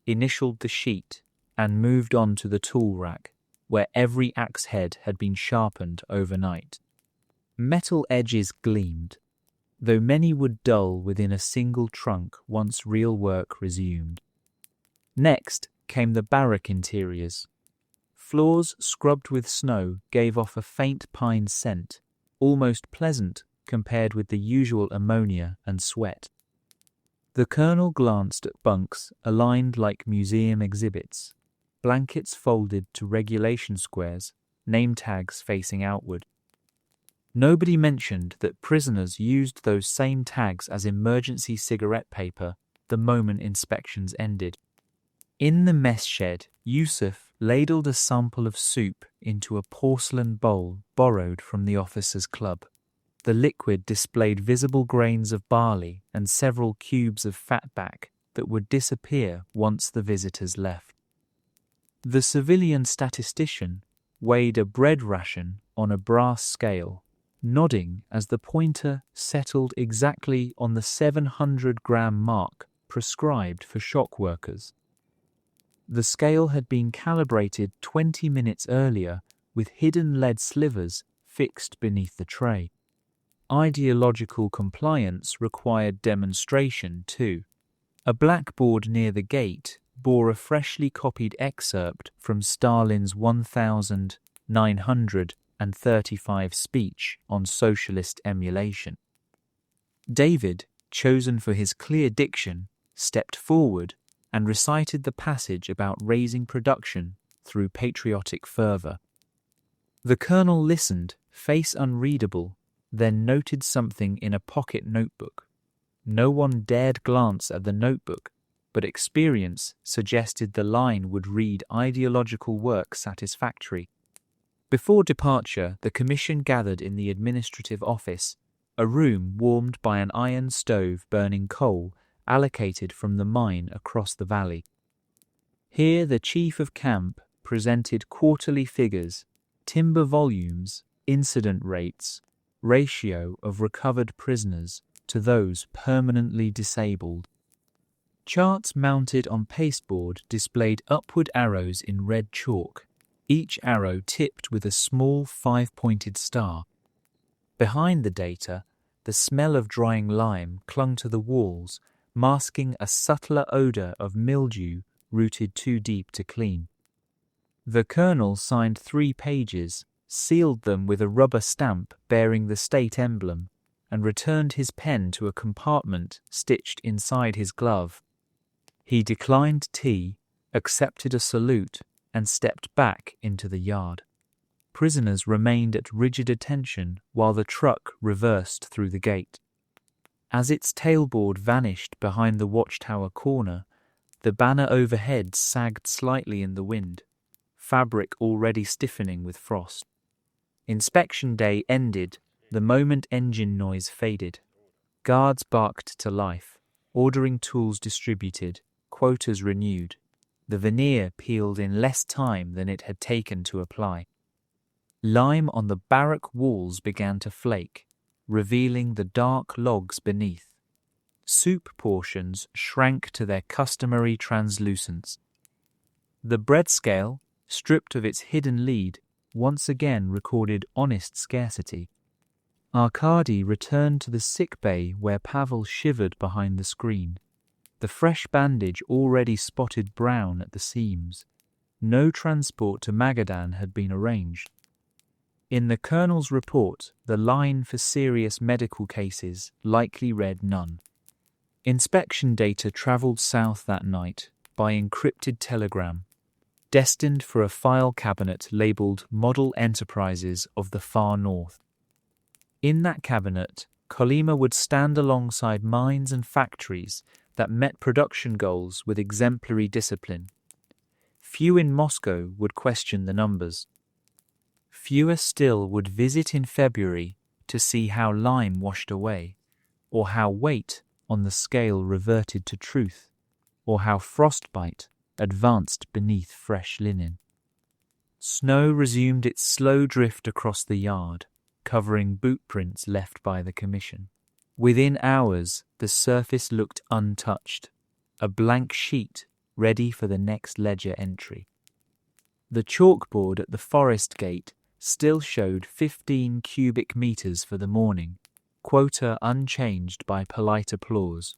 initialed the sheet, and moved on to the tool rack, where every axe head had been sharpened overnight. Metal edges gleamed, though many would dull within a single trunk once real work resumed. Next came the barrack interiors. Floors scrubbed with snow gave off a faint pine scent, almost pleasant compared with the usual ammonia and sweat. The colonel glanced at bunks aligned like museum exhibits, blankets folded to regulation squares, name tags facing outward. Nobody mentioned that prisoners used those same tags as emergency cigarette paper the moment inspections ended. In the mess shed, Yusuf ladled a sample of soup into a porcelain bowl borrowed from the officers' club. The liquid displayed visible grains of barley and several cubes of fatback that would disappear once the visitors left. The civilian statistician weighed a bread ration on a brass scale, nodding as the pointer settled exactly on the 700-gram mark prescribed for shock workers. The scale had been calibrated 20 minutes earlier with hidden lead slivers fixed beneath the tray. Ideological compliance required demonstration too. A blackboard near the gate bore a freshly copied excerpt from Stalin's 1935 speech on socialist emulation. David, chosen for his clear diction, stepped forward and recited the passage about raising production through patriotic fervour. The colonel listened, face unreadable, then noted something in a pocket notebook. No one dared glance at the notebook, but experience suggested the line would read ideological work satisfactory. Before departure, the commission gathered in the administrative office, a room warmed by an iron stove burning coal allocated from the mine across the valley. Here the chief of camp presented quarterly figures, timber volumes, incident rates, ratio of recovered prisoners to those permanently disabled. Charts mounted on pasteboard displayed upward arrows in red chalk, each arrow tipped with a small 5-pointed star. Behind the data, the smell of drying lime clung to the walls, masking a subtler odour of mildew rooted too deep to clean. The colonel signed 3 pages, sealed them with a rubber stamp bearing the state emblem, and returned his pen to a compartment stitched inside his glove. He declined tea, accepted a salute, and stepped back into the yard. Prisoners remained at rigid attention while the truck reversed through the gate. As its tailboard vanished behind the watchtower corner, the banner overhead sagged slightly in the wind, fabric already stiffening with frost. Inspection day ended, The moment engine noise faded. Guards barked to life, ordering tools distributed, quotas renewed. The veneer peeled in less time than it had taken to apply. Lime on the barrack walls began to flake, revealing the dark logs beneath. Soup portions shrank to their customary translucence. The bread scale, stripped of its hidden lead, once again recorded honest scarcity. Arkady returned to the sick bay where Pavel shivered behind the screen. The fresh bandage already spotted brown at the seams. No transport to Magadan had been arranged. In the colonel's report, the line for serious medical cases likely read none. Inspection data travelled south that night by encrypted telegram, destined for a file cabinet labelled Model Enterprises of the Far North. In that cabinet, Kolyma would stand alongside mines and factories that met production goals with exemplary discipline. Few in Moscow would question the numbers. Fewer still would visit in February to see how lime washed away, or how weight on the scale reverted to truth, or how frostbite advanced beneath fresh linen. Snow resumed its slow drift across the yard, covering boot prints left by the commission. Within hours, the surface looked untouched, a blank sheet ready for the next ledger entry. The chalkboard at the forest gate still showed 15 cubic meters for the morning, quota unchanged by polite applause.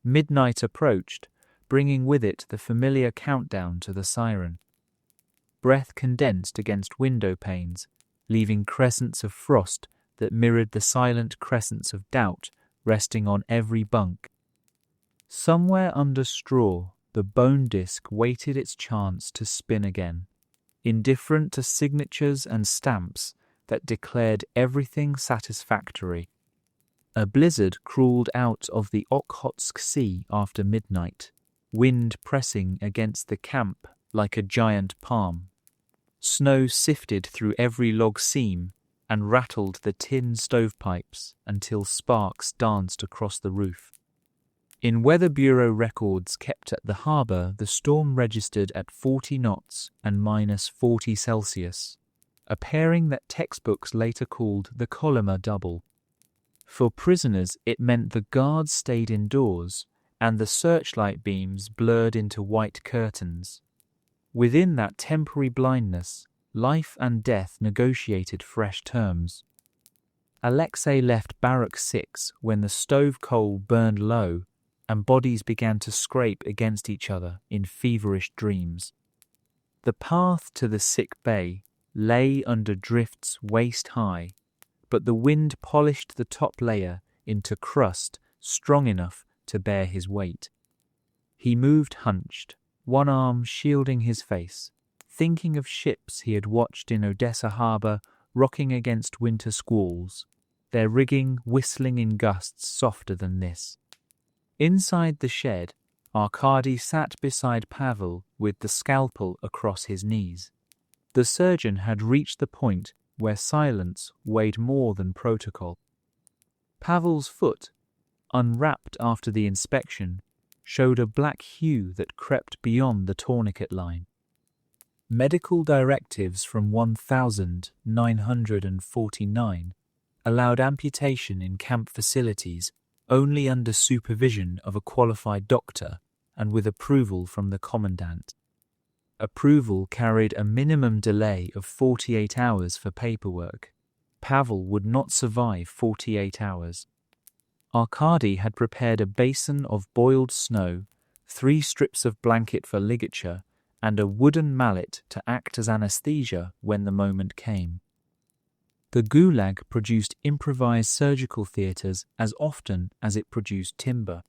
Midnight approached, bringing with it the familiar countdown to the siren. Breath condensed against window panes, leaving crescents of frost that mirrored the silent crescents of doubt resting on every bunk. Somewhere under straw, the bone disk waited its chance to spin again, indifferent to signatures and stamps that declared everything satisfactory. A blizzard crawled out of the Okhotsk Sea after midnight, wind pressing against the camp like a giant palm. Snow sifted through every log seam and rattled the tin stovepipes until sparks danced across the roof. In Weather Bureau records kept at the harbour, the storm registered at 40 knots and -40 Celsius, a pairing that textbooks later called the Kolyma double. For prisoners, it meant the guards stayed indoors and the searchlight beams blurred into white curtains. Within that temporary blindness, life and death negotiated fresh terms. Alexei left Barrack 6 when the stove coal burned low and bodies began to scrape against each other in feverish dreams. The path to the sick bay lay under drifts waist high, but the wind polished the top layer into crust strong enough to bear his weight. He moved hunched, one arm shielding his face, thinking of ships he had watched in Odessa harbour rocking against winter squalls, their rigging whistling in gusts softer than this. Inside the shed, Arkady sat beside Pavel with the scalpel across his knees. The surgeon had reached the point where silence weighed more than protocol. Pavel's foot, unwrapped after the inspection, showed a black hue that crept beyond the tourniquet line. Medical directives from 1949 allowed amputation in camp facilities only under supervision of a qualified doctor and with approval from the commandant. Approval carried a minimum delay of 48 hours for paperwork. Pavel would not survive 48 hours. Arkady had prepared a basin of boiled snow, 3 strips of blanket for ligature, and a wooden mallet to act as anesthesia when the moment came. The Gulag produced improvised surgical theatres as often as it produced timber.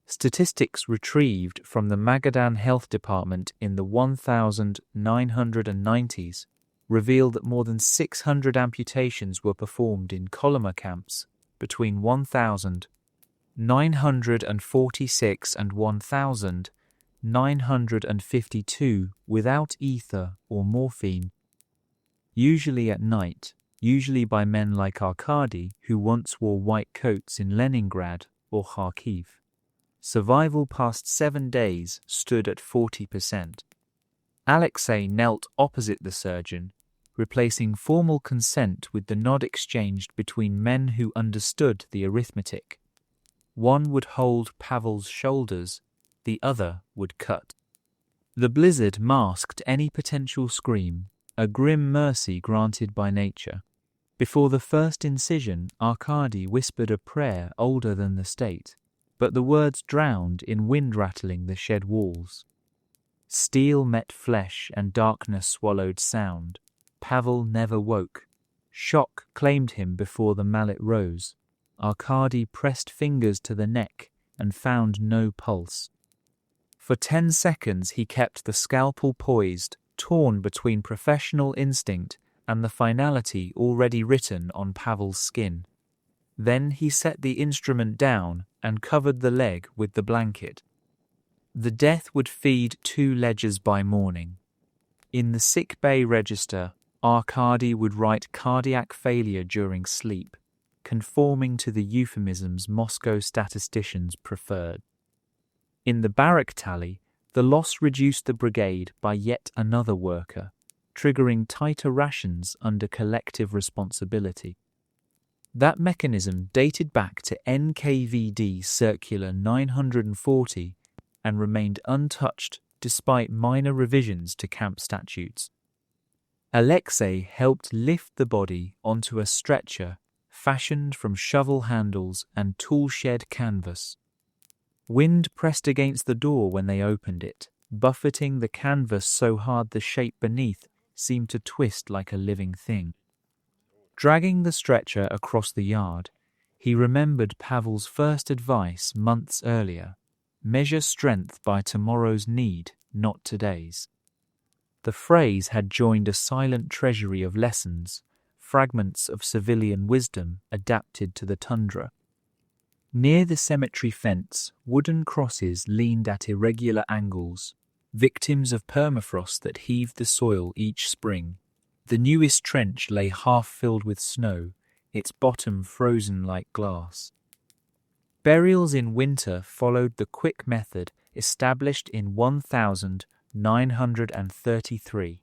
Statistics retrieved from the Magadan Health Department in the 1990s reveal that more than 600 amputations were performed in Kolyma camps between 1946 and 1952 without ether or morphine. Usually at night, usually by men like Arkady, who once wore white coats in Leningrad or Kharkiv. Survival past 7 days stood at 40%. Alexei knelt opposite the surgeon, replacing formal consent with the nod exchanged between men who understood the arithmetic. One would hold Pavel's shoulders, the other would cut. The blizzard masked any potential scream, a grim mercy granted by nature. Before the first incision, Arkady whispered a prayer older than the state, but the words drowned in wind rattling the shed walls. Steel met flesh and darkness swallowed sound. Pavel never woke. Shock claimed him before the mallet rose. Arkady pressed fingers to the neck and found no pulse. For 10 seconds he kept the scalpel poised, torn between professional instinct and the finality already written on Pavel's skin. Then he set the instrument down and covered the leg with the blanket. The death would feed 2 ledgers by morning. In the sick bay register, Arkady would write cardiac failure during sleep, conforming to the euphemisms Moscow statisticians preferred. In the barrack tally, the loss reduced the brigade by yet another worker, triggering tighter rations under collective responsibility. That mechanism dated back to NKVD Circular 940 and remained untouched despite minor revisions to camp statutes. Alexei helped lift the body onto a stretcher fashioned from shovel handles and tool-shed canvas. Wind pressed against the door when they opened it, buffeting the canvas so hard the shape beneath seemed to twist like a living thing. Dragging the stretcher across the yard, he remembered Pavel's first advice months earlier: measure strength by tomorrow's need, not today's. The phrase had joined a silent treasury of lessons, fragments of civilian wisdom adapted to the tundra. Near the cemetery fence, wooden crosses leaned at irregular angles, victims of permafrost that heaved the soil each spring. The newest trench lay half filled with snow, its bottom frozen like glass. Burials in winter followed the quick method established in 1933.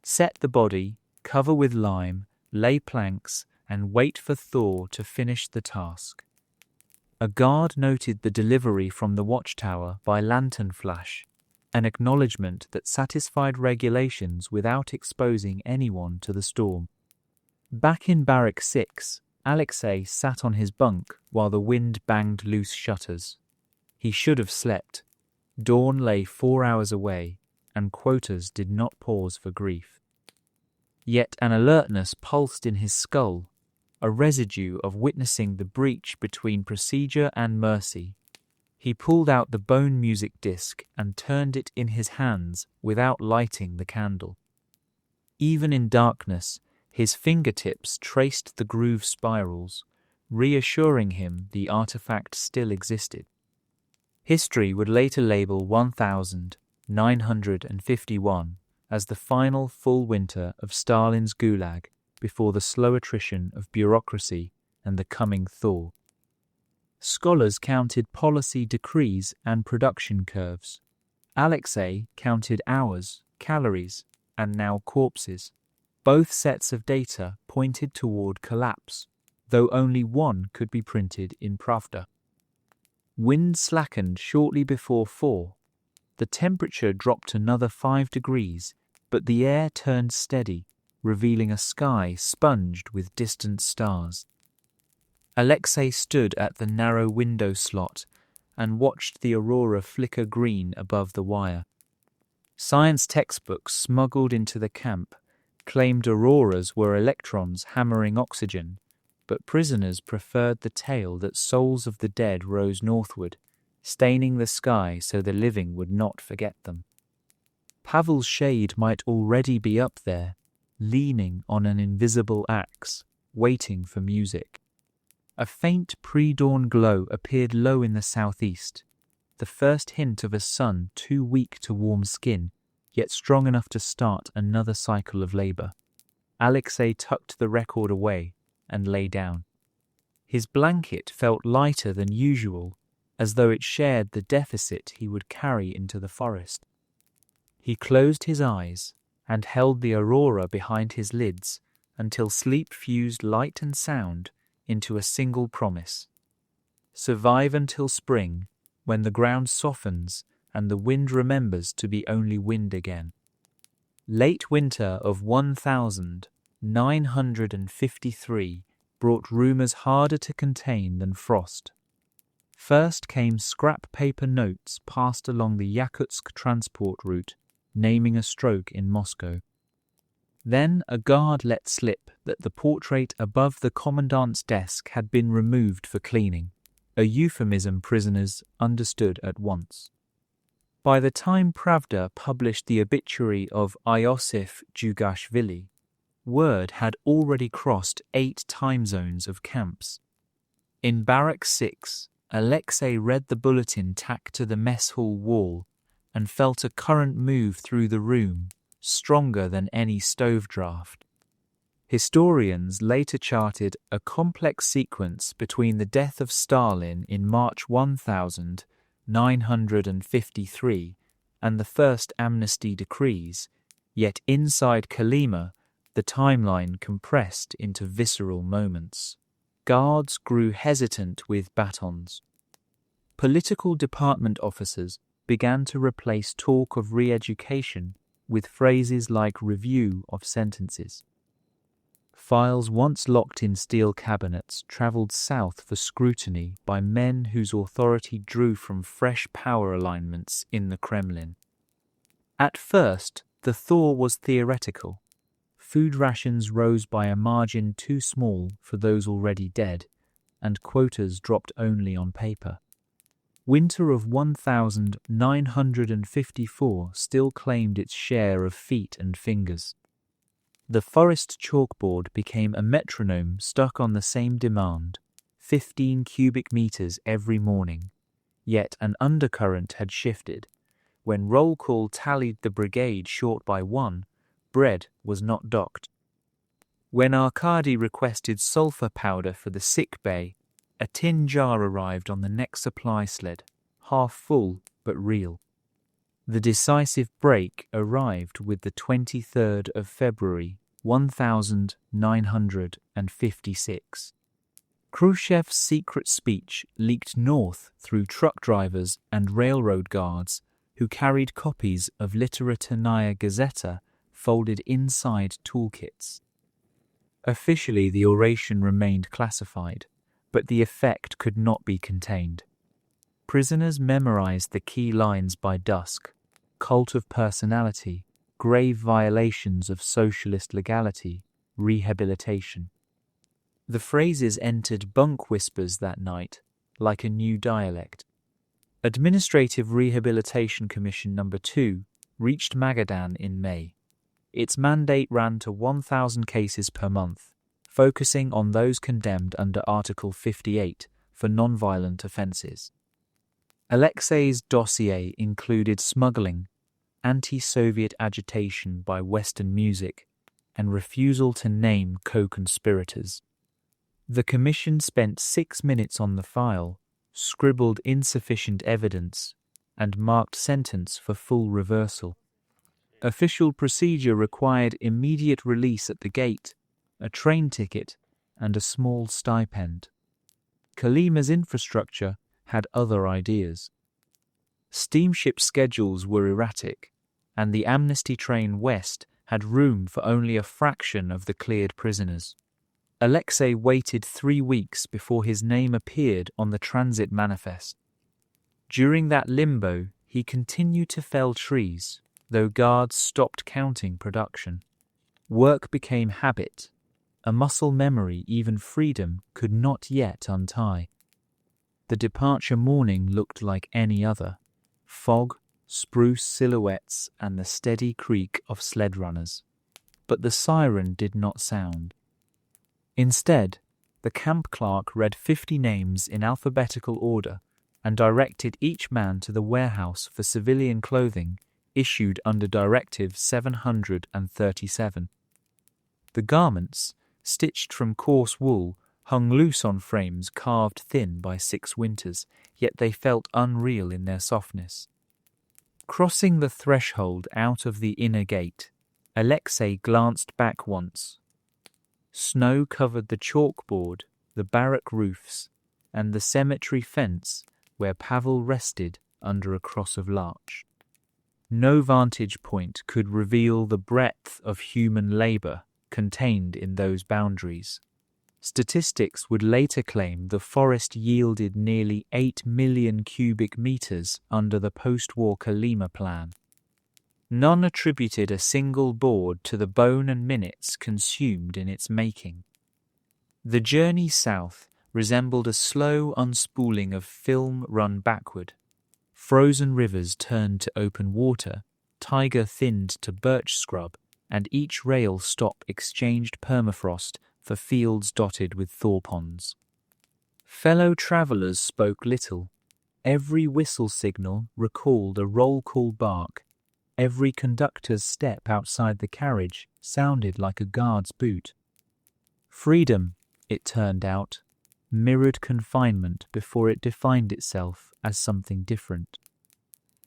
Set the body, cover with lime, lay planks, and wait for thaw to finish the task. A guard noted the delivery from the watchtower by lantern flash, an acknowledgement that satisfied regulations without exposing anyone to the storm. Back in Barrack 6, Alexei sat on his bunk while the wind banged loose shutters. He should have slept. Dawn lay 4 hours away, and quotas did not pause for grief. Yet an alertness pulsed in his skull, a residue of witnessing the breach between procedure and mercy. He pulled out the bone music disc and turned it in his hands without lighting the candle. Even in darkness, his fingertips traced the groove spirals, reassuring him the artifact still existed. History would later label 1951 as the final full winter of Stalin's Gulag before the slow attrition of bureaucracy and the coming thaw. Scholars counted policy decrees and production curves. Alexei counted hours, calories, and now corpses. Both sets of data pointed toward collapse, though only one could be printed in Pravda. Wind slackened shortly before 4. The temperature dropped another 5 degrees, but the air turned steady, revealing a sky sponged with distant stars. Alexei stood at the narrow window slot and watched the aurora flicker green above the wire. Science textbooks smuggled into the camp claimed auroras were electrons hammering oxygen, but prisoners preferred the tale that souls of the dead rose northward, staining the sky so the living would not forget them. Pavel's shade might already be up there, leaning on an invisible axe, waiting for music. A faint pre-dawn glow appeared low in the southeast, the first hint of a sun too weak to warm skin, yet strong enough to start another cycle of labour. Alexei tucked the record away and lay down. His blanket felt lighter than usual, as though it shared the deficit he would carry into the forest. He closed his eyes and held the aurora behind his lids until sleep fused light and sound into a single promise. Survive until spring, when the ground softens and the wind remembers to be only wind again. Late winter of 1953 brought rumours harder to contain than frost. First came scrap paper notes passed along the Yakutsk transport route, naming a stroke in Moscow. Then a guard let slip that the portrait above the commandant's desk had been removed for cleaning, a euphemism prisoners understood at once. By the time Pravda published the obituary of Iosif Djugashvili, word had already crossed 8 time zones of camps. In Barrack 6, Alexei read the bulletin tacked to the mess hall wall and felt a current move through the room, stronger than any stove draft. Historians later charted a complex sequence between the death of Stalin in March 1953 and the first amnesty decrees, yet inside Kolyma, the timeline compressed into visceral moments. Guards grew hesitant with batons. Political department officers began to replace talk of re-education with phrases like review of sentences. Files once locked in steel cabinets travelled south for scrutiny by men whose authority drew from fresh power alignments in the Kremlin. At first, the thaw was theoretical. Food rations rose by a margin too small for those already dead, and quotas dropped only on paper. Winter of 1954 still claimed its share of feet and fingers. The forest chalkboard became a metronome stuck on the same demand, 15 cubic meters every morning. Yet an undercurrent had shifted. When roll call tallied the brigade short by 1, bread was not docked. When Arkady requested sulfur powder for the sick bay, a tin jar arrived on the next supply sled, half full but real. The decisive break arrived with the 23rd of February, 1956. Khrushchev's secret speech leaked north through truck drivers and railroad guards who carried copies of Literaturnaya Gazeta folded inside toolkits. Officially, the oration remained classified, but the effect could not be contained. Prisoners memorized the key lines by dusk: cult of personality, grave violations of socialist legality, rehabilitation. The phrases entered bunk whispers that night, like a new dialect. Administrative Rehabilitation Commission No. 2 reached Magadan in May. Its mandate ran to 1,000 cases per month, focusing on those condemned under Article 58 for non-violent offences. Alexei's dossier included smuggling, anti-Soviet agitation by Western music, and refusal to name co-conspirators. The commission spent 6 minutes on the file, scribbled insufficient evidence, and marked sentence for full reversal. Official procedure required immediate release at the gate, a train ticket, and a small stipend. Kolyma's infrastructure had other ideas. Steamship schedules were erratic, and the amnesty train west had room for only a fraction of the cleared prisoners. Alexei waited 3 weeks before his name appeared on the transit manifest. During that limbo, he continued to fell trees, though guards stopped counting production. Work became habit, a muscle memory even freedom could not yet untie. The departure morning looked like any other: fog, spruce silhouettes, and the steady creak of sled runners. But the siren did not sound. Instead, the camp clerk read 50 names in alphabetical order and directed each man to the warehouse for civilian clothing issued under Directive 737. The garments, stitched from coarse wool, hung loose on frames carved thin by 6 winters, yet they felt unreal in their softness. Crossing the threshold out of the inner gate, Alexei glanced back once. Snow covered the chalkboard, the barrack roofs, and the cemetery fence where Pavel rested under a cross of larch. No vantage point could reveal the breadth of human labour contained in those boundaries. Statistics would later claim the forest yielded nearly 8 million cubic metres under the post-war Kolyma plan. None attributed a single board to the bone and minutes consumed in its making. The journey south resembled a slow unspooling of film run backward. Frozen rivers turned to open water, taiga thinned to birch scrub, and each rail stop exchanged permafrost for fields dotted with thaw ponds. Fellow travellers spoke little. Every whistle signal recalled a roll call bark. Every conductor's step outside the carriage sounded like a guard's boot. Freedom, it turned out, mirrored confinement before it defined itself as something different.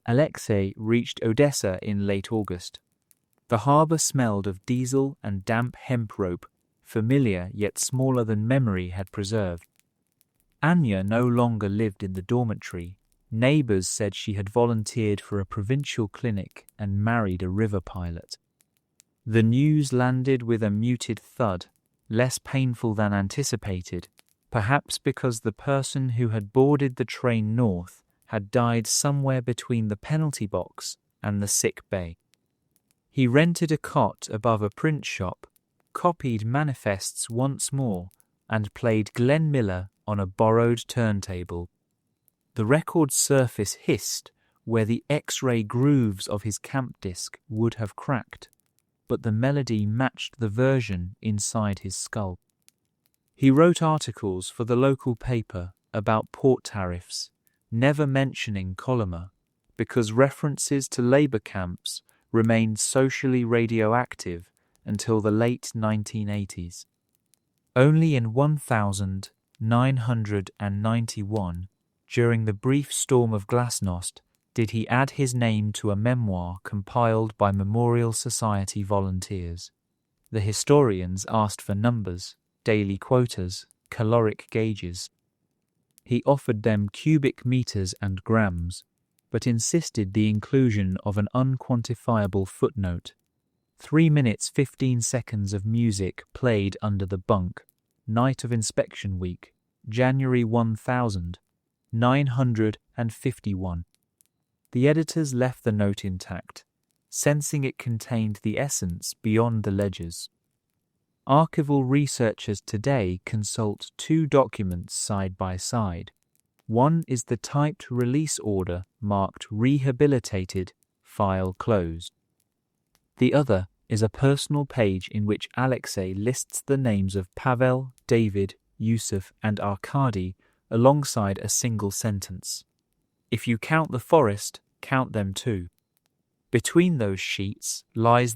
Alexei reached Odessa in late August. The harbour smelled of diesel and damp hemp rope, familiar yet smaller than memory had preserved. Anya no longer lived in the dormitory. Neighbours said she had volunteered for a provincial clinic and married a river pilot. The news landed with a muted thud, less painful than anticipated, perhaps because the person who had boarded the train north had died somewhere between the penalty box and the sick bay. He rented a cot above a print shop, copied manifests once more, and played Glenn Miller on a borrowed turntable. The record's surface hissed where the X-ray grooves of his camp disc would have cracked, but the melody matched the version inside his skull. He wrote articles for the local paper about port tariffs, never mentioning Kolyma, because references to labour camps remained socially radioactive until the late 1980s. Only in 1991, during the brief storm of Glasnost, did he add his name to a memoir compiled by Memorial Society volunteers. The historians asked for numbers, daily quotas, caloric gauges. He offered them cubic meters and grams, but insisted the inclusion of an unquantifiable footnote. 3 minutes 15 seconds of music played under the bunk, night of inspection week, January 1951. The editors left the note intact, sensing it contained the essence beyond the ledgers. Archival researchers today consult 2 documents side by side. One is the typed release order marked Rehabilitated, File Closed. The other is a personal page in which Alexei lists the names of Pavel, David, Yusuf, and Arkady alongside a single sentence. If you count the forest, count them too. Between those sheets lies the